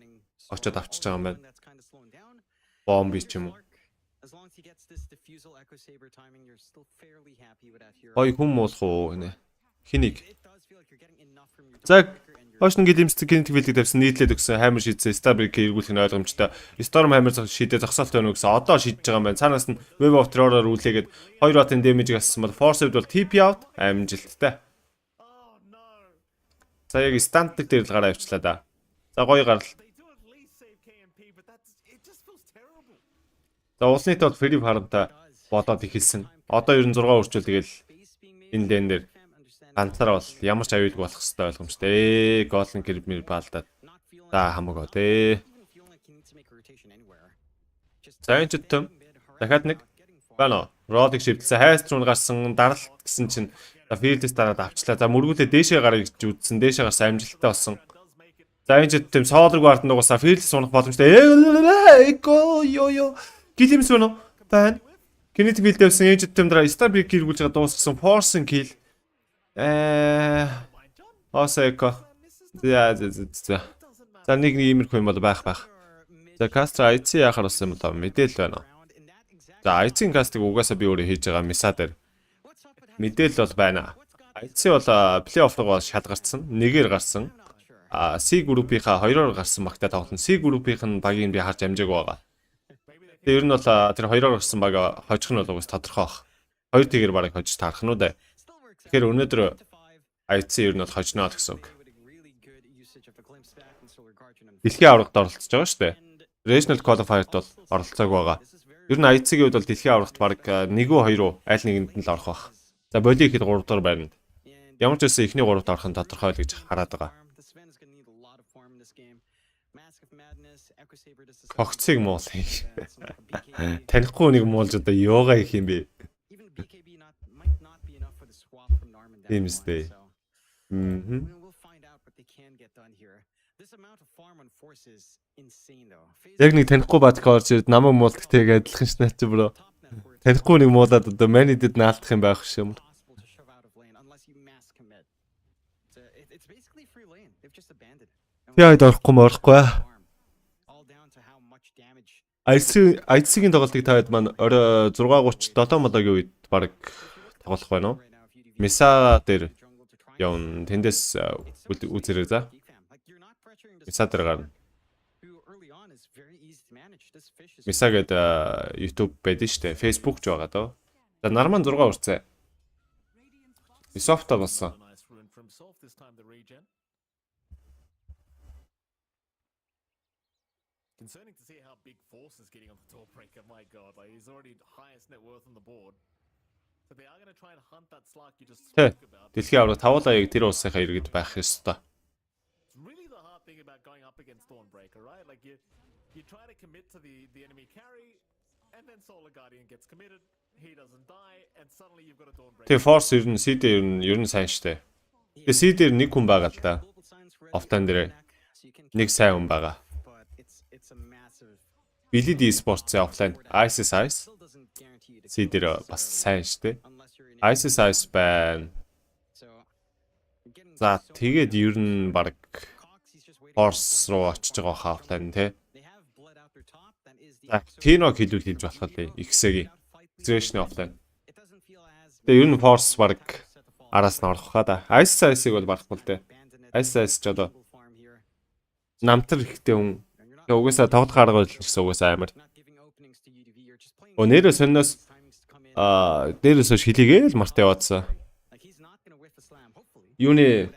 очоод авчиж байгаа юм байна. Бомби ч юм уу. Ой хүм болох уу гинэ. Хэнийг? За Ocean Гэлимстэй кинетик филдийг тавьсан нийтлээд өгсөн хаймар шийдсэн Starbreak эргүүлэх нь ойлгомжтой. Storm хаймар шийдээ зогсоолт байна уу гэсэн одоо шийдэж байгаа юм байна. Цаанаас нь Wave of Terror-оор үлээгээд 2 ватын damage-ийг ассан бол Force-д бол TP out амжилттай. За яг стандаг дээр л гараа авчлаа да. За гоё гарал. За уулын бол фри фармтай бодоод ихэлсэн. Одоо ер нь 6 үрчүүл тэгэл энэ лэн дээр ганцаараа бол ямар ч аюулгүй болох хэвээр ойлгомжтой. Голден кэрмэр баалдаад. За хамаагүй дээ. За энэ ч төм дахиад нэг байна. Ролыг шивдэлсэн хайст руу гарсан даралт гэсэн чинь филдээс дараад авчлаа. За мөргүүлээ дээшээ гарыг гэж үзсэн. Дээшээ гарсан амжилттай болсон. За энэ ч төм соолрог бардын дугасаа филдээс унах боломжтой. Эко ёо. Гилэмс үнэ байна. Кинет филдээсэн энэ ч төм дараа стабик гэргүүлж байгаа дууссан форсын кил. Осэко. За нэг иймэрхүү юм бол байх. За кастра IC яхаар болсон юм даа мэдээл байна. За IC-ийн кастыг угаасаа би өөрөө хийж байгаа миса дээр. Мэдээл бол байна. IC бол плей-офф руу шалгарсан. Нэгээр гарсан. C группийнхаа 2-оор гарсан багтаа тоглоно. C группийнх нь багийг би харж амжаагүй байгаа. Тэр нь бол тэр 2-оор гарсан баг хожих нь бол угаас тодорхой баг. 2 тэгэр барыг хожиж таарах нь үү дээ. Тэгэхээр өнөөдөр IC ер нь бол хожноо гэсэн үг. Дэлхийн аврагт оролцож байгаа шүү дээ. Regional Qualifier-д бол оролцоог байгаа. Ер нь IC-ийн хувьд бол дэлхийн аврагт баг 1-2 аль нэгэнд нь л орох баг. За боли ихэд 3 дахь байна. Ямар ч байсан эхний 3-т орох нь тодорхой л гэж хараад байгаа. Когцыг муулах. Танихгүй нэг муулж одоо йога хийх юм бэ? Тийм үстэй. Яг нэг танихгүй батг орж ирээд намайг муулдагтэйг адилхан ш наач бро. Танихгүй нэг муулаад одоо манидэд наалтах юм байх ш юм. Яа дөрөхгүй морхгүй. IC-ийн тоглолтыг тавьад маань орой 6:37 модогийн үед баг тоглох байна уу? Миса дээр явна. Тэндээс үзэрэй за. Миса дээр гарна. Миса гэдэг YouTube байдаг шүү дээ. Facebook ч байгаа доо. За нарман 6 урцаа. Soft болсон. Concerning to see how big Force is getting on the top breaker. My God, like he's already highest net worth on the board. So they are going to try and hunt that slug you just spoke about. Дэлхийн авраг тавуулаяг тэр улсынхаа иргэд байх ёстой. It's really the hard thing about going up against Dawnbreaker, right? Like you try to commit to the enemy carry, and then Solar Guardian gets committed. He doesn't die, and suddenly you've got a Dawnbreaker. Тэгээ Force ер нь C дээр ер нь сайн штэ. Тэгээ C дээр нэг хүн байгаа л да. Офтан дээр нэг сайн хүн байгаа. Билид eSports офлайн ISIS C дээр бас сайн штэ. ISIS байна. За тэгээд ер нь баг Force руу очиж байгаа хаа офлайн тий. За Tino хэлүүл хийж болох л X-ийн Extraction офлайн. Тэгээ ер нь Force баг араас нь орох хаа да. ISIS-ыг бол барахгүй л дээ. ISIS ч одоо намтар ихтэй хүн. Тэгээ угаасаа тоглох арга барил гэсэн угаасаа амар. Нэрээ сонноос дээрээс хойш хилийгээл март яваадсан. Юуны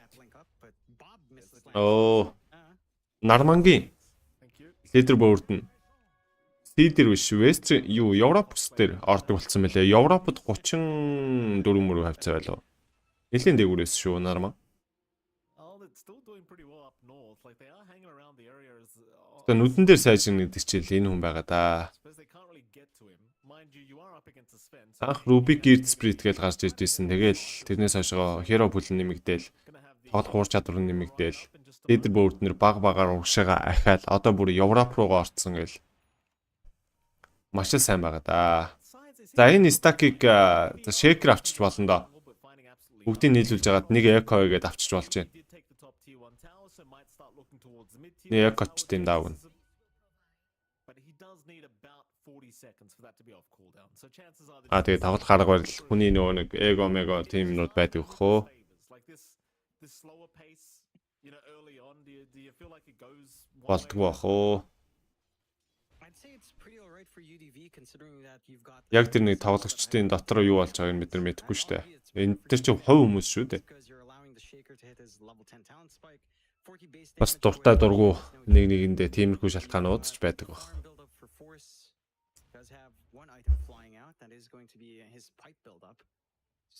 Нармангийн лидерборд нь Сидер биш Вест юу Европ дээр ордог болсон мөлий. Европод 34 мөрөв хавцаа байлаа. Нэлийн дээгүүрээс шүү Нарман. Нүдэн дээр сайжин гэдэг чийл энэ хүн байгаа да. Анх Rubik Gear Sprint гэж гарч иржсэн. Тэгэл тэрнээс хойшоо hero pool нэмэгдээл, тоглох уур чадвар нэмэгдээл, leaderboard нэр багаар урагшаага ахаал одоо бүр Европ руугаа орцсон гэл. Маш л сайн байгаа да. За энэ stack-ыг за shaker авчиж болно доо. Бүгдийг нийлүүлж агаад нэг echo гэдээ авчиж болж байна. Нэг echo ч тийм даав. Тэгээ тоглох арга барил хүний нөгөө нэг эго мего тимнүүд байдаг хөө. Болтгоо бах уу. Яг тэр нэг тоглогчдын дотор юу болж байгааг бид нар мэдэхгүй шүү дээ. Энэ тэр чинь хувь хүмүүс шүү дээ. Бас дуртай дургу нэг нэгэндээ тиймэрхүү шалтгаанууд ч байдаг баг. does have one item flying out. That is going to be his pipe buildup.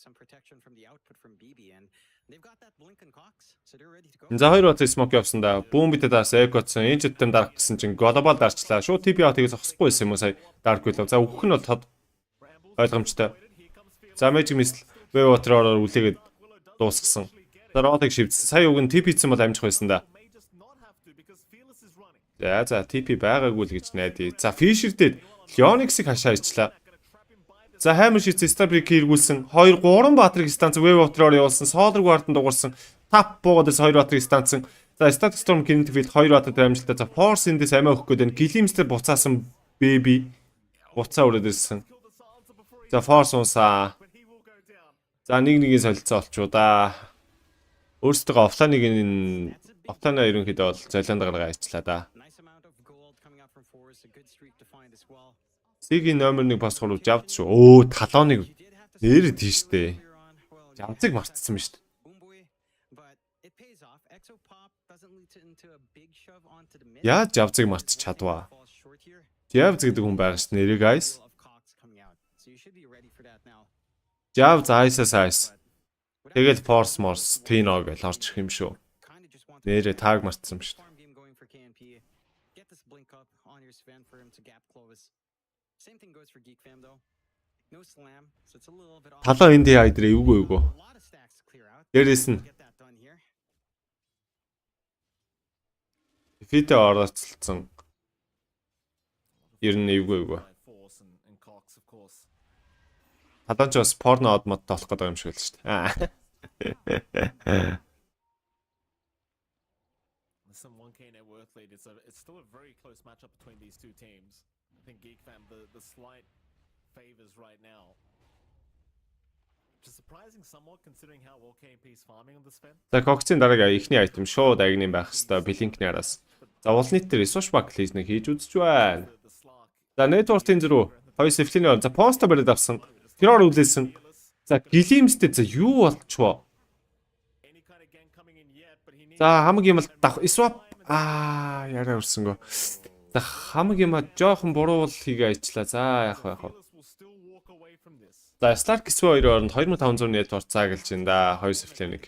Some protection from the output from BB, and they've got that blink and cox, so they're ready to go. За 2 бат smoke явсан да. Бүүн битээ даас экоцсон. Энж өтөм дарах гэсэн чинь глобал дарчлаа. Шууд TP out-ыг зогсохгүй байсан юм уу сая? Dark билүү. За өгөх нь бол тод ойлгомжтой. За Magic Missile Wave Water-оор үлээгээд дуусгасан. За Rod-ыг шивдсэн. Сая уг нь TP-сэн бол амжих байсан да. За TP байгаагүй л гэж найдаа. За Fisher дээд Leonix-ыг хашаа ичлаа. За Hammer шийц Starbreak эргүүлсэн. 2 3 Batter-ыг станц Wave Water-оор явуулсан. Solar Guard-д дуурсан. Tap буугадаас 2 Batter-ыг станцсан. За Static Storm Kinetic Field 2 Batter-тай амжилттай. За Force эндээс амиа өгөх гээд байна. Glimster буцаасан Baby. Буцаа өрөөд ирсэн. За Force унсаа. За нэг солилцоо олчуу да. Өөрсдөө офлайнаа ерөнхийдөө бол золион дагаргаа ажиллаа да. Сигийн номер 1 пас хуруу жавд шүү. Өө талоныг нэр тийштэй. Жавцыг мартсан юм шүү. Яаж жавцыг мартчих чадваа? Жав гэдэг хүн байгаа шүү нэрээ guys. Жав зайсаас. Тэгэл Force Morse Tino гэж орж ирэх юм шүү. Нэрээ таг мартсан юм шүү. Талаа энэ DI дээр эвгүй. Дээрээс нь Фитэ оролцсон. Ер нь эвгүй. Талаа ч бас порно од мод тоолох гэдэг юм шиг л шүү дээ. It's still a very close matchup between these two teams. I think GeekFam the slight favors right now. Which is surprising somewhat considering how well KMP is farming on this fan. За Cox-ийн дараагийн ихний айтем шууд агнын байх хэвээр Blink-ний араас. За улнит дээр resource bug release-ийг хийж үзэж байна. За network-ийн зөрүү 2 safety-ний за post бариад авсан. Terror үлээсэн. За Glimster за юу болчихвоо? За хамгийн юм л swap яриа өрсөнгөө. За хамгийн юм жоохон буруу хийгээ ажиллаа. За яах вэ? За Stark SV 2-оор 2500 network цаагалж байна да. 2 safety-ийг.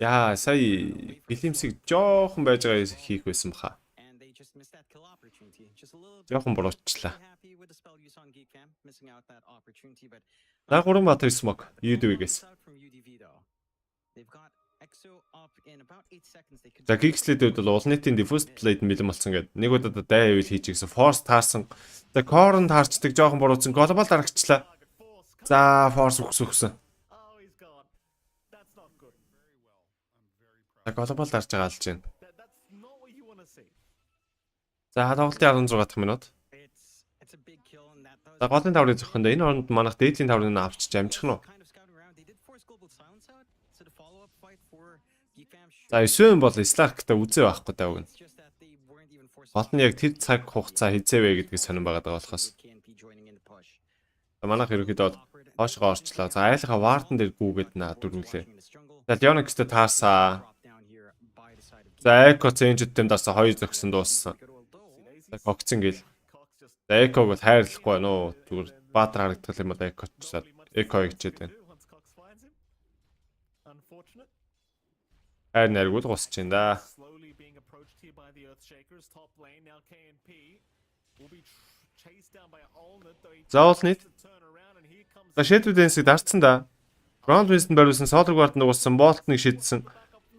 Яа, сая Glimster-ийг жоохон байж байгаа хийх байсан баха. Жоохон буруучлаа. За 3 Batter smoke UDV-гээс. За GeekSlate-д бол улнытын diffuse plate бэлэн болсон гэдэг. Нэг удаа дай ивэл хийж гисэн Force таарсан. За Core-н таарчдаг жоохон буруутсан. Global дарагчлаа. За Force өгсөн. За Global дарж байгаа алж байна. За тоглолтын 16 дахь минут. За голын таврын зохинд энэ оронд манайх дээдлийн таврыг авчиж амжих нь уу? За 9 бол Slark-тай үзээ байхгүй даа үгэн. Гол нь яг тэр цаг хугацаа хизээвэ гэдгийг сонирн байгаа болохоос. За манайх ерөөхдөө хоошгоо орчлоо. За айлынхаа Warden дээр гүүгээд дөрвөлээ. За Leonix-тэй таарсаа. За Echo Change-тэй дарсаа 2 зөгсөн дууссан. За Cox-ин гэл. За Echo-г бол хайрлахгүй байна уу? Зүгээр Batter харагдтал юм бол Echo гэчээд байна. Хайр наргуул гусч байна да. За улнит. За шэдвүүдэнсийг дарцсан да. Ground Winston бариулсан Solar Guard нугсан Bolt-ыг шидсэн.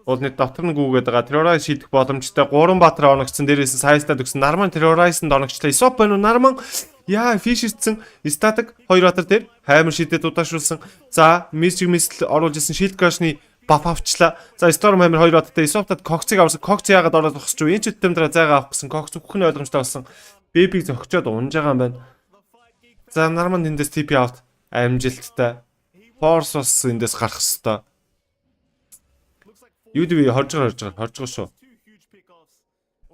Улнит доктор нь гүгээд байгаа. Terrorize шийдэх боломжтой 3 Batter оногцсон. Дээрээс нь Сайстад өгсөн. Нарман Terrorize-д оногчлаа. Isop байна уу? Нарман яа Fisher-сэн Static 2 Batter дээр Hammer шийдэд удаашруулсан. За Magic Missile оруулж исэн Shield Crush-ны баф авчлаа. За Storm Hammer 2 Batter-тай Isop-тад Cox-ыг авсан. Cox яагаад ороод бохсч юу? Энд ч өтөм дараа зайгаа авах гэсэн Cox өгөх нь ойлгомжтой болсон. Baby-г зөгчөөд унж байгаа юм байна. За Нарман эндээс TP out амжилттай. Force бас эндээс гарах хэвээр. UDV хорж байгаа шүү.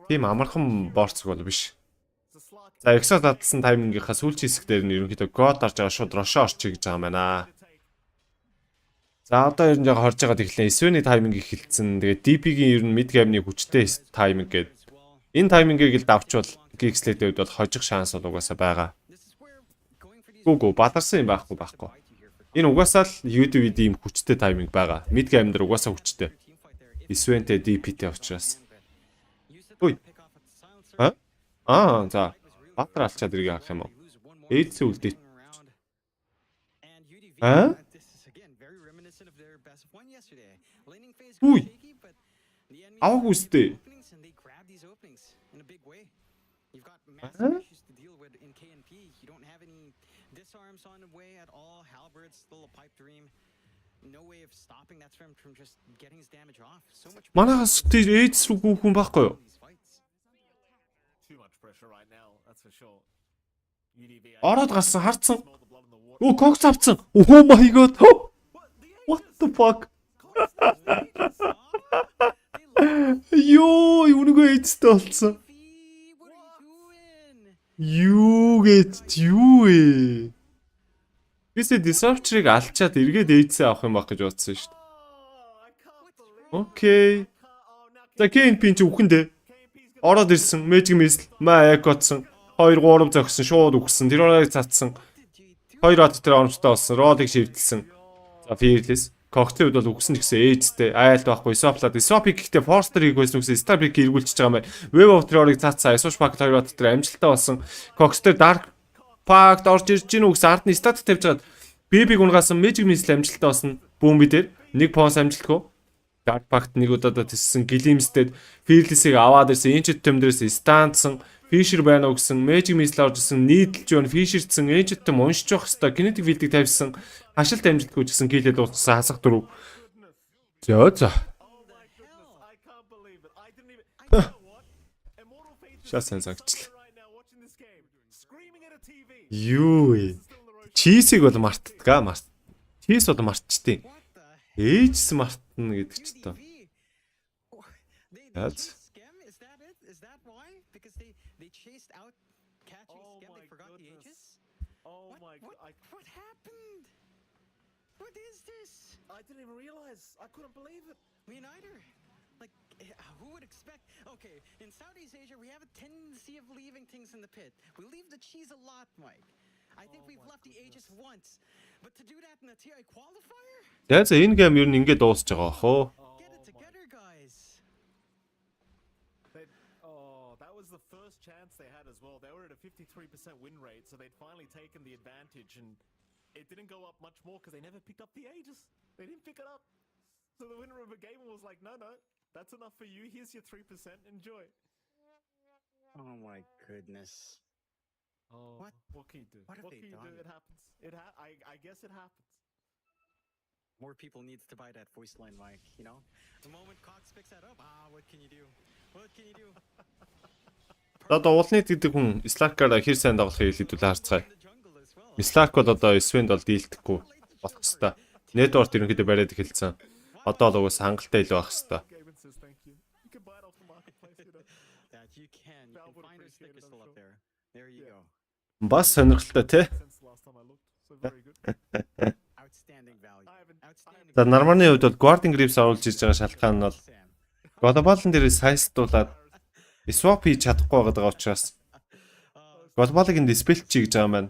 Тийм амархан борцог бол биш. За Exos дадсан таймингийнхаа сүүлчийн хэсэг дээр нь ерөнхийдөө God орж байгаа шууд Рошо орчих гэж байгаа юм байна. За одоо ер нь яг хорж байгаа тэгэхээр SV-ний тайминг эхэлсэн. Тэгээд DP-гийн ер нь mid game-ний хүчтэй тайминг гэдэг. Энэ таймингийг л давчвал GeekSlate-ийн хувьд бол хожих шанс бол угаасаа байгаа. Гүг бадарсан юм байхгүй. Энэ угаасаа л UDV ийм хүчтэй тайминг байгаа. Mid game дээр угаасаа хүчтэй. Исвэнтэй DPT учраас. Ой. За. Батар алчаад ирэх авах юм уу? Эйдс үлдээ. Ui! Авах үстэй. Манаас ээдс рүү хүн байхгүй юу? Ороод гарсан харцсан. Оо, Cox авцсан. Oh my god. What the fuck? Йоо, юуныг ээдстэй болцсон. Юу ээ? Бисээ disruptor-ыг алчаад эргээд ээдсээ авах юм баг гэж бодсон шүү дээ. Окей. За KNP чи үхэндээ. Ороод ирсэн. Magic Missile, экодсон. 2 3 зогсон, шууд үгсэн. Тэрийг цацсан. 2 хот дээр оромжтой болсон. Ролыг шивдэлсэн. За Fearless. Cox-ийн хувьд бол үгсэн гэсэн ээжтэй. Айлт байхгүй. Swap-лаад. Swap-ийг гэхдээ Forster-ийг байсан үгсэн. Star-ыг эргүүлчихэж байгаа юм байна. Wave of Terror-ыг цацсан. Isush Pack 2 хот дээр амжилттай болсон. Cox дээр Dark Pack орж ирж гин үгсэн. Ардны стат тавьж чад. BB-г унгасан Magic Missile амжилттай болсон. Бүүмби дээр 1 Pons амжилтгүй. Dark Pack нэг удаа тиссэн. Glimsted Fearless-ийг аваад ирсэн. Ancient Tomb дээрээс станцсан. Fisher байна уу гэсэн Magic Missile орж ирсэн. Нийтэлж байна. Fisher-сэн Ancient Tomb уншиж явах хэвээр Kinetic Field-ийг тавьсан. Хашилт амжилтгүй гэсэн килээд дууссан хасах дөрөв. За. Шасан загчлаа. Юу ээ. Чизийг бол мартдгаа. Чиз бол мартчихдээ. Ээжс мартна гэдэг ч тоо. Яз. What is this? I didn't even realize. I couldn't believe it. Me neither. Like, who would expect? Okay, in Southeast Asia, we have a tendency of leaving things in the pit. We leave the cheese a lot, Mike. I think we've left the Aegis once. But to do that in the TI qualifier? Яа, энэ гейм ер нь ингээд дуусч байгаа хөө. Get it together, guys. That was the first chance they had as well. They were at a 53% win rate, so they'd finally taken the advantage and it didn't go up much more because they never picked up the Aegis. They didn't pick it up. So the winner of the game was like, no, that's enough for you. Here's your 3%. Enjoy. Oh my goodness. Oh, what can you do? What can you do? It happens. I guess it happens. More people needs to buy that voice line, Mike, you know? The moment Cox picks that up, what can you do? What can you do? Одоо уулныг гэдэг хүн Slack-аар хэр сайн дагуулахыг хэлэдүүлээ харцгаая. Slack бол одоо Sven-д бол дийлдэхгүй болох хэвээр. Network ерөнхийдөө бариад эхэлсэн. Одоо л угс хангалттай илүү байх хэвээр. Бас сонирхолтой тий. За Нарманы хувьд бол Guarding Grips оруулж ирж байгаа шалтгаан нь бол Global-ын дээр сайстуулаад swap хийж чадахгүй байгаа учраас Global-ыг dispel хийж байгаа юм байна.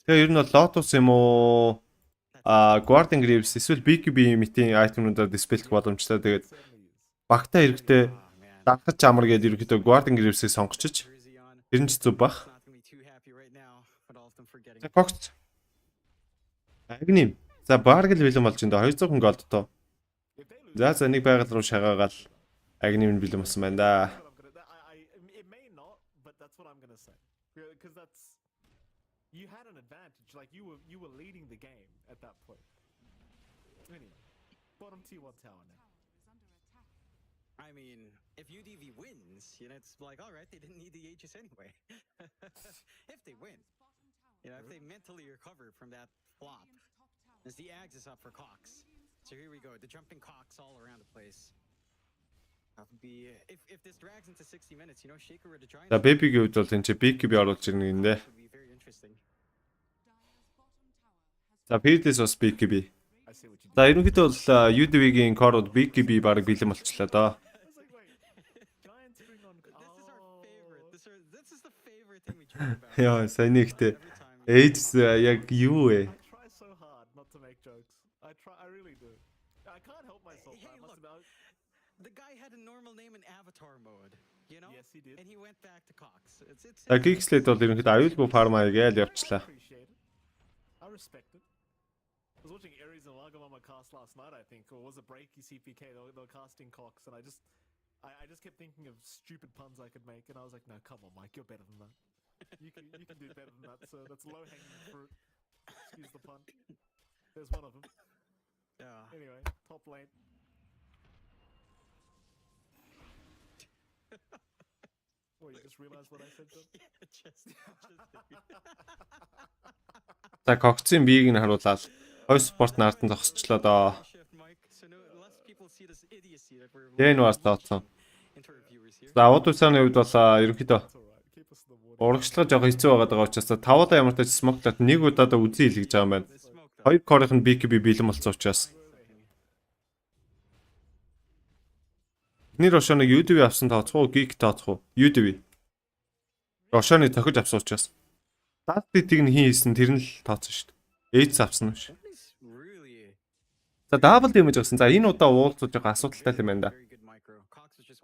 Тэгээ ер нь бол Lotus юм уу Guarding Grips эсвэл BKB meeting item-уудаар dispel хийх боломжтой. Тэгээд багтаа хэрэгтэй дагах амар гэдэг ерөөхдөө Guarding Grips-ийг сонгочих. Тэр нь ч зүг бах. За Cox. Агним. За Bargel бэлэн болж энэ 200 хүн голдтоо. За нэг байгаль руу шагаагаал Агним нь бэлэн болсон байна да. You had an advantage, like you were leading the game at that point. Anyway, bottom T1 tower now. I mean, if UDV wins, you know, it's like, all right, they didn't need the Aegis anyway. If they win, you know, if they mentally recover from that flop, as the Ags is up for Cox. So here we go, the jumping Cox all around the place. Be if this drags into 60 minutes, you know, Shaker would try. За Baby-гийн хувьд бол энэ чи BKB оруулж ирнэ гинэ. За Fearless бас BKB. За ерөнхийдөө бол UDV-гийн core-ууд BKB баг бэлэн болчихлоо доо. Яа, сайн нэгтэй. Age яг юу вэ? I try so hard not to make jokes. I really do. I can't help myself. Hey, I must look. have. The guy had a normal name in Avatar mode, you know? Yes, he did. And he went back to Cox. It's За GeekSlate бол ерөнхийдөө аюулгүй фармаа гээл I явчлаа. appreciate it. I respect it. I was watching Aries and Wagamama cast last night, I think, or was it Breaky CPK? They were casting Cox, and I just kept thinking of stupid puns I could make, and I was like, no, come on, Mike, you're better than that. You can do better than that. So that's low hanging fruit. Excuse the pun. There's one of them. Yeah. Anyway, top lane. Well, you just realized what I said, John? За Cox-ийн биеийг нь харуулаад хой спорт наартан зогсчлоо доо. Тэн бас тооцсон. За ауд усааны хувьд бол ерөнхийдөө It's alright. Keep us in the water. урагшлага жоох хэцүү байгаа учраас тавуулаа ямар ч смоклаад нэг удаад үзий хэлгэж байгаа юм байна. Хоёр корийнх нь BKB бэлэн болсон учраас. Нэр Ошоныг UDV авсан тооцох уу, Geek тооцох уу? UDV. Ошоныг цохиж авсан учраас. Датыг нь хин хийсэн тэр нь л тооцсон шүү дээ. Age авсан биш. За double damage авсан. За энэ удаа уулзуулж байгаа асуудалтай юм байна да.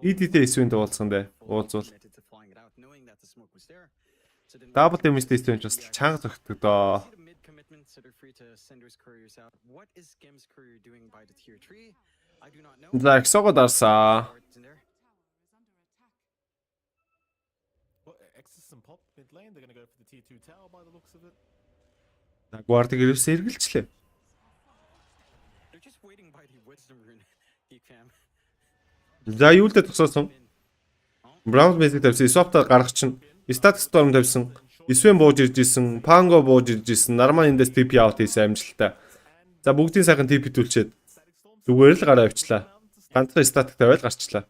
EDT эсвэн дуулсан дээ. Уулзвал. Double damage эсвэн ч бас чанга зөгтөг доо. За Exo-го дарсаа. Well, Exus and Pop mid lane. They're going to go for the T2 tower by the looks of it. Guard-ыг ирвс эргэлжлээ. За юу л дэ тусаасан. Браун Magic тавьсан, Swap-та гаргах чинь Static Storm тавьсан. Эсвэн бууж ирж исэн, Pango бууж ирж исэн, Нарман эндээс TP out хийсэн амжилттай. За бүгдийн сайхан TP төлчээд зүгээр л гараа авчлаа. Ганцхан Static тавиал гарчлаа.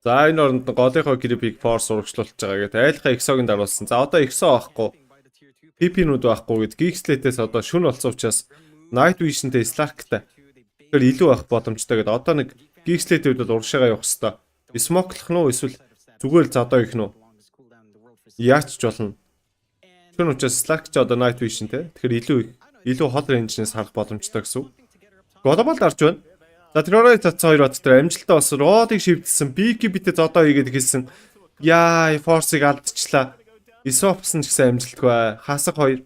За энэ оронд голынхоо Creep-ийг Force урагшлуулж байгаа гэдэг айлхаа Exo-гийн даруулсан. За одоо Exo авахгүй. PP-нүүд байхгүй гэд GeekSlate-ээс одоо шүн болсон учраас Night Vision-тэй Slack-тай тэгэхээр илүү байх боломжтой гэдэг. Одоо нэг GeekSlate-ийн хувьд бол урагшаагаа явах хэвээр. Smoke-лох нь уу эсвэл зүгээр л зодоо их нь үү? Яач ч болно. Тэр учраас Slack ч одоо Night Vision те. Тэгэхээр илүү хол range-нээс харах боломжтой гэсэн үг. Global дарж байна. За тэрөөрөө цацсан хоёр бат дээр амжилттай болсон. Родыг шивдэлсэн. BKB-тэй зодоо хийгээд хэлсэн. Яа, Force-ыг алдчихлаа. Isopson ч гэсэн амжилтгүй. Хасаг хоёр.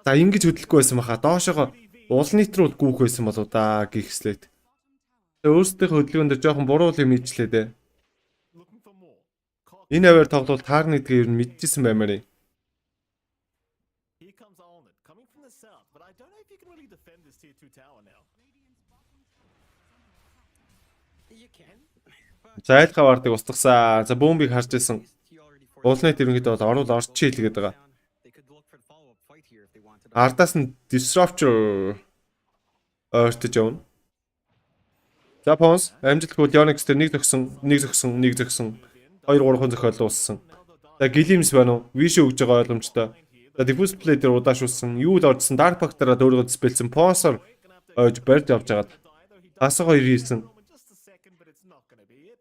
За ингэж хөдлөхгүй байсан баха. Доошоо уулнит руу гүүх байсан болоо да GeekSlate. Тэгээ өөрсдийнхөө хөдөлгөөн дээр жоохон буруу юм хийчлээ дээ. Looking for more. Cox. Энэ аваар тоглол таарны гэдгийг ер нь мэдчихсэн баймаар. Here comes Alnit coming from the south, but I don't know if you can really defend this tier 2 tower now. За айлхаа вардыг устгасан. За бомбыг харж исэн. Уулнит ерөнхийдөө бол оруул орч хийлгээд байгаа. Ардаас нь Disruptor ойртож явна. За Pons амжилтгүй Onyx дээр нэг зөксөн. 2 3 зохиол дууссан. За Gilliams байна уу? Wish өгж байгаа ойлгомжтой. За Diffuse Play дээр удаашуулсан. Юу л оржсон. Dark Pact-аараа дөөргөд спэлсэн. Ponsor ойж барьж явж байгаад. Хасаг хоёр хийсэн. Just a second, but it's not going to be it.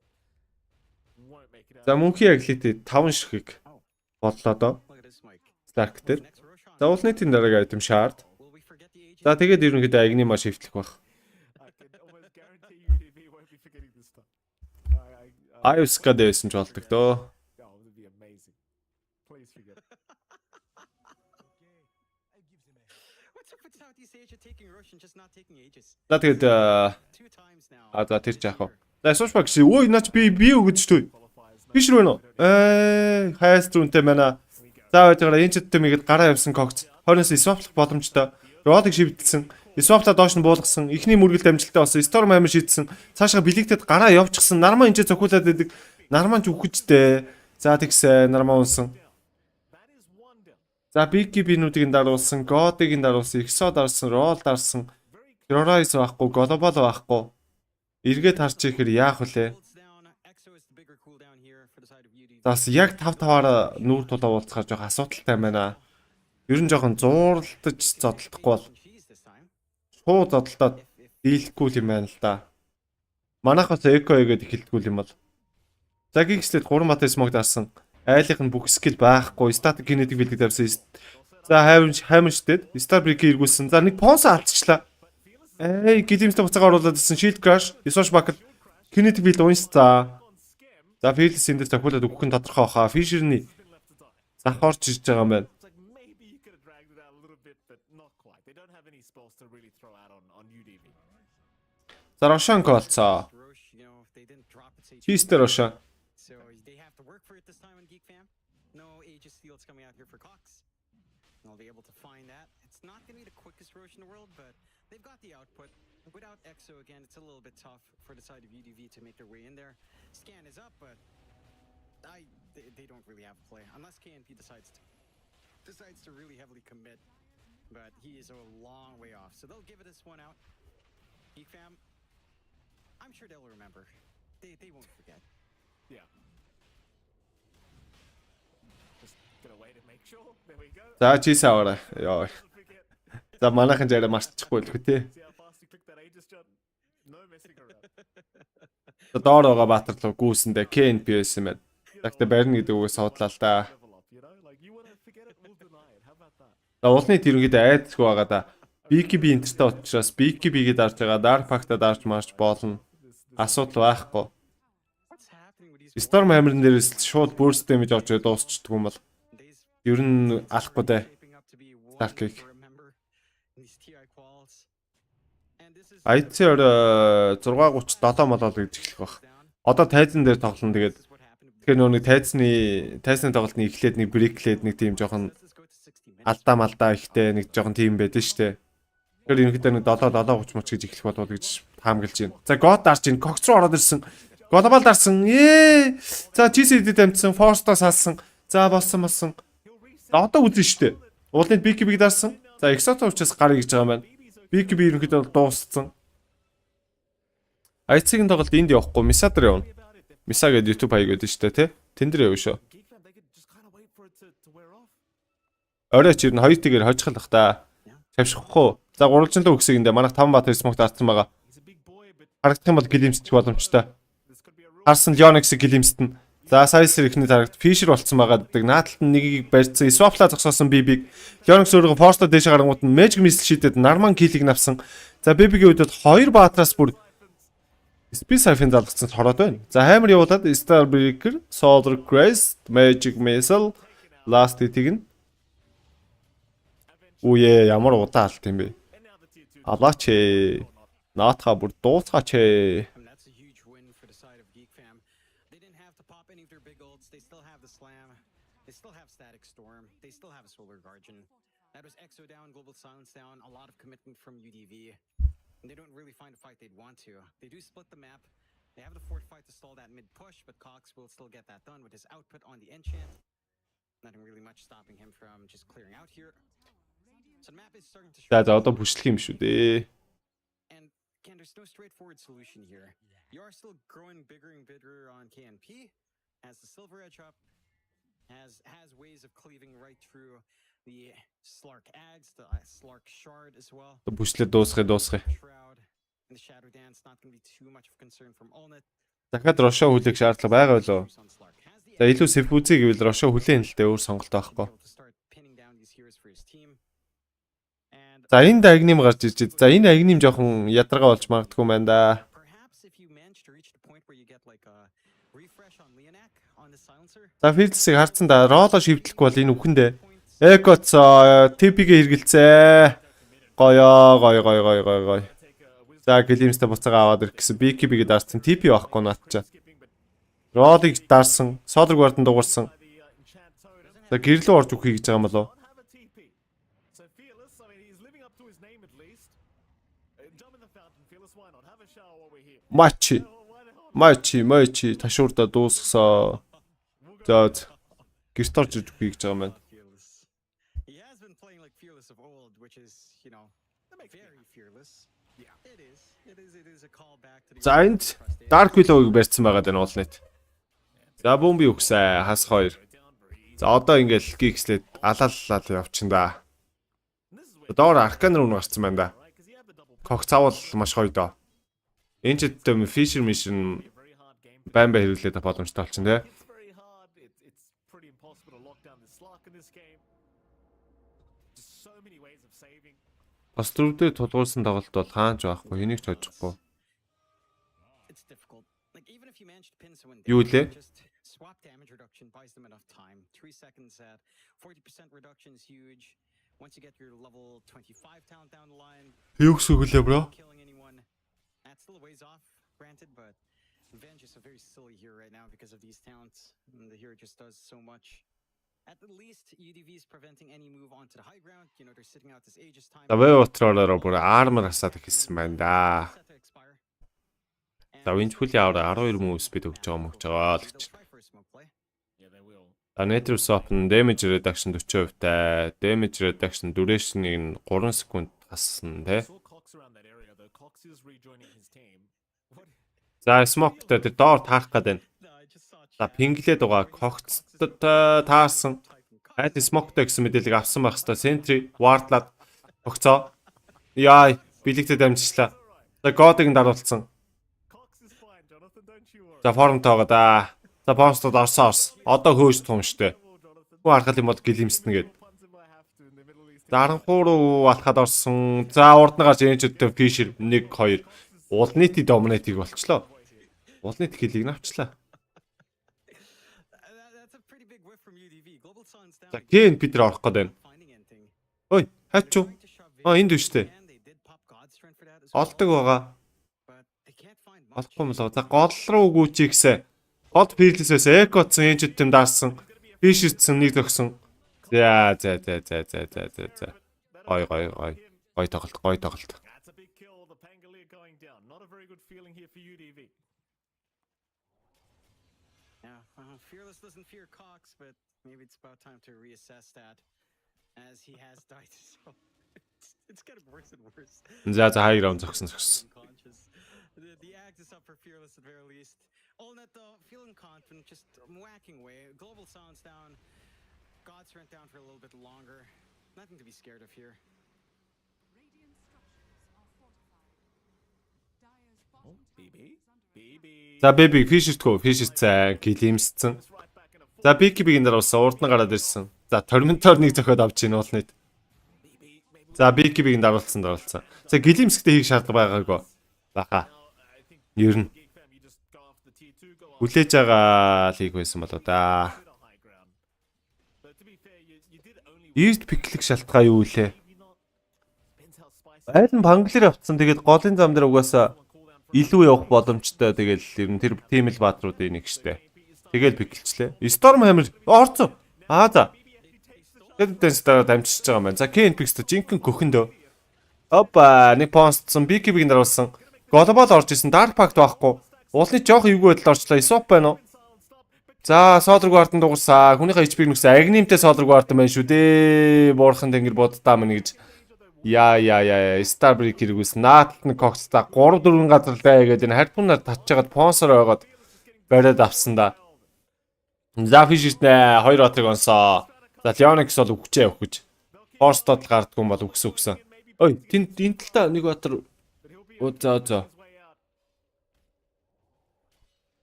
Won't make it out. За мөнхийн аглитээ 5 ширхэг бодлоо доо. Slack дээр. За уулнитын дараагийн item shard. За тэгээд ерөнхийдөө агны маш хөвтлөх баг. I can almost guarantee you he won't be forgetting this time. Аюска дэвсэн ч болдог дөө. Oh, it would be amazing. Please forget. За тэгээд за тэр ч яах вэ? За сууш баг чи ой наач би өгөж шүү. Биш рүү нөө. Хайс зүнтэй байна. За баяраа энэ ч тэмээгээд гараа явсан Cox 20-оос swap-лах боломжтой. Родыг шивдэлсэн. Swap-та доош нь буулгасан. Эхний мөргөлд амжилттай болсон. Storm амир шийдсэн. Цаашаа бэлэгдэд гараа явчихсан. Нарман энэ цохиулаад байдаг. Нарман ч үхэжтэй. За тэгсэн Нарман унсан. За BKB-нүүдийг даруулсан, God-ыг даруулсан, Exo дарсан, Roll дарсан. Terrorize байхгүй, Global байхгүй. Эргээд харж ихээр яах вүлээ? Зас яг 5-5-аар нүүр тулаа уулзахаар жоох асуудалтай байна. Ер нь жоохон зууралтаж зодтолдохгүй бол. Шууд зодтолдоод дийлэхгүй юм байна л да. Манайхаас эко хийгээд эхэлдэггүй юм бол. За GeekSlate 3 матай смог дарсан. Айлынх нь бүх скил байхгүй. Static kinetic field тавьсан. За хаймын штэд. Star break эргүүлсэн. За нэг понс алдчихлаа. Гэлимстэй буцаага оруулаад ирсэн. Shield crash, resource buckle, kinetic field унс за. За Fearless энэ дээр зохиолоод өгөх нь тодорхой баха. Fisher-ны зах орж ирж байгаа юм байна. За Рошан колцоо. Чистер Рошан. So they have to work for it this time on Geek Fam. No Aegis Fields coming out here for Cox. They'll be able to find that. It's not going to be the quickest Roche in the world, but they've got the output. Without Exo again, it's a little bit tough for the side of UDV to make their way in there. Scan is up, but they don't really have a play unless KNP decides to really heavily commit. But he is a long way off, so they'll give it this one out. Geek Fam, I'm sure they'll remember. They won't forget. Yeah. Just gonna wait and make sure. There we go. За чисавара. Яа. За манайхан жараа марцчихгүй л хөө тий. See how fast you click that Aegis jump? No messing around. Доор байгаа баатарлуу гүйсэндээ KNP байсан байна. Тэгтээ барина гэдэг үгээс судлаа л да. Level up, you know? Like you wanna forget it, we'll deny it. How about that? За уулны тэрнгээд айдсгүй байгаа да. BKB интертэй учраас BKB-гээ дарж байгаа Dark Pact-а дарж марч болно. Асуудал байхгүй. Storm Hammer-ын дээрээс шууд burst damage авч дуусчдаг юм бол ер нь алахгүй дээ. Dark-ыг. IC-оор 637 молол гэж эхлэх баг. Одоо тайзан дээр тоглоно тэгээд тэгэхээр нөгөө тайзны тоглолтны эхлээд нэг брэклээд нэг тийм жоохон алдаа ихтэй нэг жоохон тийм байдэн штэ. Тэгэхээр ерөнхийдөө нэг 7 30 гэж эхлэх болов гэж хаамгалж байна. За God дарж ийн Cox руу ороод ирсэн. Global дарсан. За GCD дамжсан, Force-тоо салсан. За болсон. За одоо үзэн штэ. Уулын BKB-г дарсан. За Exoto учраас гарыг гэж байгаа юм байна. BKB ерөнхийдөө дууссан. IC-ийн тоглолт энд явахгүй, Misa дээр явна. Misa гэдэг YouTube хаяг байдаг штэ, тий? Тэн дээр явна шүү. Орой ч ер нь 2-1-ээр хожихлах та. Тавьшихгүй. За 300 өгсөйгэндээ манайх 5 баатар смок дарсан байгаа. Харагдах юм бол гэлимсчих боломжтой. Харсан NoXy гэлимстэн. За Sizer ихний тарагт Fisher болцсон байгаа гэдэг. Нааталт нь нэгийг барьцсан. Swapla зогсоосон BB-г. NoXy өөрөө Force-то дээш гарангууд нь Magic Missile шийдээд Narman kill-ийг навсан. За BB-гийн үедэд 2 баатараас бүр Space Siphon залгацсан хороод байна. За Hammer явуулаад Starbreaker, Solar Crest, Magic Missile, Last Hit-ийг нь Үе ямар удаа алт юм бэ? Алаач ээ. Наатха бүр дуусгаач ээ. They still have Static Storm. They still have a Solar Guardian. That was Exo down, Global Silence down, a lot of commitment from UDV. And they don't really find a fight they'd want to. They do split the map. They have the fortified to stall that mid push, but Cox will still get that done with his output on the enchant. Nothing really much stopping him from just clearing out here. So the map is starting to За одоо бүшлэх юм шүү дээ. And again, there's no straightforward solution here. You are still growing bigger and bigger on KNP as the Silver Edge up has ways of cleaving right through the Slark Ags, the Slark Shard as well. Бүшлээ дуусгая. Shroud and the Shadow Dance not going to be too much of concern from Allnet. Дахиад Рошо хүлээх шаардлага байгаа болоо. За илүү Сефүзий гэвэл Рошо хүлээн л дээ өөр сонголт байхгүй. За энэ дагним гарч ирж байна. За энэ агним жоохон ядаргаа болж магадгүй юм байна да. За Филдсийг харцсан да. Роло шивдлэхгүй бол энэ үхэндээ. Экоц TP-гээ хэргэлцээ. Гоё. За Гэлимстэй буцаага аваад ирэх гэсэн BKB-гээ дарсан. TP байхгүй наатчаа. Ролыг дарсан. Solar Guard-ын дуурсан. За гэрлөө орж үхий гэж байгаа юм болов. Мачи ташуурда дуусгасаа. За гэрт орж ирж үхий гэж байгаа юм байна. За энд Dark Willow-ыг барьсан байгаа даа уулнет. За бомби өгсэй хас 2. За одоо ингээл GeekSlate алааллал явчихна да. Доор Arcane руу гарсан байна да. Cox цавал маш гоё доо. Энд ч Fisher mission баймбай хэрэглээд боломжтой болчихно те. in this game. Just so many ways of saving. Бас дөрөвдөө тулгуурсан тоглолт бол хаанч байхгүй, энийг ч хожихгүй. It's difficult. Like even if you manage to pin someone Юу down, лээ? just swap damage reduction buys them enough time. 3 seconds at 40% reduction is huge. Once you get your level 25 talent down the line, Юу гэсэн үг лээ, bro? killing anyone, that's still a ways off, granted, but Venge is a very silly hero right now because of these talents. And the hero just does so much. At the least, UDV is preventing any move onto the high ground. You know, they're sitting out this Aegis time. За вэ утраараа бүр армор хасаад ихсэн байна да. Set to expire. За винчхүүлийн аваа 12 мөн спид өгч байгаа л гэж. Try for a smoke play. Yeah, they will. Network Open damage reduction 40%-тай, damage reduction duration-ыг нь 3 секунд хассан тий. Saw Cox around that area though. Cox is rejoining his team. What? За smoke-тай тэр доор таах гээд байна. No, I just saw За пинглээд байгаа когцтой таарсан. Хайт smoke-тай гэсэн мэдээлэл авсан байх хэвээр sentry wardlаад огцоо. Яа, билэгтэй дамжчлаа. За God-ыг даруулсан. Cox is fine, Jonathan. Don't you worry. За формтой байгаа да. За постод орсоорс. Одоо хөөж тун штэ. Хүү харахад юм бол гэлимснэ гээд. Puns if I have to in the Middle East. 13 руу алхаад орсон. За урд нь гарч энэчүүдтэй фишер 1 2 улнити доминатыг болчлоо. Улнити хилийг навчлаа. That's a pretty big whiff from UDV. Global Sun's down. За кен Питер орох гээд байна. Finding anything. Ой, хайчуу. Trying to shove Энд биш үү? and they did pop God's strength for that as well, Олдог байгаа. but they can't find much. Олохгүй юм лоо. За гол руу гүйчих гэсэн. Гол фирлэсээс экоцсон энэчүүдтэй дарсан. Фишерцэн нэг зөгсөн. За. Гой тоглолт. That's a big kill. The Pangolier going down. Not a very good feeling here for UDV. Yeah, Fearless doesn't fear Cox, but maybe it's about time to reassess that, as he has died. So it's getting worse and worse. За хай раунд зогсон. Unconscious. The axe is up for Fearless at very least. Allnet though, feeling confident, just whacking away. Global Silence down. God's Strength down for a little bit longer. Nothing to be scared of here. Radiant structures are fortified. Dire's Oh, bottom BB. BB. За бэби фишертгөө фишерцээ гэлимсцэн. It's right back in a full За бикибигийн дараасан урд нь гараад ирсэн. За торментор нэг зөхиод авч ийн уулныг. BB. Maybe. За бикибигийн дараалсан. За гэлимсгтэй хийх шаардлага байгаагүй. Баха. I think Ер нь Geek fam, you just go off the tier 2, go off хүлээж байгаа лиг байсан болоо да. the high ground. But to be fair, you did only Ийст пиклик шалтгаан юу лээ? maybe not. Depends how spicy. Айл нь панглер авцсан. Тэгээд голын зам дээр угаасаа илүү явах боломжтой. Тэгэл ер нь тэр тим л баатруудын нэг штэ. Тэгэл пиклчлээ. Storm Hammer орцсон. За. Тэгээд дэнстээр дамжиж байгаа юм байна. За Ken Pix-тэй жинхэнэ гөхөндөө. Опа, нэг понстсон бикибигийн даруулсан. Глобал орж исэн Dark Pact байхгүй. Уулны жоох эвгүй байдал орчлоо. Исоп байна уу? За, Solar Guard-ын дугаарсаа. Хүнийхээ HP-г нүгсэн Agnim-тэй Solar Guard байна шүү дээ. Буурхан тэнгэр боддаа мэн гэж. Яа. Starbreak хэрэгүүлсэн. Нааталт нь Cox-та 3-4 газар л бай гэдэг энэ харьцуулнаар татчихад спонсор байгаад бариад авсан да. За фишерт нэ 2 отрыг онсоо. За Leonix бол өгчээ өгөх гэж. Force-тод л гардгүй юм бол өгсөн. Ой, тэнд энэ тал та нэг отор. За.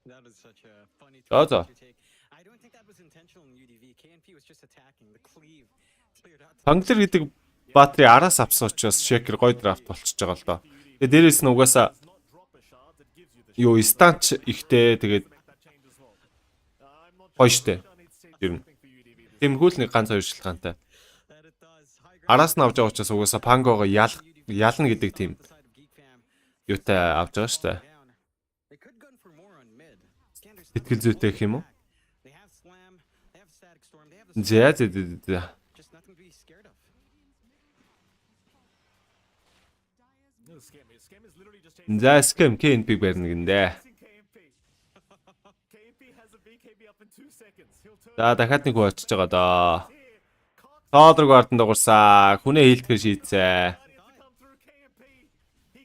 That was such a funny Oh, twist to take. I don't think that was intentional in UDV. KNP was just attacking. The cleave cleared out. Панглер гэдэг баатри араас авсан учраас Shaker гой драфт болчихж байгаа л доо. Тэгээ дээрээс нь угаасаа юу станч ихтэй тэгээд гоё штэ. Ер нь. Тэмхүүл нэг ганц хоёр шилгаантай. That it does. High ground. Араас нь авч байгаа учраас угаасаа Пангого ялна гэдэг тийм юутай авч байгаа штэ. Down. They could gun for more on mid. Scanner's Сэтгэл зүйтэй гэх юм уу? They have slam, they have static storm, they have the За. just nothing to be scared of. No, Scam is literally just chasing За скэм KNP барьна гэндээ. KMP. KMP has a BKB up in 2 seconds. He'll turn За дахиад нэг хүү очиж байгаа доо. Solar Guard-ын дугаарсаа хүнээ хийлдэхэр шийдсэ. to come through KMP.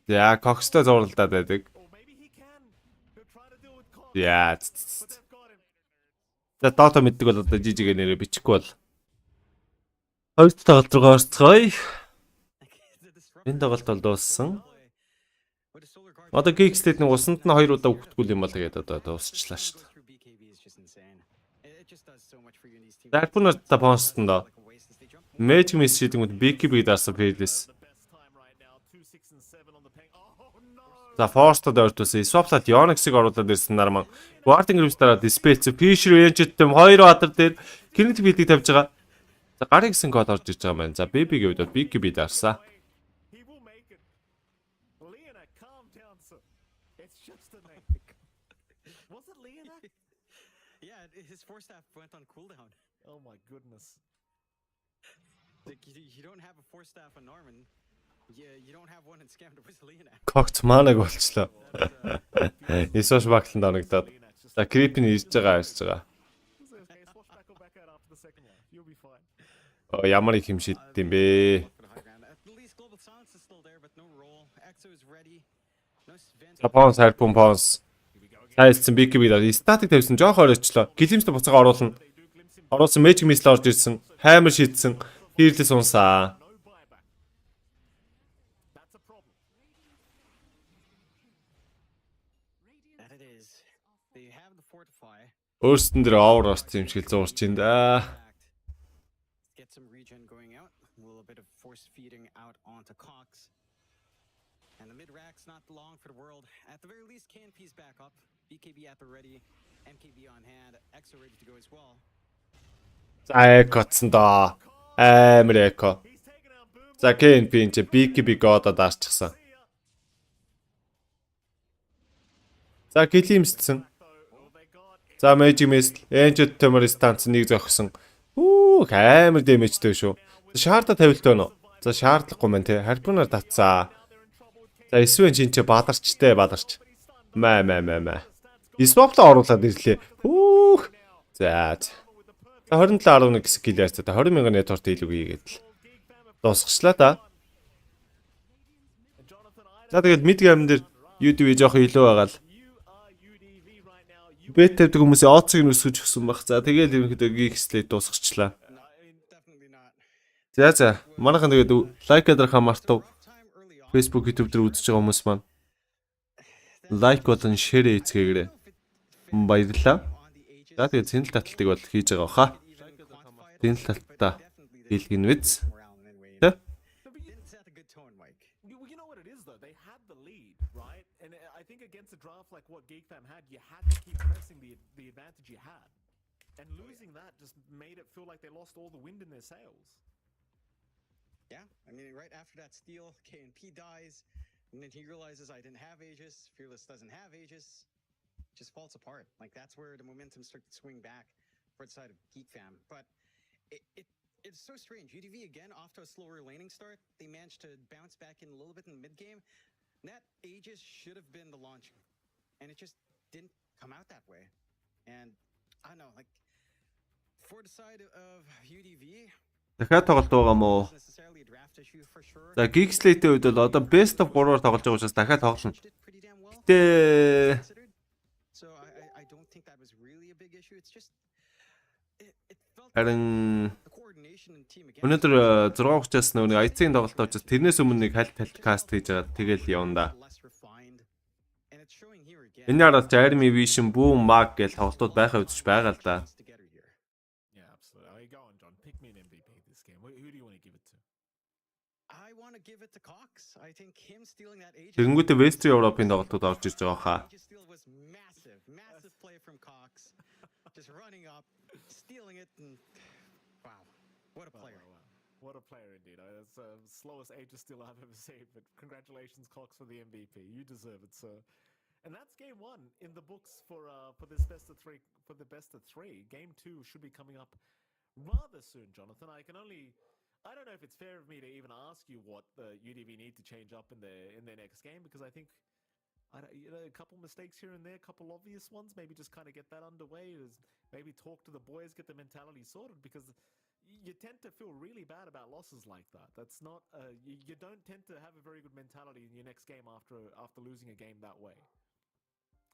За Cox-той зурлалдаад байдаг. Or maybe he can. He'll try to deal with Cox. Яа. But they've got him. За Dota мэддэг бол одоо жижигэ нэрээ бичихгүй бол. Хоёр тоглолт руу орцгоё. The disruptor Энэ тоглолт бол дууссан. with a solar guard Одоо GeekSlate нэг усанд нь 2 удаа өгөхгүй юм бол тэгээд одоо дуусчлаа шүү дээ. through BKB is just insane. It just does Харпунаар та понстон доо. Magic Miss шийдэнгүүт BKB дарсан Fearless. За Force-тод ойртуулсан. Swap-лаад NoXy-г оруулаад ирсэн нарман. Guarding Group-аараа Dispatch, Fisher, Enchant-тэм хоёр баатар дээр Kinetic Field-ийг тавьж байгаа. За гарын гисэн код орж ирж байгаа маань. За BB-гийн хувьд BKB дарсан. Yeah, his force staff went on cooldown. Oh my goodness. Like you don't have a force staff on Norman. Yeah, you don't have one in Scam to Leonak. Когт манаг болчлоо. Эсвэж багтланд оногдоод. За Creep-ийн ирж байгаа. Ямар их юм шийддэм бэ? Понс хайрпун Понс. Хайцсан BKB даа. Статик тавьсан жоох оройчлоо. Гэлимстэй буцаага оруулна. Оруулсан Magic Missile орж ирсэн. Хаймер шийдсэн. Fearless унсаа. Өөрсдөн дээр овер орсон юм шиг л зуурч ин да. Get some regen going out. A little bit of force feeding out onto Cox. And the mid rack's not long for the world. At the very least, KNP's back up. BKB at the ready. MKB on hand. EXO ready to go as well. За котсон доо. Амар эко. За KNP энэ BKB годод арчсан. За гэлимсдсэн. За Magic Missile, Enchant Tumor станц нэг зогсон. Амар дэмэжтэй шүү. Шаарда тавилтаа нөө. За шаардлагагүй мэн те. Харпунаар татсаа. За эсвэл чинь бадарчтай бадарч. Маа. Swap-лаа оруулаад ирлээ. За 27.11 skill ярьцаа 20,000 network илүү хийгээд л дуусгачлаа та. За тэгээд mid game дээр UDV жоох илүү байгаа л. Bet тавьдаг хүмүүсийн оцыг нүсгэж өгсөн баг. За тэгээд ерөнхийдөө GeekSlate дуусгачлаа. За манайхан тэгээд лайк адрахаа мартав. Facebook, YouTube дээр үзэж байгаа хүмүүс маань лайк болон share хийцгээгээрэй. Баярлалаа. За тэгээд цэнэл таталтыг бол хийж байгаа баха. Цэнэл талтаа хийлгэн виз. Тэ? Against a draft like what GeekFam had, you had to keep pressing the advantage you had. And losing that just made it feel like they lost all the wind in their sails. Yeah, I mean, right after that steal, KNP dies, and then he realizes I didn't have Aegis, Fearless doesn't have Aegis, it just falls apart. Like, that's where the momentum started to swing back for the side of GeekFam. But it's so strange. UDV, again, off to a slower laning start. They managed to bounce back in a little bit in the mid-game. That Aegis should have been the launch, and it just didn't come out that way. And I don't know, like for the side of UDV. Дахиад тоглолт байгаа мó. За GeekSlate-ийн хувьд бол одоо best of 3-аар тоглож байгаа учраас дахиад тоглоно. Гэтэ харин өнөөдөр 6:30-аас нэг IC-ийн тоглолт очиж тэрнээс өмнө нэг хальт каст хийж байгаа. Тэгэл явна да. Энэ хараад Jeremy Vision Boom Mag гэх тоглолтууд байхаа үзэж байгаа л да. Тэгэнгүүтээ Western Europe-ын тоглолтууд орж ирж байгаа хаа. What a player. What a player indeed. That's the slowest Aegis steal I've ever seen, but congratulations, Cox, for the MVP. You deserve it, sir. And that's game one in the books for this best of three. For the best of three, game two should be coming up rather soon, Jonathan. I don't know if it's fair of me to even ask you what the UDV need to change up in their next game, because I think a couple mistakes here and there, a couple obvious ones. Maybe just kind of get that underway. Maybe talk to the boys, get the mentality sorted, because you tend to feel really bad about losses like that. That's not you don't tend to have a very good mentality in your next game after losing a game that way.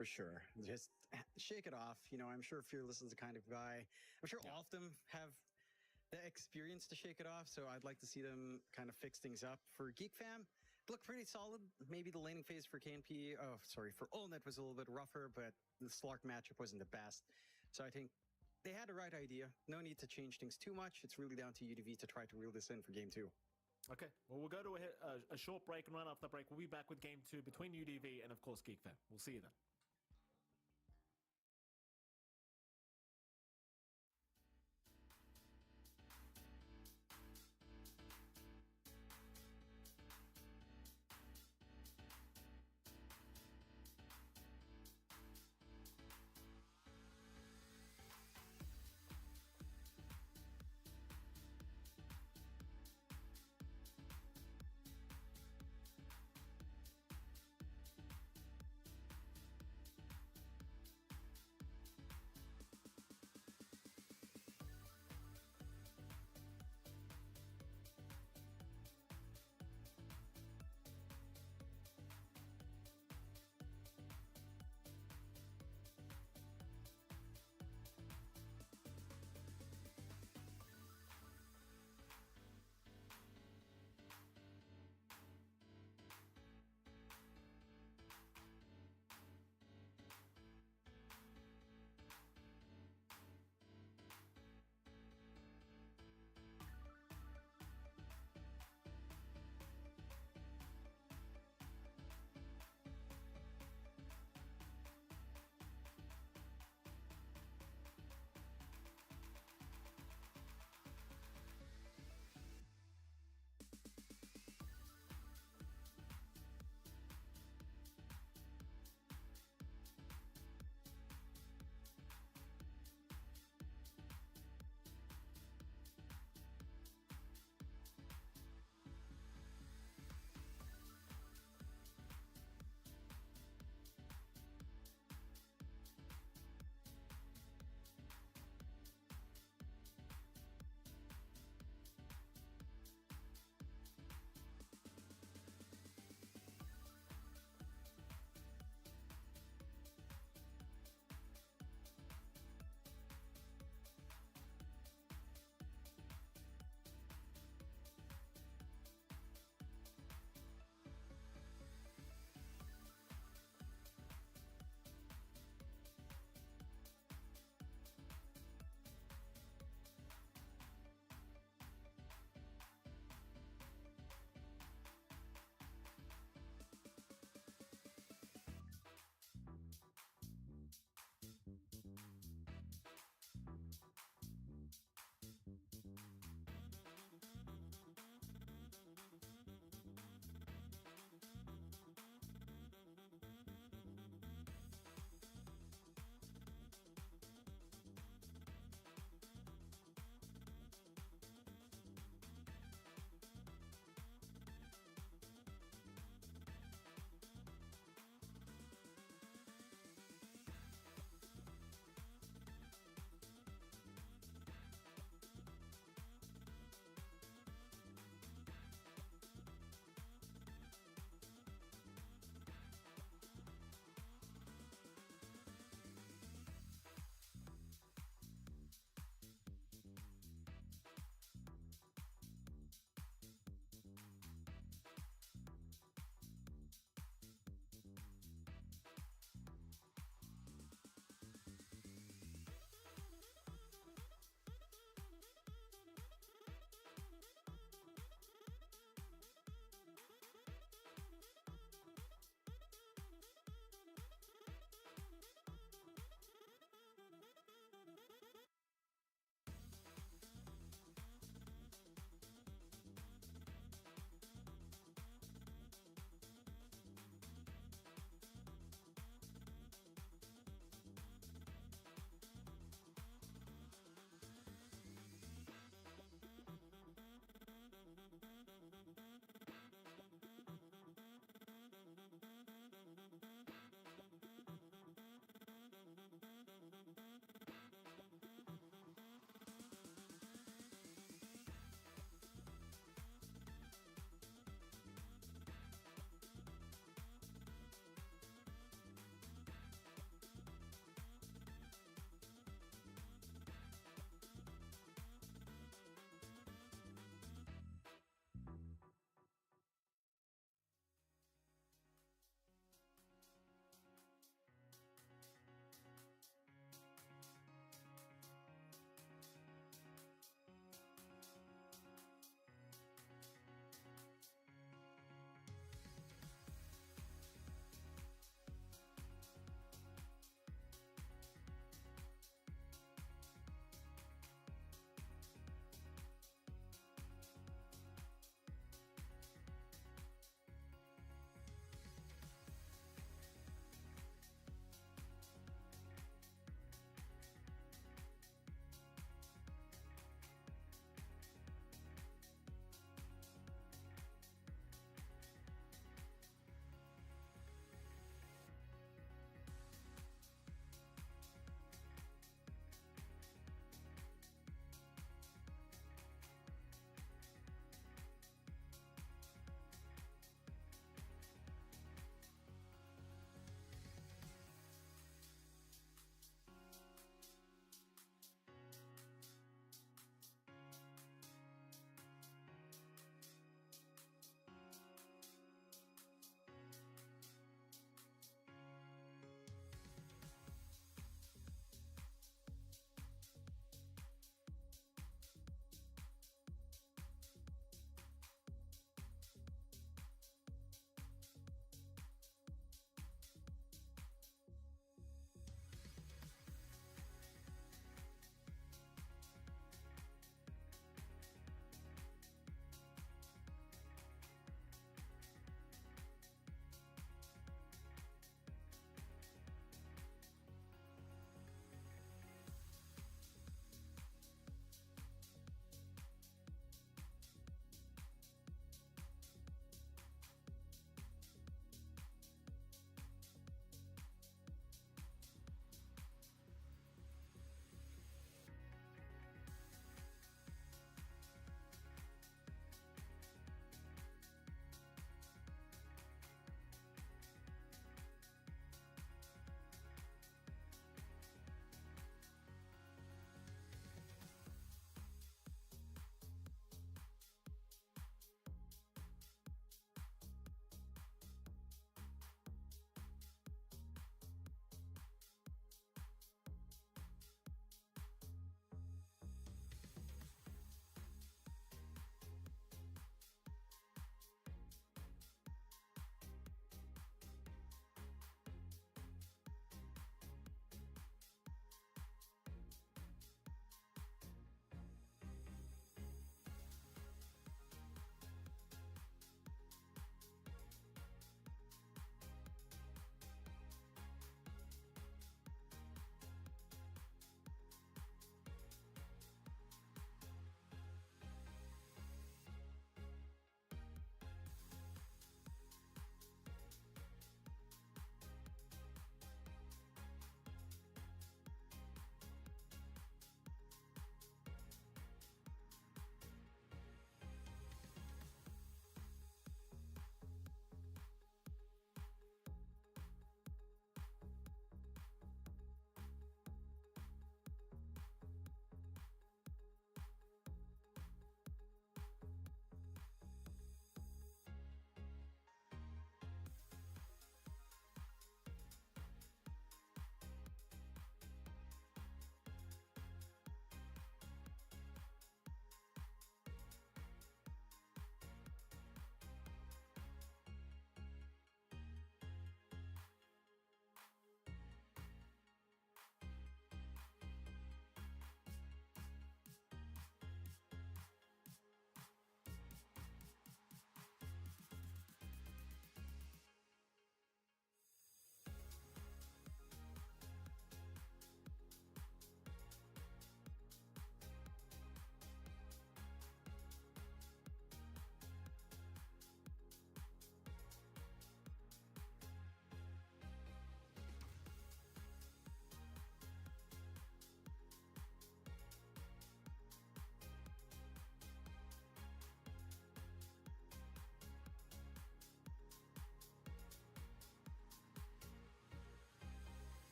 For sure. Just shake it off. You know, I'm sure Fearless is the kind of guy. I'm sure all of them have the experience to shake it off, so I'd like to see them kind of fix things up. For GeekFam, it looked pretty solid. Maybe the laning phase for KNP, for Allnet was a little bit rougher, but the Slark matchup wasn't the best. So I think they had the right idea. No need to change things too much. It's really down to UDV to try to reel this in for game 2. Okay, well, we'll go to a short break, and right after the break, we'll be back with game 2 between UDV and, of course, GeekFam. We'll see you then.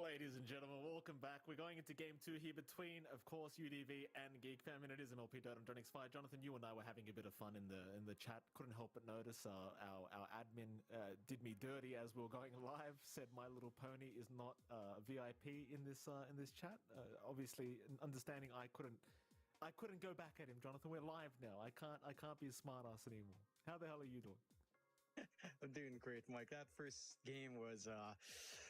Ladies and gentlemen, welcome back. We're going into game 2 here between, of course, UDV and GeekFam, and it is an LP Dota and NoXy. Jonathan, you and I were having a bit of fun in the chat. Couldn't help but notice our admin did me dirty as we were going live. Said My Little Pony is not VIP in this chat. Obviously, understanding I couldn't go back at him, Jonathan. We're live now. I can't be a smart ass anymore. How the hell are you doing? I'm doing great, Mike. That first game was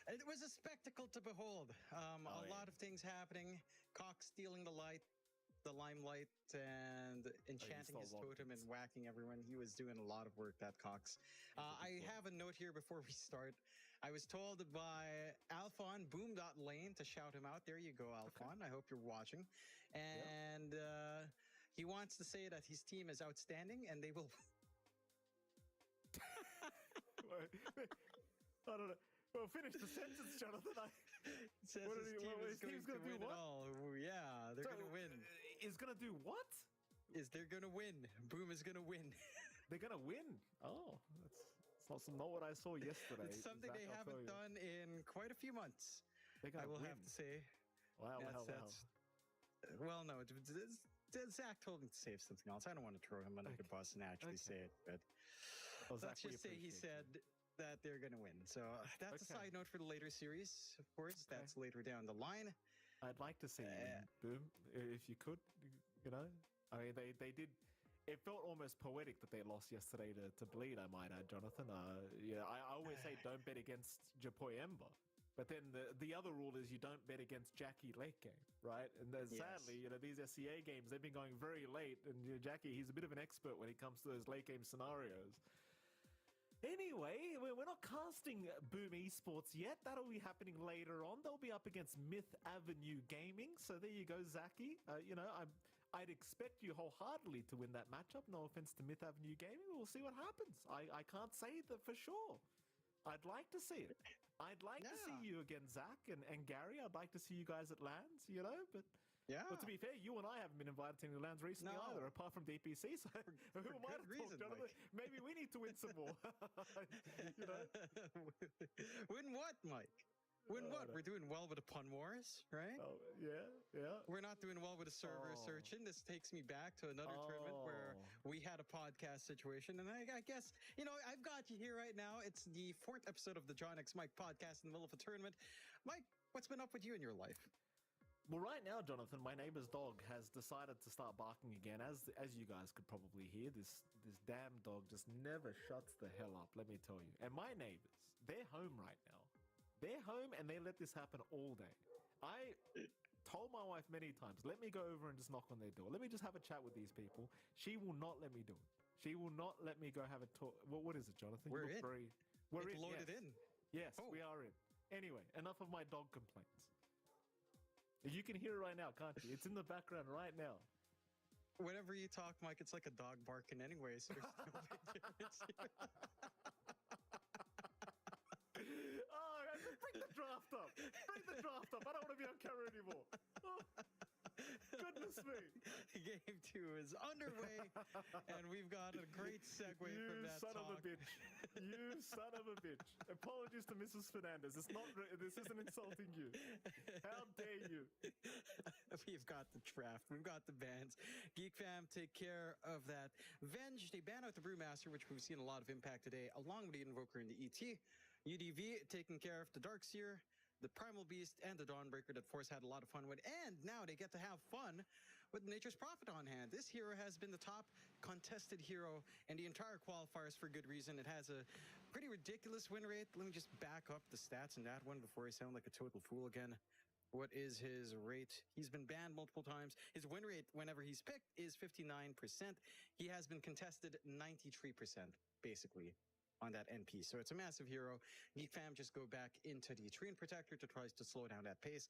it was a spectacle to behold. A lot of things happening. Cox stealing the limelight, and enchanting his totem and whacking everyone. He was doing a lot of work, that Cox. I have a note here before we start. I was told by Alphon Boom.Lane to shout him out. There you go, Alphon. Okay. I hope you're watching. And he wants to say that his team is outstanding and they will. I don't know. Well, finish the sentence, Jonathan. His team's going to win it all. Yeah, they're going to win. Is going to do what? They're going to win. Boom is going to win. They're going to win? Oh, that's not what I saw yesterday. It's something Zach, they haven't done in quite a few months. I will have to say. Wow. Well, no, Zach told me to say something else. I don't want to throw him under the bus and actually say it, but let's just say he said that they're going to win. So that's a side note for the later series, of course. That's later down the line. I'd like to see Boom, if you could, you know. I mean, they did. It felt almost poetic that they lost yesterday to Bleed, I might add, Jonathan. I always say don't bet against Japoyemba. But then the other rule is you don't bet against Jackie late game, right? And sadly, you know, these SEA games, they've been going very late. And Jackie, he's a bit of an expert when it comes to those late game scenarios. Anyway, we're not casting Boom Esports yet. That'll be happening later on. They'll be up against Myth Avenue Gaming. So there you go, Zaki. You know, I'd expect you wholeheartedly to win that matchup. No offense to Myth Avenue Gaming. We'll see what happens. I can't say that for sure. I'd like to see it. I'd like to see you against Zach and Gary. I'd like to see you guys at LANs, you know, but to be fair, you and I haven't been invited to any LANs recently either, apart from DPC. So who am I to talk, Jonathan? Maybe we need to win some more. You know? Win what, Mike? Win what? We're doing well with the pun wars, right? Oh, yeah. We're not doing well with a server searching. This takes me back to another tournament where we had a podcast situation. And I guess, you know, I've got you here right now. It's the 4th episode of the John X Mike podcast in the middle of a tournament. Mike, what's been up with you in your life? Well, right now, Jonathan, my neighbor's dog has decided to start barking again. As you guys could probably hear, this damn dog just never shuts the hell up, let me tell you. And my neighbors, they're home right now. They're home and they let this happen all day. I told my wife many times, let me go over and just knock on their door. Let me just have a chat with these people. She will not let me do it. She will not let me go have a talk. Well, what is it, Jonathan? We're in. We're in. Loaded in. Yes, we are in. Anyway, enough of my dog complaints. You can hear it right now, can't you? It's in the background right now. Whenever you talk, Mike, it's like a dog barking anyway, so there's no big difference here. Bring the draft up. I don't want to be on camera anymore. Oh, goodness me. Game 2 is underway, and we've got a great segue from that son of a bitch. You son of a bitch. Apologies to Mrs. Fernandez. This isn't insulting you. How dare you? We've got the draft. We've got the bans. GeekFam take care of that. Venge, they ban out the Brewmaster, which we've seen a lot of impact today, along with the Invoker and the ET. UDV taking care of the Darkseer, the Primal Beast, and the Dawnbreaker that Force had a lot of fun with. And now they get to have fun with Nature's Prophet on hand. This hero has been the top contested hero in the entire qualifiers for good reason. It has a pretty ridiculous win rate. Let me just back up the stats in that one before I sound like a total fool again. What is his rate? He's been banned multiple times. His win rate whenever he's picked is 59%. He has been contested 93%, basically, on that NP. So it's a massive hero. GeekFam just go back into the Treant Protector to try to slow down that pace.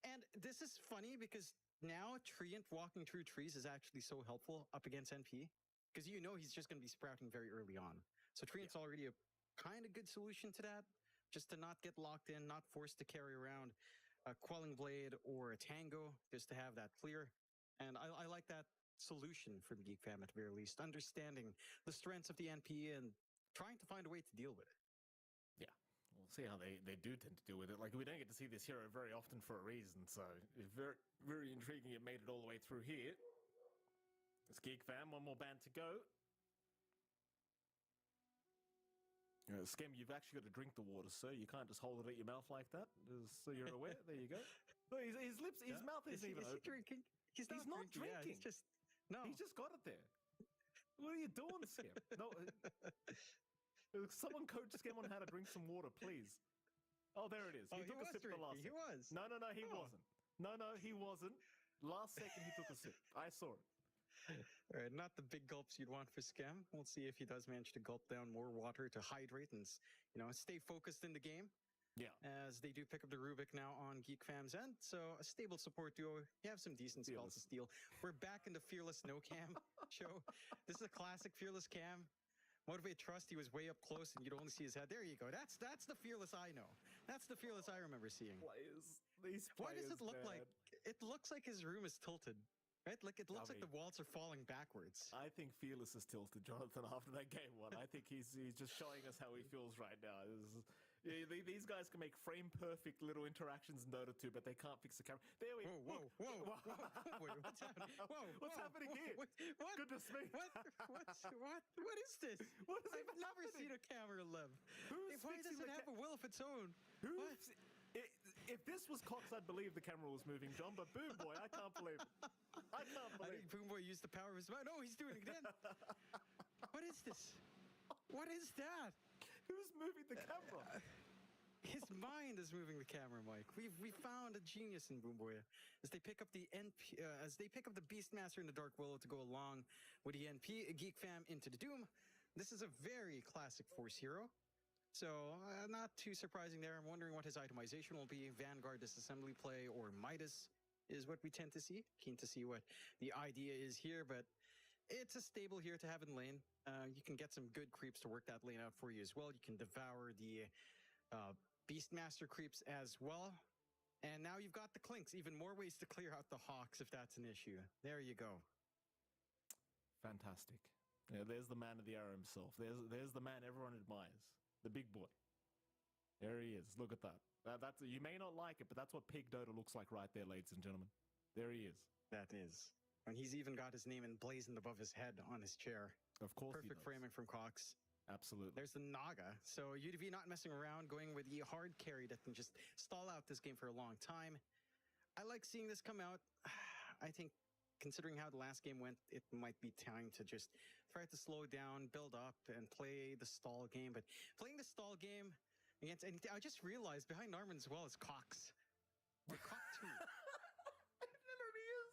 And this is funny because now Treant walking through trees is actually so helpful up against NP because you know he's just going to be sprouting very early on. So Treant's already a kind of good solution to that, just to not get locked in, not forced to carry around a Quelling Blade or a Tango, just to have that clear. And I like that solution from GeekFam at the very least, understanding the strengths of the NP and trying to find a way to deal with it. Yeah. see how they do tend to deal with it. Like, we don't get to see this hero very often for a reason, so it's very, very intriguing it made it all the way through here. It's Geek Fam, one more band to go. Skem, you've actually got to drink the water, sir. You can't just hold it at your mouth like that. Just so you're aware. There you go. No, his lips, his mouth isn't even open. Is he drinking? He's not drinking. Yeah, he's just He's just got it there. What are you doing, Skem? No, someone coach Skem on how to drink some water, please. Oh, there it is. He took a sip the last. He was. No, he wasn't. No, he wasn't. Last second, he took a sip. I saw it. All right, not the big gulps you'd want for Skem. We'll see if he does manage to gulp down more water to hydrate and, stay focused in the game. Yeah. As they do pick up the Rubik now on Geek Fam's end. So a stable support duo. You have some decent spells to steal. We're back in the Fearless No Cam show. This is a classic Fearless Cam. Motivate Trust, he was way up close and you'd only see his head. There you go. That's the Fearless I know. That's the Fearless I remember seeing. These players, why does it look like? It looks like his room is tilted. Right? Like it looks like the walls are falling backwards. I think Fearless is tilted, Jonathan, after that game one. I think he's just showing us how he feels right now. These guys can make frame perfect little interactions in Dota 2, but they can't fix the camera. There we go. Whoa. Wait, what's happening? What's happening here? What? Goodness me. What is this? What is I've never seen a camera live. Why does it have a will of its own? If this was Cox, I'd believe the camera was moving, John, but Boom Boy, I can't believe it. I think Boom Boy used the power of his mind. No, he's doing it again. What is this? What is that? Who's moving the camera? His mind is moving the camera, Mike. We found a genius in Boom Boy as they pick up the Beastmaster and the Dark Willow to go along with the NP, Geek Fam into the Doom. This is a very classic Force hero. So, not too surprising there. I'm wondering what his itemization will be. Vanguard, disassembly play, or Midas is what we tend to see. Keen to see what the idea is here, but it's a stable here to have in lane. You can get some good creeps to work that lane out for you as well. You can devour the Beastmaster creeps as well. And now you've got the Clinks. Even more ways to clear out the Hawks if that's an issue. There you go. Fantastic. Yeah, there's the man of the hour himself. There's the man everyone admires. The big boy. There he is. Look at that. You may not like it, but that's what peak Dota looks like right there, ladies and gentlemen. There he is. That is. And he's even got his name emblazoned above his head on his chair. Of course. Perfect framing from Cox. Absolutely. There's the Naga. So UDV not messing around, going with the hard carry that can just stall out this game for a long time. I like seeing this come out. I think considering how the last game went, it might be time to just try to slow down, build up, and play the stall game. But playing the stall game against anything, I just realized behind Armin as well is Cox. Or Cock 2. There he is.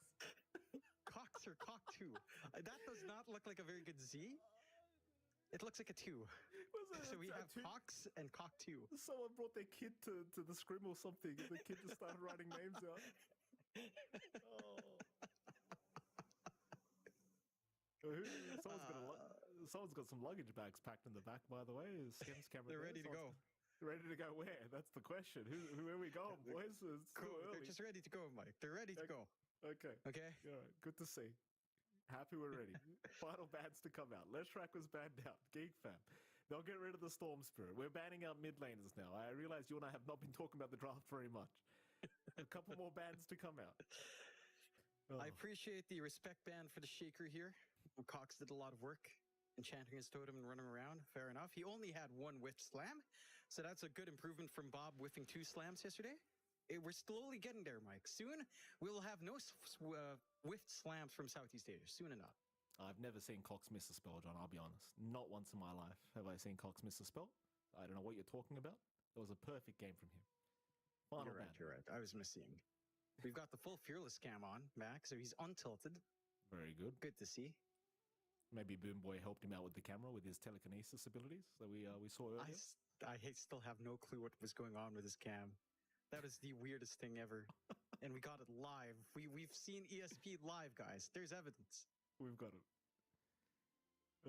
Cox or Cock 2. That does not look like a very good Z. It looks like a 2. So we have Cox and Cock 2. Someone brought their kid to the scrim or something, and the kid just started writing names out. Someone's got some luggage bags packed in the back, by the way. Skem's camera. They're ready to go. Ready to go where? That's the question. Where we going, boys? It's cool. Too early. They're just ready to go, Mike. They're ready to go. Okay. Okay. All right. Good to see. Happy we're ready. Final bans to come out. Let's Track was banned out. Geek Fam. They'll get rid of the Storm Spirit. We're banning out mid laners now. I realize you and I have not been talking about the draft very much. A couple more bans to come out. I appreciate the respect ban for the Shaker here. Cox did a lot of work enchanting his totem and running around. Fair enough. He only had one whiff slam, so that's a good improvement from Bob whiffing 2 slams yesterday. We're slowly getting there, Mike. Soon, we'll have no whiffed slams from Southeast Asia. Soon enough. I've never seen Cox miss a spell, John, I'll be honest. Not once in my life have I seen Cox miss a spell. I don't know what you're talking about. It was a perfect game from him. You're right. I was missing. We've got the full Fearless cam on, Max, so he's untilted. Very good. Good to see. Maybe Boom Boy helped him out with the camera with his telekinesis abilities that we saw earlier. I still have no clue what was going on with his cam. That is the weirdest thing ever. And we got it live. We've seen ESP live, guys. There's evidence. We've got it.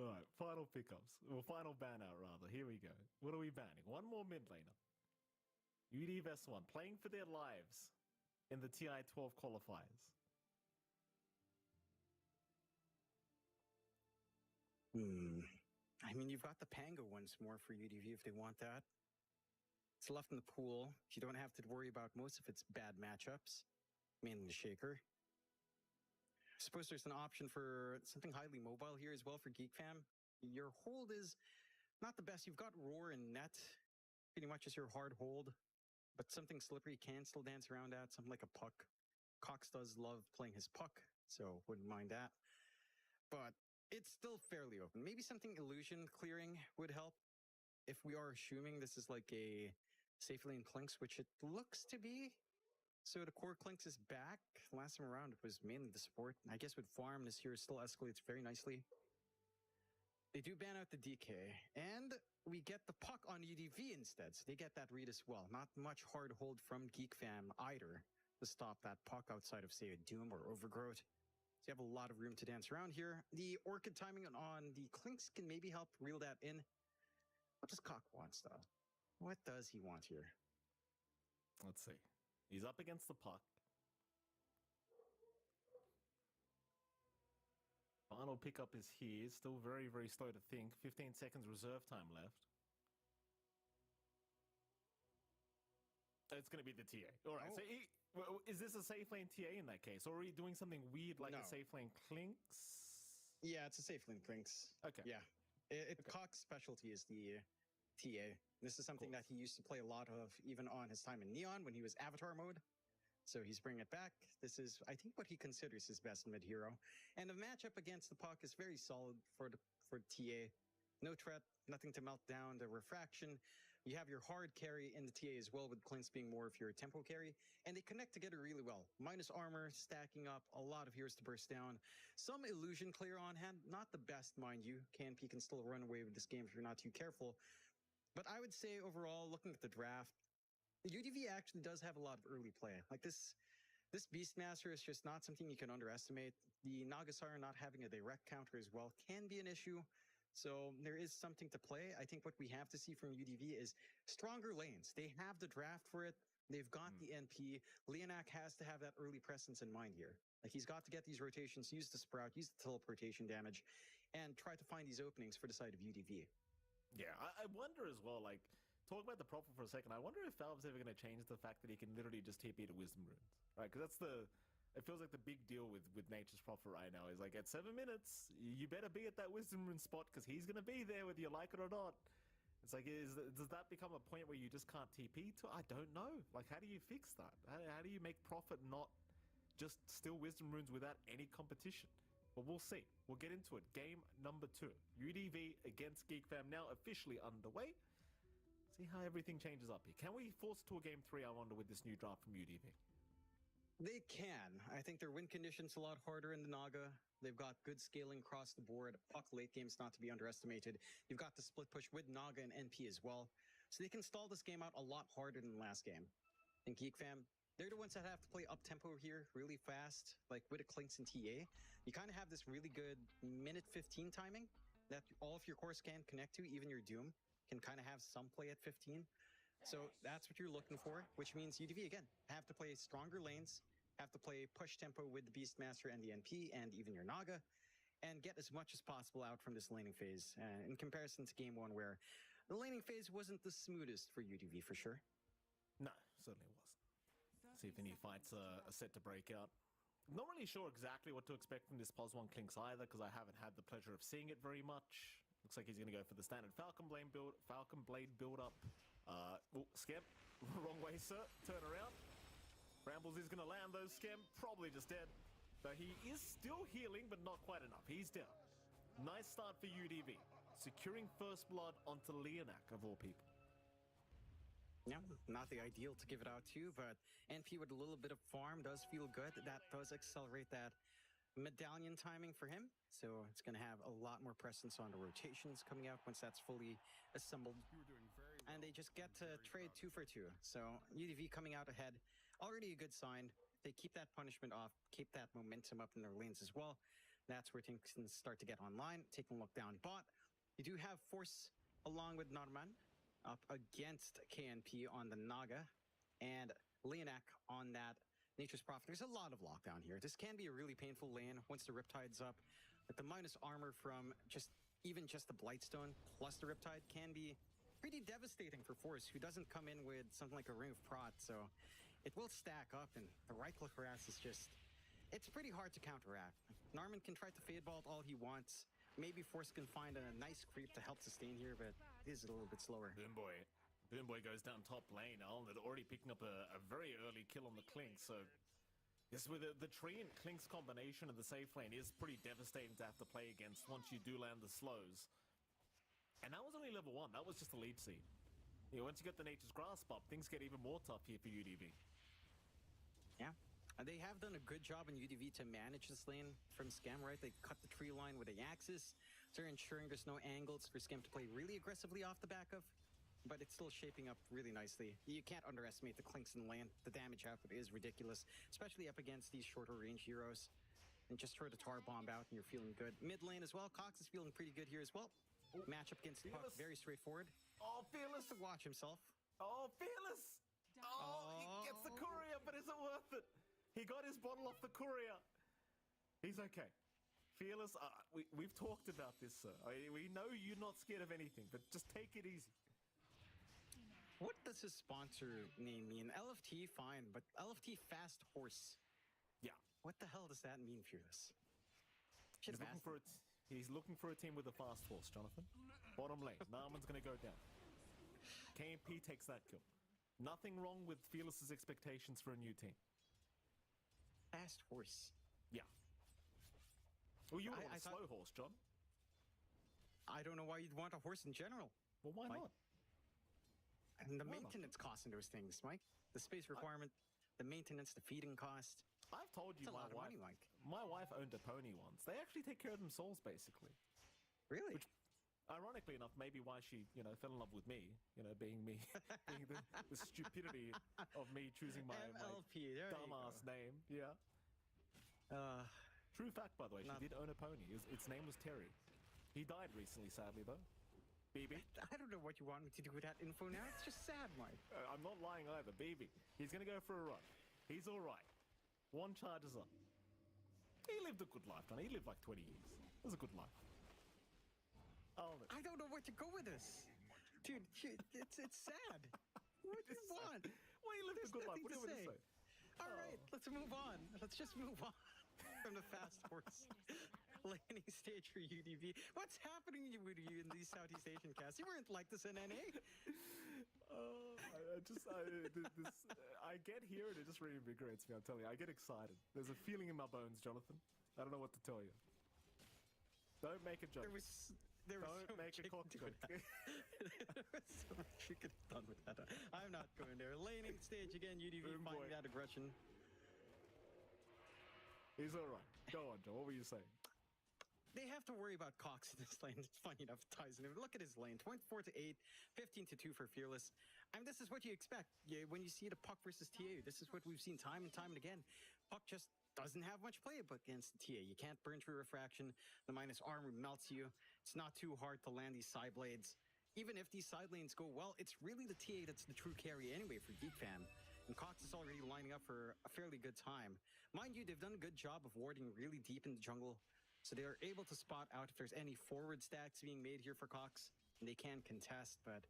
All right, final pickups. Well, final ban out, rather. Here we go. What are we banning? One more mid laner. UD Vest 1, playing for their lives in the TI12 qualifiers. I mean, you've got the Pango once more for UDV if they want that. It's left in the pool. You don't have to worry about most of its bad matchups, mainly the Shaker. I suppose there's an option for something highly mobile here as well for Geek Fam. Your hold is not the best. You've got Roar and Net, pretty much as your hard hold, but something slippery can still dance around at, something like a puck. Cox does love playing his puck, so wouldn't mind that. But it's still fairly open. Maybe something illusion clearing would help. If we are assuming this is like a safe lane Clinks, which it looks to be. So the core Clinks is back. Last time around, it was mainly the support. I guess with farm, this here still escalates very nicely. They do ban out the DK, and we get the puck on UDV instead. So they get that read as well. Not much hard hold from Geek Fam either to stop that puck outside of, say, a Doom or Overgrowth. So you have a lot of room to dance around here. The Orchid timing on the Clinks can maybe help reel that in. What does Cock want, though? What does he want here? Let's see. He's up against the puck. Final pickup is here. Still very, very slow to think. 15 seconds reserve time left. It's going to be the TA. All right. So is this a safe lane TA in that case? Or are you doing something weird like a safe lane Clinks? Yeah, it's a safe lane Clinks. Okay. Yeah. Cock's specialty is the TA. This is something that he used to play a lot of even on his time in Neon when he was Avatar mode. So he's bringing it back. This is, I think, what he considers his best mid-hero. And the matchup against the puck is very solid for TA. No threat, nothing to melt down. The refraction, you have your hard carry in the TA as well, with Clinks being more of your tempo carry. And they connect together really well. Minus armor, stacking up, a lot of heroes to burst down. Some illusion clear on hand, not the best, mind you. KNP can still run away with this game if you're not too careful. But I would say overall, looking at the draft, UDV actually does have a lot of early play. Like this Beastmaster is just not something you can underestimate. The Nagasara not having a direct counter as well can be an issue. So there is something to play. I think what we have to see from UDV is stronger lanes. They have the draft for it. They've got the NP. Leonak has to have that early presence in mind here. Like he's got to get these rotations, use the Sprout, use the teleportation damage, and try to find these openings for the side of UDV. Yeah, I wonder as well, like, talk about the Prophet for a second. I wonder if Valve's ever going to change the fact that he can literally just TP to Wisdom Runes, right? Because it feels like the big deal with Nature's Prophet right now is like at 7 minutes, you better be at that Wisdom Rune spot because he's going to be there whether you like it or not. It's like, does that become a point where you just can't TP to? I don't know. Like, how do you fix that? How do you make Prophet not just steal Wisdom Runes without any competition? But we'll see. We'll get into it. Game number 2. UDV against Geek Fam now officially underway. See how everything changes up here. Can we force to a game 3, I wonder, with this new draft from UDV? They can. I think their win condition's a lot harder in the Naga. They've got good scaling across the board. Puck late game's not to be underestimated. You've got the split push with Naga and NP as well. So they can stall this game out a lot harder than last game. And Geek Fam, they're the ones that have to play up-tempo here really fast, like with a Clinks and TA. You kind of have this really good minute 15 timing that all of your cores can connect to, even your Doom can kind of have some play at 15. So that's what you're looking for, which means UDV, again, have to play stronger lanes, have to play push tempo with the Beastmaster and the NP and even your Naga, and get as much as possible out from this laning phase, in comparison to Game 1, where the laning phase wasn't the smoothest for UDV, for sure. No, certainly wasn't. See if any fights are set to break out. Not really sure exactly what to expect from this POS1 Clinks either, because I haven't had the pleasure of seeing it very much. Looks like he's going to go for the standard Falcon Blade build up. Skemp, wrong way, sir. Turn around. Brambles is going to land those. Skemp probably just dead. But he is still healing, but not quite enough. He's down. Nice start for UDV. Securing first blood onto Leonak, of all people. Yeah, not the ideal to give it out to, but NP with a little bit of farm does feel good. That does accelerate that medallion timing for him. So it's going to have a lot more presence on the rotations coming out once that's fully assembled. And they just get to trade 2 for 2. So UDV coming out ahead, already a good sign. They keep that punishment off, keep that momentum up in their lanes as well. That's where things can start to get online. Taking a look down bot. You do have Force along with Norman up against KNP on the Naga, and Leonak on that Nature's Prophet. There's a lot of lockdown here. This can be a really painful lane once the Riptide's up. But the minus armor from just the Blightstone plus the Riptide can be pretty devastating for Force, who doesn't come in with something like a Ring of Prot, so it will stack up, and the right-click harass is just... It's pretty hard to counteract. Narman can try to fade vault all he wants. Maybe Force can find a nice creep to help sustain here, but it is a little bit slower. Boomboy goes down top lane. Alnid already picking up a very early kill on the Clink, so... Yes, with the Tree and Clink's combination of the safe lane is pretty devastating to have to play against once you do land the slows. And that was only level 1, that was just the lead seed. You know, once you get the Nature's Grasp up, things get even more tough here for UDV. Yeah. And they have done a good job in UDV to manage this lane from Scam, right? They cut the tree line with the Axis, so they're ensuring there's no angles for Scam to play really aggressively off the back of, but it's still shaping up really nicely. You can't underestimate the Clinks in the lane. The damage output is ridiculous, especially up against these shorter range heroes. And just throw the Tar Bomb out and you're feeling good. Mid lane as well, Cox is feeling pretty good here as well. Matchup against Puck, very straightforward. Oh, Fearless! To watch himself. Oh, Fearless! Oh, he gets the courier, but is it worth it? He got his bottle off the courier. He's okay. Fearless, we've talked about this, sir. We know you're not scared of anything, but just take it easy. What does his sponsor name mean? LFT, fine, but LFT Fast Horse. Yeah. What the hell does that mean, Fearless? He's looking for a team with a fast horse, Jonathan. Bottom lane, Narman's going to go down. KMP takes that kill. Nothing wrong with Fearless's expectations for a new team. Fast horse. Yeah. Well, you want a slow horse, John. I don't know why you'd want a horse in general. Well, why not? And the maintenance cost in those things, Mike. The space requirement, the maintenance, the feeding cost. I've told you a lot of money, Mike. My wife owned a pony once. They actually take care of themselves, basically. Really? Which, ironically enough, maybe why she, fell in love with me. Being me, being the stupidity of me choosing my MLP, dumbass name. Yeah. True fact, by the way, she did own a pony. Its name was Terry. He died recently, sadly, though. BB. I don't know what you want me to do with that info now. It's just sad, Mike. I'm not lying either. BB. He's going to go for a run. He's all right. 1 charge is up. He lived a good life, John. He lived like 20 years. It was a good life. I don't know where to go with this. Dude, it's sad. What do you want? Well, he lived a good life. What do you want to say? All right, let's move on. Let's just move on from the fast horse laning stage for UDV. What's happening with you in these Southeast Asian casts? You weren't like this in NA. I get here and it just reinvigorates me, I'm telling you. I get excited. There's a feeling in my bones, Jonathan. I don't know what to tell you. Don't make a joke. Don't make a cock joke. There was so much you could have done with that. I'm not going there. Laning stage again, UDV finding that aggression. He's alright. Go on, Joe. What were you saying? They have to worry about Cox in this lane. It's funny enough, Tyson. Look at his lane. 24 to 8, 15 to 2 for Fearless. I mean, this is what you expect. When you see the Puck versus TA, this is what we've seen time and time and again. Puck just doesn't have much play against the TA. You can't burn through refraction. The minus armor melts you. It's not too hard to land these side blades. Even if these side lanes go well, it's really the TA that's the true carry anyway for Geek Fam. And Cox is already lining up for a fairly good time. Mind you, they've done a good job of warding really deep in the jungle. So they are able to spot out if there's any forward stacks being made here for Cox. And they can contest, but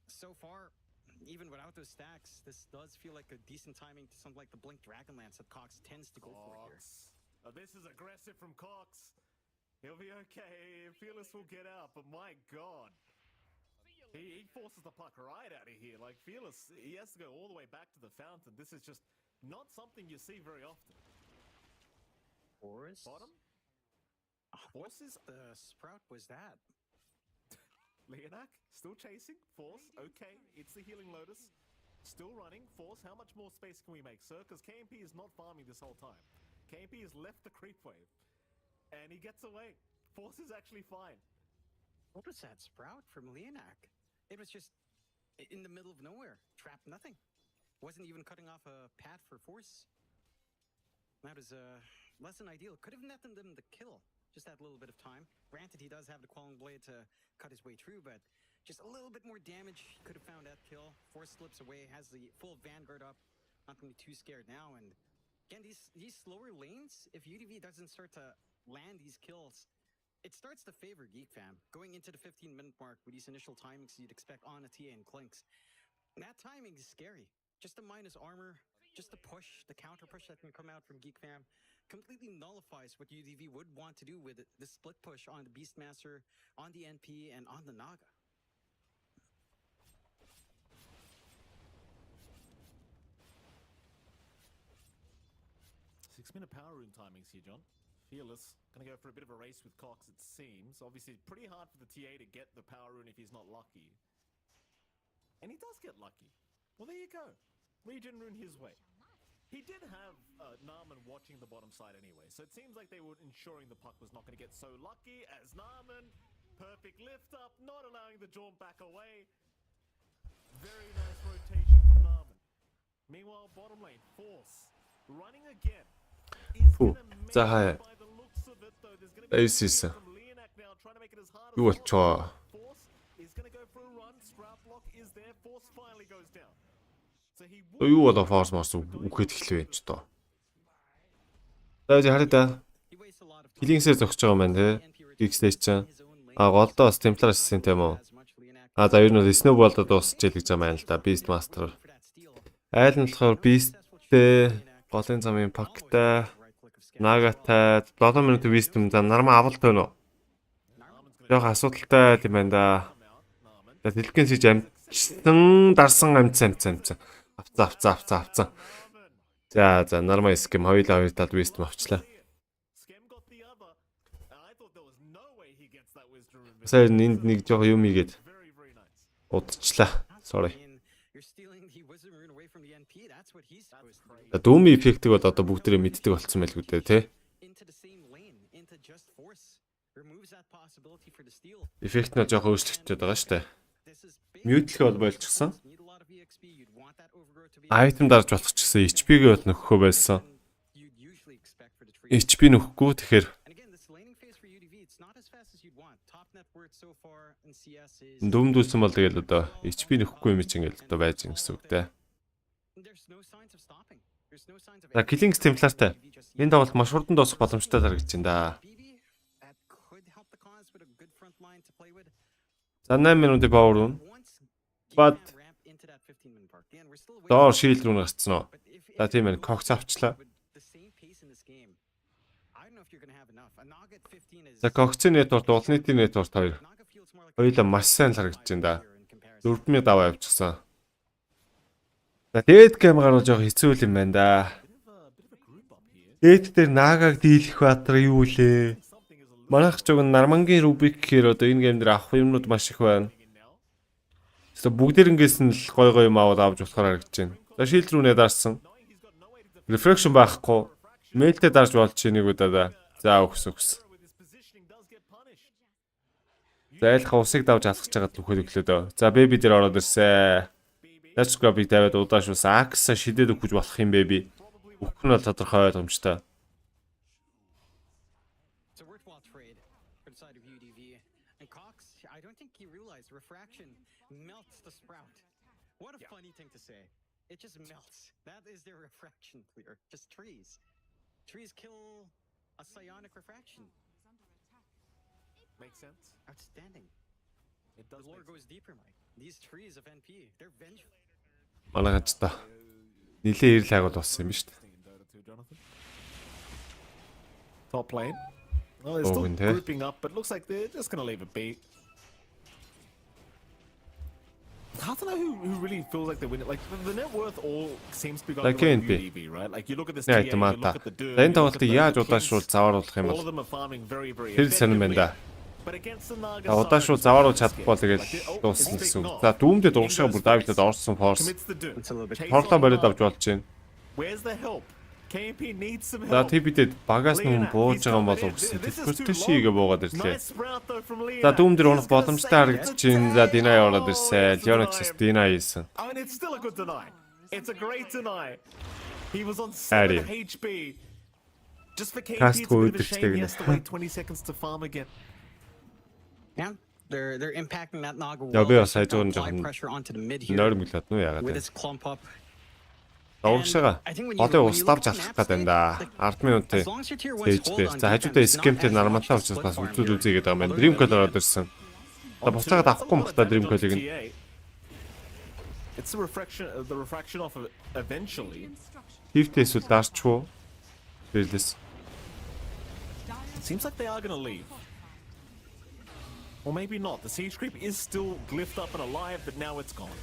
so far, even without those stacks, this does feel like a decent timing to something like the Blink Dragonlance that Cox tends to go for here. This is aggressive from Cox. He'll be okay. Fearless will get out, but my God. He forces the puck right out of here. Like, Fearless, he has to go all the way back to the fountain. This is just not something you see very often. Force? Bottom? What the sprout was that? Leonak, still chasing. Force, okay. It's the Healing Lotus. Still running. Force, how much more space can we make, sir? Because KMP is not farming this whole time. KMP has left the creep wave. And he gets away. Force is actually fine. What was that sprout from Leonak? It was just in the middle of nowhere. Trapped nothing. Wasn't even cutting off a path for Force. That was less than ideal. Could have netted them the kill. Just that little bit of time. Granted, he does have the Quelling Blade to cut his way through, but just a little bit more damage. He could have found that kill. Force slips away, has the full Vanguard up. Not going to be too scared now. And again, these slower lanes, if UDV doesn't start to land these kills, It starts to favor Geek Fam. Going into the 15-minute mark with these initial timings you'd expect on a TA and Clinks. And that timing is scary. Just the minus armor, just the push, the counter push that can come out from Geek Fam completely nullifies what UDV would want to do with it, the split push on the Beastmaster, on the NP, and on the Naga. 6-minute power rune timings here, John. Fearless gonna go for a bit of a race with Cox, it seems. Obviously, it's pretty hard for the TA to get the power rune if he's not lucky. And he does get lucky. Well, there you go. Regen rune his way. He did have Narman watching the bottom side anyway, so it seems like they were ensuring the puck was not going to get so lucky as Narman, perfect lift up, not allowing the jaunt back away. Very nice rotation from Narman. Meanwhile, bottom lane, Force, running again. За хаяа. Эйсис. Юу болчоо? Юу болоо форс морс үхээд эхлэв энэ ч тоо. За харъя да. Хилингсээр зогсож байгаа юм байна те. GeekSlate чинь. Голдоо бас Templar Assassin тийм үү? За ер нь Snowball-дод дуусч ял гэж байгаа юм л да. Beastmaster. Айл нь болохоор Beast-тэй, голын замын Pack-тай, Naga-тай 7 минут Wisdom за нармаа авалт байна уу? Яг асуудалтай тийм байна да. За дэлгэн сэж амтсан дарсан амтсан. Авцаа. За нармаа скем хоёулаа хоёр талд Wisdom авчлаа. Сая энд нэг жоо юм игээд удчихлаа. Sorry. Дүүми эффектиг бол одоо бүгдээрээ мэддэг болцсон байлгүй дээ, тий? Эффект нь жоохон өөрчлөгдөж байгаа шүү дээ. Мьютлэх бол болчихсон. Айтем дарж болох ч гэсэн HP-гээ бол нөхөхөө байсан. HP нөхгүй тэгэхээр дүмдүүлсэн бол тэгэл одоо HP нөхгүй юм чинь ингээл одоо байж гин гэсэн үг дээ. За Killings Templar-тай. Энэ тоглолт маш хурдан дуусах боломжтой харагдаж байна да. За 8 минутын power rune. Бат доор shield rune гарцсан уу? За тийм ээ, Cox авчлаа. За Cox-ийн network, улнытын network хоёр. Хоёулаа маш сайн л харагдаж байна да. 4000 даваа явчихсан. За дээд гейм гаргаж явах хэцүү юм байна да. Дээд дээр Нагаг дийлэх баатар юу лээ? Манайх ч уг Нармангийн Рубик гэхээр одоо энэ гейм дээр авах юмнууд маш их байна. Тэгэхээр бүгдээрэнгээс нь л гой юм аваад авч болохоор харагдаж байна. За shield рүүнээ дарсан. Refraction байхгүй. Mailтэй дарж болж чинь нэг удаа да. За өгс. За айлха усыг давж алхаж байгаа түхэд өглөөдөө. За baby дээр ороод ирсэн. Let's grab-ыг тавиад удаашуулсан. Axe шидэд өгч болох юм baby. Өгөх нь бол тодорхой ойлгомжтой. Refraction melts the sprout. What a funny thing to say. It just melts. That is their refraction clear. Just trees. Trees kill a psionic refraction. Makes sense. Outstanding. It does. The lore goes deeper, Mike. These trees of NP, they're vengeful. Манайч та нилээ ирэл хайгуул болсон юм ба шүү дээ. Top lane. Oh, they're still grouping up, but looks like they're just gonna leave it be. I don't know who really feels like they're winning. Like the net worth all seems to be going to UDV, right? Like you look at this TA, you look at the dirt. Энэ тоглолтыг яаж удаашруу завааруулах юм бол тэр сонирм байна да. Удаашруу завааруулж чадахгүй тэгэл дуусна гэсэн үг. За дүүмдээ дуушаа бүр давилаад орсон форс. Хорлоо бариад авч болж байна. За TP-дэд багаас нүн бууж байгаа юм болов гэсэн. Тэтгэвртэй шийгээ буугаад ирлээ. За дүүм дээр унах боломжтой харагдаж байна. За Deny ороод ирсэн. Leonix Deny хийсэн. Каст гүйдэрчтэй гэнэ. Yeah, they're impacting that Naga wall. Я би бас хайж байгаа юм жоохон нойрмоглоод нуу яагаад. With its clump up. Урагшаага голын услав залах гэдэг юм да. 10 минутын stage дээр. За хажуудаа скемтэй нармалтай учраас бас үзүүл үзье гэдэг юм байна. Dream Call ороод ирсэн. За буцаагаад авахгүй мах та Dream Call-ыг нь. It's the refraction of eventually. Хивтэй эсвэл дарчгүй. Бэлээс. It seems like they are going to leave. Or maybe not. The siege creep is still glyphed up and alive, but now it's gone.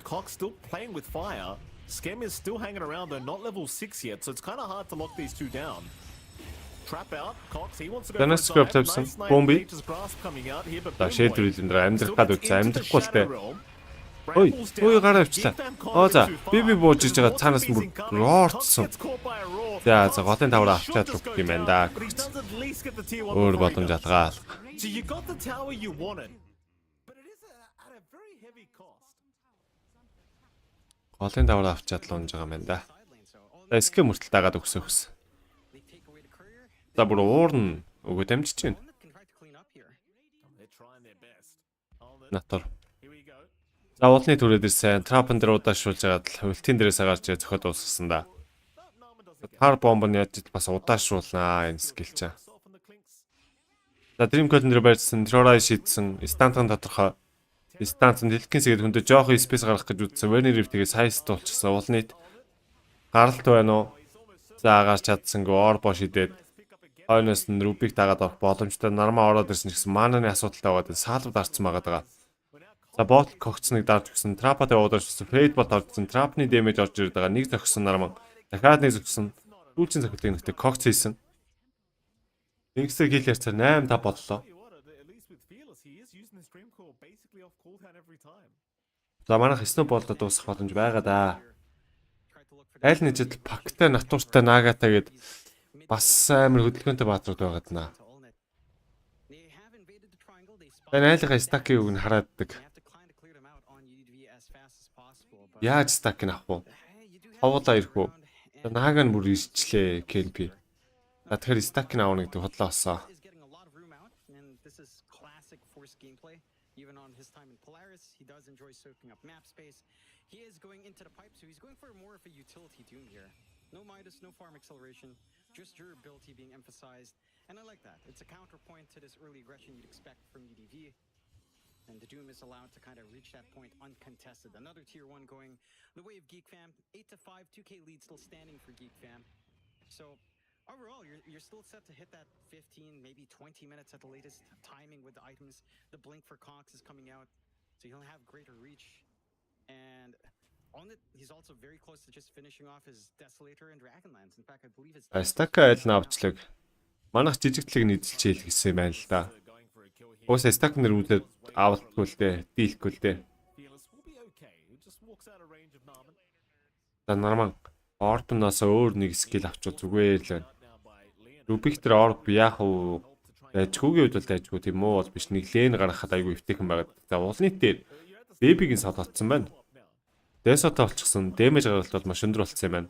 Cox still playing with fire. Skem is still hanging around, though not level 6 yet, so it's kind of hard to lock these two down. Trap out. Cox, he wants to go for a dive. Nice nature's grasp coming out here, but амьдрах гад үтсэн амьдрахгүй л те. Ой, гараа авчлаа. За, би бууж иж байгаа цаанаас нь бүр роорцсон. За, голын тавраа авчаад өгөх юм байна да. Өөр боломж алгаа. So you got the tower you wanted, but it is at a very heavy cost. Голын тавраа авчаад л унж байгаа юм байна да. За, скем мөртөл дагаад өгсөх хүс. За, бүр уурна өгөө дамжиж байна. Натор. За, уулны түрээд ирсэн. Трапан дээр удаашруулж агаад л ультийн дээрээс гарч зөхөд дуусгасан да. Хар бомбны яаж бас удаашруулнаа энэ скил чаа. За, Dream Call дээр байрсан Трорай шийдсэн. Стантын тодорхой. Станцын дэлхийн сэгэд хөндө жоохон спейс гаргах гэж үзсэн. Werner Rift-ийг сайс туулчихсан. Уулныг гаралт байна уу? За, гарч чадсангүй орбо шидэд. Хойноос нь Рубик дагаад авах боломжтой нармаа ороод ирсэн гэсэн мананы асуудалтай байгаад саалбд арцсан байгаа. За, бот когцныг дарж өгсөн. Трапатай удаашсан. Фейд бот орсон. Трапны дэмэж орж ирээд байгаа. Нэг зогссон нармаа. Дахиад нэг зогссон. Сүүлчийн зохиолыг нэгтээ когц хийсэн. Нэгсээ хил ярьцаар 8-5 боллоо. За, манайх Snowball-д дуусах боломж байгаа да. Аль нэжэд пактай натууртай наагатай гээд бас амар хөдөлгөөнтэй баатрууд байгаад наа. Энэ айлгаа стакийг үг нь харааддаг. Яаж стак нь авах вэ? Ховуулаа ирэх үү? Нааг нь бүр ирчлээ KLP. За, тэгэхээр стак нь авах гэдэг бодлоо олсоо. Even on his time in Polaris, he does enjoy soaking up map space. He is going into the pipe, so he's going for more of a utility doom here. No Midas, no farm acceleration, just durability being emphasized. And I like that. It's a counterpoint to this early aggression you'd expect from UDV. And the Doom is allowed to kind of reach that point uncontested. Another tier 1 going the way of Geek Fam. 8-5, 2K lead still standing for Geek Fam. So overall, you're still set to hit that 15, maybe 20 minutes at the latest timing with the items. The blink for Cox is coming out, so he'll have greater reach. And on it, he's also very close to just finishing off his Desolator and Dragonlance. In fact, I believe it's... Стака айл навчлаг. Манайх жижигтлэг нийцэлж хийх гэсэн юм байна л да. Уус стак нэр үлдээд авалтгүй л дээ, дийлэхгүй л дээ. За, нормал. Орбноос өөр нэг скил авчвал зүгээр л байна. Рубик тэр орб яах вэ? Дайжгүйгийн үед бол дайжгүй тийм үү бол биш. Нэг лэн гаргахад айгүй өвтэйхэн байгаад. За, уулны дээр бэбигийн сод олцсон байна. Дэсотой олчихсон. Дэмэж гаргалт бол маш өндөр болцсон юм байна.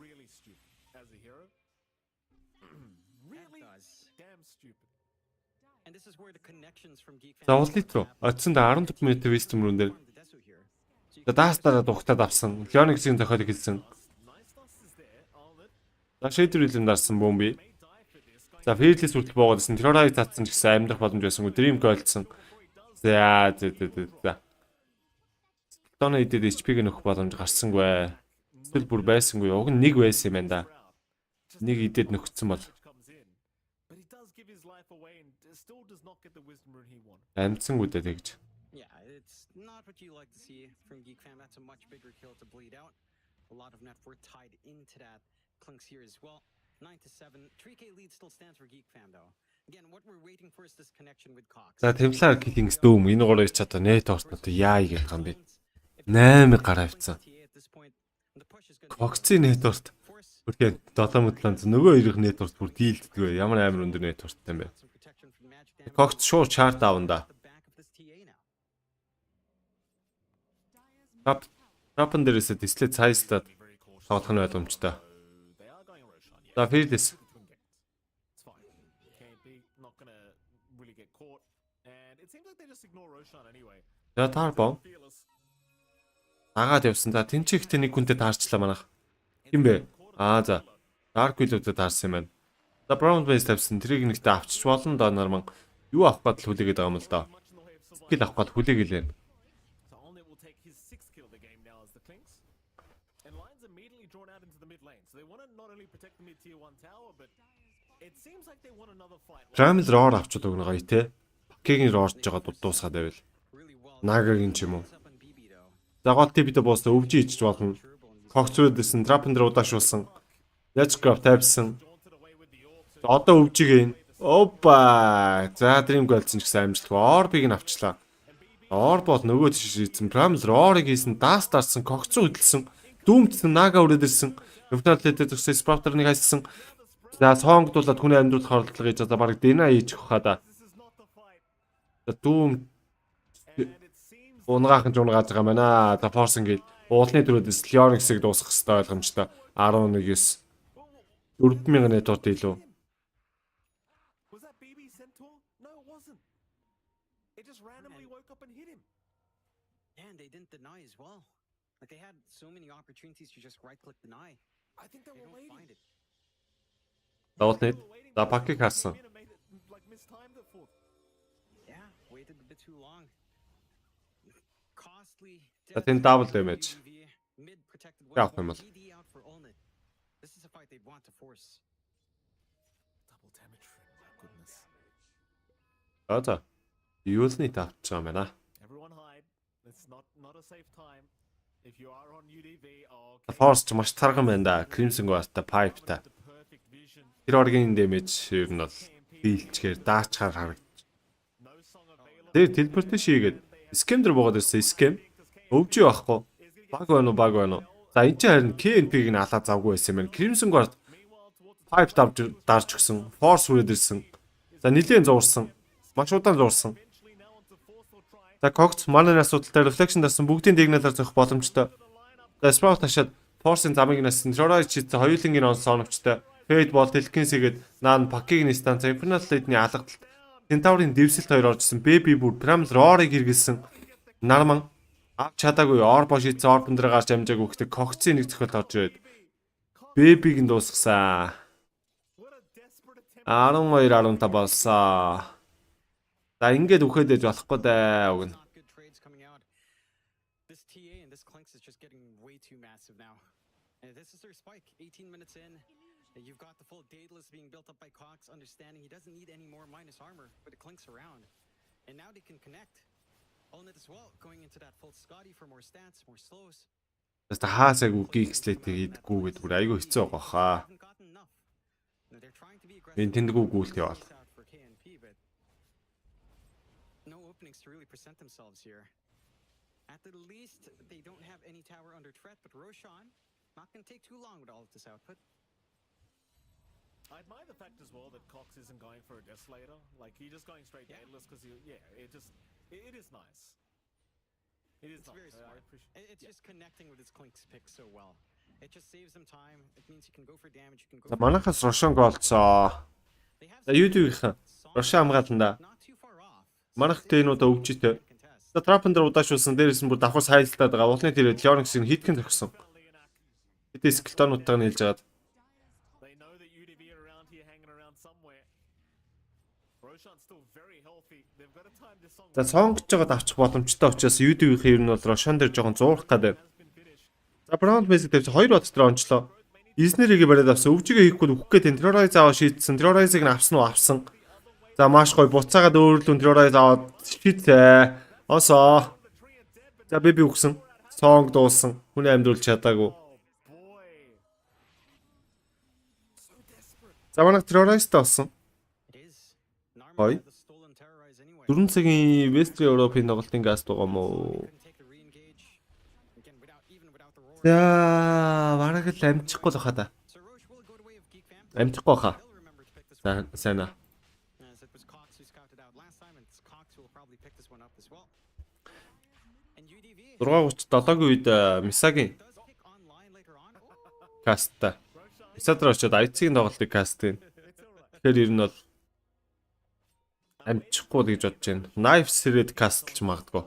За, уулны руу очсон да 14 минут вистем рүүн дээр. За, даастараа дугтаад авсан. Леониксийн зохиолыг хэлсэн. За, шийдвэр хэлэн дарсан бомби. За, фирлис хүртэл буугаадсан. Трорай татсан ч гэсэн амьдрах боломж байсан. Dream Call-сан. За. Тоноо идэд HP-г нөхөх боломж гарсангүй. Эсвэл бүр байсангүй. Уг нь нэг байсан юм байна да. Нэг идэд нөхцсөн бол. Амцсангүй дээ тэгж. Not what you like to see from Geek Fam. That's a much bigger kill to bleed out. A lot of net worth tied into that. Clinks here as well. 9-7. 3K lead still stands for Geek Fam though. Again, what we're waiting for is this connection with Cox. За, Templar Killings дүүм энэ гурав ч одоо нэт орсноо яа гэх юм бэ? 8 гараа авцсан. Cox-ийн нэт орт. Бүртээ 7 мөдлөн нөгөө ирэх нэт орт бүр дийлддэг. Ямар амар өндөр нэт орттай юм бэ? Cox шууд чарт авна да. Трапан дээрээс дислет сайстад тоглох нь ойлгомжтой. За, фирлис. За, тарбо. Агаад явсан. За, тэнцэгтэй нэг хүнтэй таарчлаа манайх. Хин бэ? За. Dark Willow-д таарсан юм байна. За Brown Base тавьсан. Тэрийг нэгтээ авчиж болно доо нар маань. Юу авах гээд хүлээгээд байгаа юм л доо. Скил авах гээд хүлээгээл. So only will take his 6th kill of the game now as the Clinks. And Lions immediately drawn out into the mid lane. So they want to not only protect the mid tier 1 tower, but it seems like they want another fight. Primal Roar авчод өгнө гоё те. Пакегийн роорж байгаа дуусгаад байвал. Нагагийн ч юм уу. За гол типд боос өвжи ичж болно. Когцрөөдсэн, Trapender удаашуулсан. Letchcraft тавьсан. Одоо өвжиг ийн. Опа. За Dream голцсон ч гэсэн амжилтгүй. Orb-ыг нь авчлаа. Orb бол нөгөө тийш хийсэн. Primal Roar-ыг хийсэн, Dust дарсан, когцроо хөдөлсөн, дүүмтсэн, Naga өрөөд ирсэн. Infernal Blade зөксөн, Sprouter-ыг хайсан. За сонгодуулаад хүний амьдруулах хордлого хийж байгаа баг Dena хийж өгөх хаа да. За дүүм унгаахан ч унгааж байгаа юм байна. За Force ингээд уулны төрөөдөөс Leonix-ыг дуусгах хэрэгтэй ойлгомжтой. 11-9 4000 нэтворт илүү. Was that BB Centaur? No, it wasn't. It just randomly woke up and hit him. And they didn't deny as well. Like they had so many opportunities to just right-click deny. I think they They were don't waiting. find it. Уулны за пакийг харсан. Like mistimed it for. Yeah, waited a bit too long. Costly. За тэн double damage. Mid protected Яах юм бол. DD out for Ulnit. This is a fight they'd want to force. Double damage for him. My goodness. За. Юулны тавч байгаа юм байна. Everyone hide. It's not a safe time. If you are on UDV, Force ч маш тарган байна да. Crimson Guard-та pipe та. perfect vision. Тэр оргийн damage ер нь бол дийлчгээр даачаар харагдаж. No song available. Тэр teleportation хийгээд scam дээр буугаад ирсэн scam. Өвжи байхгүй. Баг байна уу? За энэ чинь харин KNP-г нь алаа завгүй байсан юм байна. Crimson Guard pipe дарж өгсөн. Force хүрээд ирсэн. За нилийн зуурсан. Маш удаан зуурсан. За Cox mana асуудалтай reflection дасан бүгдийн diagonal-аар зөх боломжтой. За Sprout ташаад Force-ын замыг насан. Terrorize чийдсэн хоёулангийн онцлогчтой. Fade бол Telkins-гээд наан пакийг станц Infernal Blade-ний алгадалт. Centaur-ын дэвсэлт хоёр оржсэн. Baby бүр Primal Roar-ыг хэрэгэлсэн. Нарман авч чадаагүй Orb шийдсэн Orb дээр гарч амжаагүй гэхдээ Cox-ийн нэг зохиол орж ирээд Baby-г нь дуусгасан. 12-15 болсон. За ингээд үхээд ээж болохгүй дээ үг нь. Not good trades coming out. This TA and this Clinks is just getting way too massive now. And this is their spike. 18 minutes in. You've got the full Daedalus being built up by Cox, understanding he doesn't need any more minus armor, but it Clinks around. And now they can connect. Ulnit as well, going into that full Scotty for more stats, more slows. Тэст хаасаг үг GeekSlate хийдгүүгээд бүр айгүй хэцүү байгаа хаа. Haven't gotten enough. They're trying to be aggressive. Энэ тэндгүү гүйлт яваал. For KNP, but no openings to really present themselves here. At the least, they don't have any tower under threat, but Roshan not going to take too long with all of this output. I admire the fact as well that Cox isn't going for a Desolator. Like, he's just going straight Daedalus because it is nice. It is It's nice. very I smart. appreciate It's just connecting with his Clinks pick so well. It just saves them time. It means you can go for damage. You can go. За манайхаас Рошон голцоо. They have За YouTube-ийнхэн Рошон хамгаална да. not too far off. Манайх тээнүүдэ өвчтэй. За Trapender удаашуулсан дээрээс нь бүр давхар сайлтаад байгаа. Уулны тэрэ Leonix-ийг хийдгэн зогсон. Хэдий скелтонуудтайгаа нийлж агаад. They know that UDV are around here, hanging around somewhere. Roshan's still very healthy. They've got a time this song. За сонгож жагаад авчих боломжтой учраас YouTube-ийнхэн ер нь бол Рошон дээр жоохон зуурах гэдэг. За Brown Base тавьж 2 бот дээр онцлоо. Изнэрийг бариад авсан. Өвжигээ хийхгүй үхэх гээд Terrorize аваа шийдсэн. Terrorize-ыг нь авсан уу? Авсан. За маш гоё буцаагаад өөрлөн Terrorize аваад шийдээ. Осоо. За Baby үхсэн. Сонг дуусан. Хүний амьдруулж чадаагүй. За манайх Terrorize-тай болсон. It is. Oi. Narman had the stolen terrorize anyway. 4 цагийн Western Europe-ийн тоглолтын гаст байгаа мó. Couldn't take the re-engage. Again, even without the roar. За бараг л амжихгүй л хаа да. So Roche will go the way of Geek Fam. Амжихгүй хаа. They'll remember to pick this one. Сайн аа. As it was Cox who scouted out last time, and it's Cox who will probably pick this one up as well. And UDV 6:37-гийн үед Мисагийн does pick online later on. касттай. Исадраа очоод IC-ийн тоглолтыг кастын. Тэгэхээр ер нь бол амжихгүй л гэж бодож байна. Knife Series кастлж магадгүй.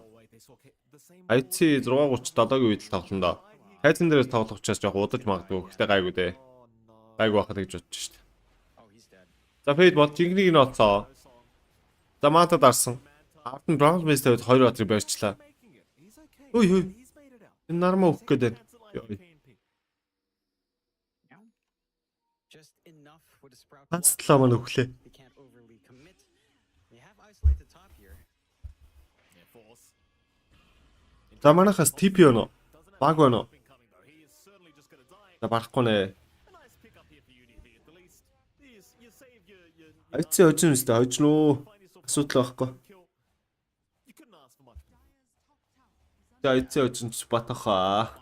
IC 6:37-гийн үед л тоглоно доо. Тайлан дээрээс тоглох учраас жоох удаж магадгүй. Гэхдээ гайгүй дээ. Гайгүй байхад гэж бодож шít. За фейд бод жинхнийг нь оцоо. За матад арсан. Ард нь бронз мэс тавьд 2 одрыг барьчлаа. Ой. Энэ нармаа өгөх гээд байна. Ханцлаа мань өглөө. За манайхаас TP өнө. Баг өнө. За барахгүй нэ. Айцээ хожин үстэй хожин уу. Асуудал байхгүй. За айцээ хожин ч батахаа.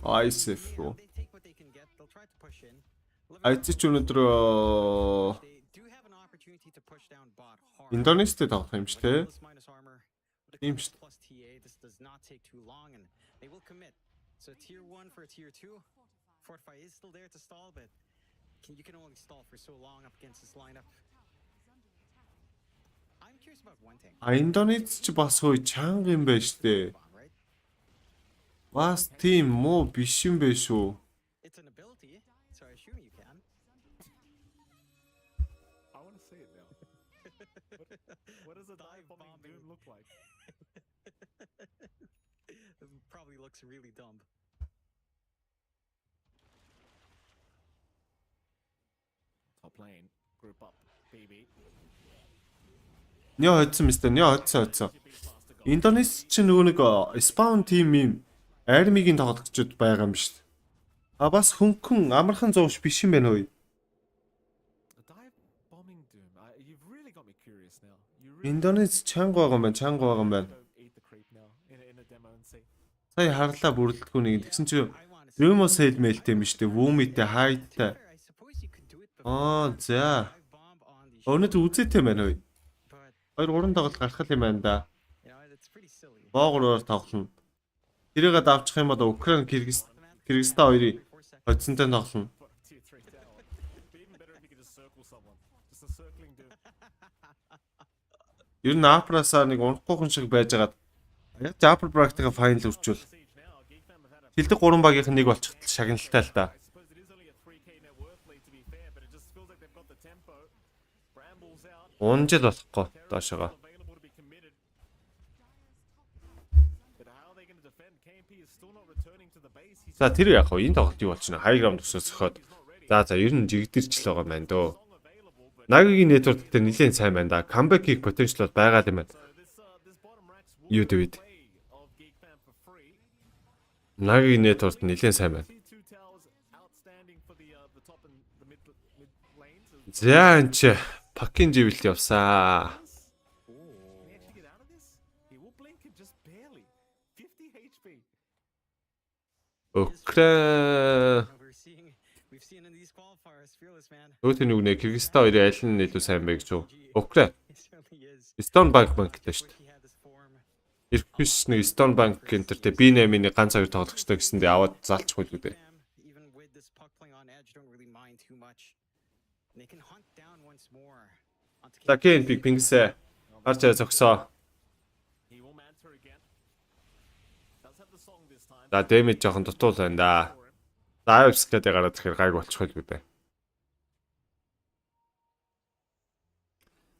Айсэф. Айцээ ч өнөдөр Индонезитэй тоглох юм шүү дээ. Тийм шүү дээ. So tier 1 for tier 2, Fortify is still there to stall, but you can only stall for so long up against this lineup. I'm curious about one thing. Индонез ч бас хөө чанга юм байна шүү дээ. Бас тийм муу биш юм байна шүү. It's an ability, so I assume you can. I want to see it now. What does a dive bombing doom look like? It probably looks really dumb. Top lane, group up, BB. Нё хоцсон мэт нё хоцсон. Индонез ч нөгөө нэг spawn team юм армигийн тоглогчид байгаа юм шүү дээ. А бас хөнгөн амархан зовш биш юм байна хөөе. Индонез чанга байгаа юм байна. Сая харлаа бүрэлдэхүүн нэг тэгсэн чи Rumos хэлмэлтэй юм шүү дээ. Woomy-тэй, Hyde-тэй. За. Өнөөдөр үзээтэй байна хөөе. 2-3 тоглолт гарах юм байна да. Боогоор тоглоно. Тэрийгээ давчих юм бол Украин Кыргызстан хоёрын хоцсонтой тоглоно. Ер нь Апрасаа нэг унахгүй шиг байжгаад яг Апр практика файнал үрчүүл. Хилдэг 3 багийнх нь нэг болчихтол шагналтай л да. Унжил болохгүй доошоо. За тэр яг хоо энэ тоглолт юу болчихно? High ground төсөөс зөхөд. За ер нь жигдэрч л байгаа юм байна дөө. Нагийн network дээр нэлээд сайн байна да. Comeback-ийг potential байгаа юм байна. Юу дэвид. Нагийн network нэлээд сайн байна. За энэ пакин живэлт явсаа. Украин Өөтөн нүгнээ Кыргызстан хоёрын аль нь илүү сайн бэ гэж үү? Украин. Stone Bank банктай шүү дээ. Ирхэвс нэг Stone Bank гэнтертэй B8-ийн ганц хоёр тоглогчтой гэсэндээ аваад залчих байлгүй дээ. Такэн пик пингсэ. Арчаа зогсоо. За дэмэж жоохон дутуул байна да. За авскад гараад ирэхээр гайг болчих байлгүй дээ.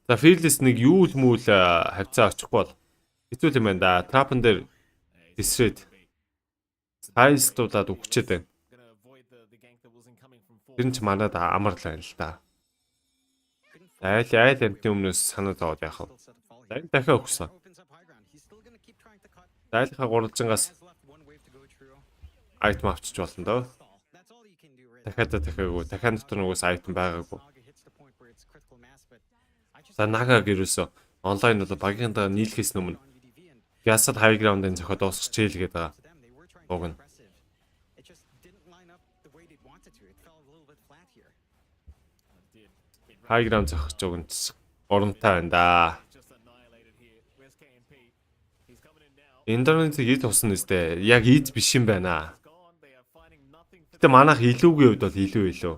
За Fearless нэг юу л мүүл хавцаа очихгүй бол хэцүү юм байна да. Trap-н дээр disred. Хайстуулаад өгчээд байна. Тэр нь ч манад амар л байна л да. Айл амтны өмнөөс санаа зовоод яах вэ? За дахиад өгсөн. Айлхаа гурвалжингаас айтем авчиж болно доо. Дахиад дотор нөгөөс айтем байгаагүй. За нага гэрээсөө онлайн бол багийнхаа нийлхээс өмнө ясад high ground-ын зохиод дуусгах чийлгээд байгаа. Уг нь. High ground зохиж өгөн урамтай байна да. Индонезиг ид тусан нэстэй яг ид биш юм байна. Гэтэ манайх илүүгийн хувьд бол илүү.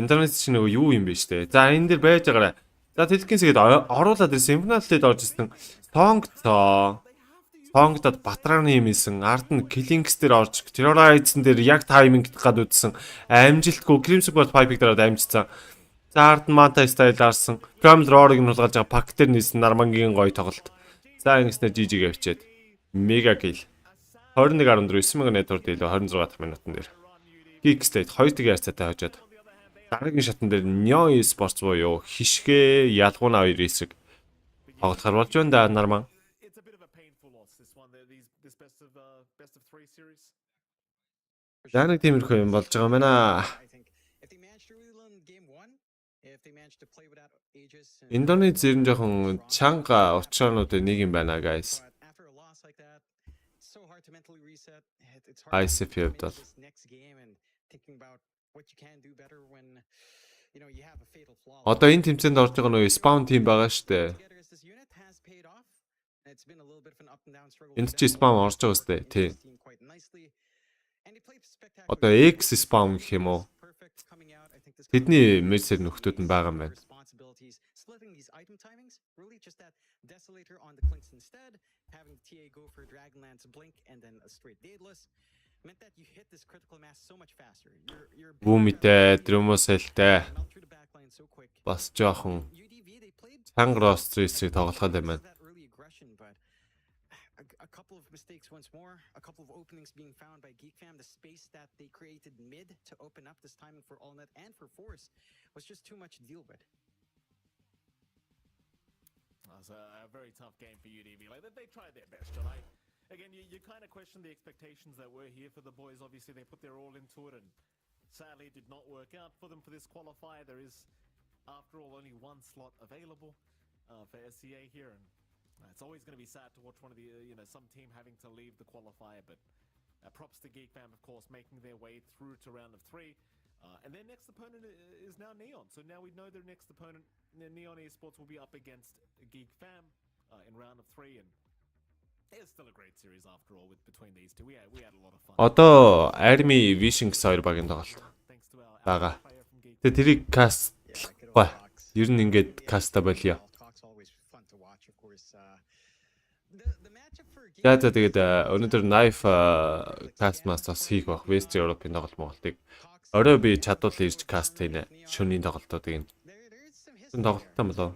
Индонез чинь нөгөө юу юм бэ штэ. За энэ дэр байж байгаарай. За Тэлкинс гээд оруулаад ирсэн симфониалд орж ирсэн. Сонгдод батрааны юм исэн. Ард нь Killings дээр орж Terrorize дээр яг тайминг гад үдсэн. Амжилтгүй Crimson Gold Pipe-ыг дараад амжицсан. За ард нь Manta Style арсан. Primal Roar-ыг нуулгаж байгаа пак дээр нисэн Нармангийн гоё тоглолт. За ингэснээр GG авчиад мега kill. 21.14 9000 network илүү 26 минутан дээр. GeekSlate 2-1 ярцаатай хожоод. Дараагийн шатн дээр Neon Esports буюу хишгэ ялгууна 2 эсрэг тоглохоор болж байна да Нарман. За нэг тиймэрхүү юм болж байгаа юм байна. Индонез зэрэн жоохон чанга очроонуудын нэг юм байна guys. ICF явдал. Одоо энэ тэмцээнд орж байгаа нөгөө spawn team байгаа штэ. Энд чи spawn орж байгаа штэ. Тий. Одоо X spawn гэх юм уу? Тэдний мессеж нөхдүүд нь байгаа юм байна. Splitting these item timings, really just that desolator on the clinks instead, having the TA go for Dragonlance blink and then a straight daedalus meant that you hit this critical mass so much faster. You're Бумитэй, Дрөмөсэлтэй бас жоохон Сангрос стресийг тоглоход юм байна. A couple of mistakes once more, a couple of openings being found by GeekFam. The space that they created mid to open up this timing for AllNet and for Force was just too much to deal with. It's a very tough game for UDV. Like they tried their best, John. Again, you kind of question the expectations that were here for the boys. Obviously, they put their all into it, and sadly, it did not work out for them for this qualifier. There is, after all, only one slot available for SEA here, and it's always going to be sad to watch one of the some team having to leave the qualifier. But props to GeekFam, of course, making their way through to round of 3. And their next opponent is now Neon. So now we know their next opponent, Neon Esports, will be up against GeekFam in round of 3. And it's still a great series after all between these two. We had a lot of fun. Одоо Army Vision гэсэн хоёр багийн тоглолт байгаа. Тэгээ тэрийг кастлахгүй. Ер нь ингээд каста болио. За тэгээд өнөөдөр Knife Cast Masters хийх бах West Europe-ийн тоглолт Монголыг орой би чадвал ирж каст хийнэ. Шөнийн тоглолтуудыг энэ. Шөнийн тоглолттой болоо.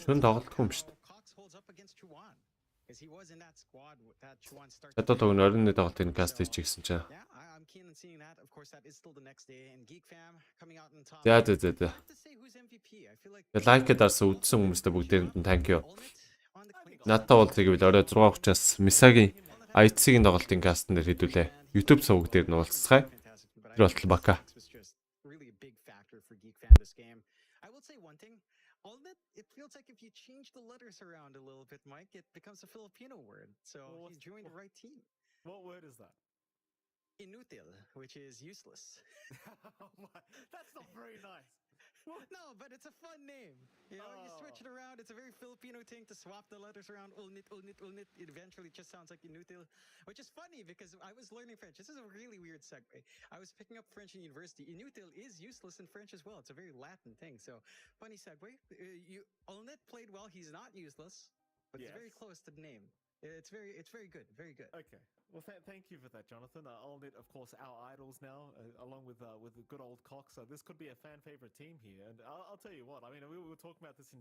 Шөнийн тоглолтгүй юм шүү дээ. Чадвал өгнө оройн тоглолтын каст хийж гисэн чинь. За. Лайкэд арсан үдсэн хүмүүстээ бүгдээрэнд нь thank you. Надтай уулзъя гэвэл орой 6:30-аас Мисагийн IC-ийн тоглолтын кастн дээр хэдүүлээ. YouTube сувг дээр нь уулзцгаая. Тэр болтол бака. AllNet, it feels like if you change the letters around a little bit, Mike, it becomes a Filipino word. So he's joined the right team. What word is that? Inutil, which is useless. That's not very nice. No, but it's a fun name. You know, you switch it around. It's a very Filipino thing to swap the letters around. Ulnit. It eventually just sounds like Inutil, which is funny because I was learning French. This is a really weird segue. I was picking up French in university. Inutil is useless in French as well. It's a very Latin thing. So, funny segue. Ulnit played well. He's not useless, but it's very close to the name. It's very good. Very good. Okay. Well, thank you for that, Jonathan. AllNet, of course, our idols now, along with the good old Cox. So this could be a fan favorite team here. And I'll tell you what. I mean, we were talking about this in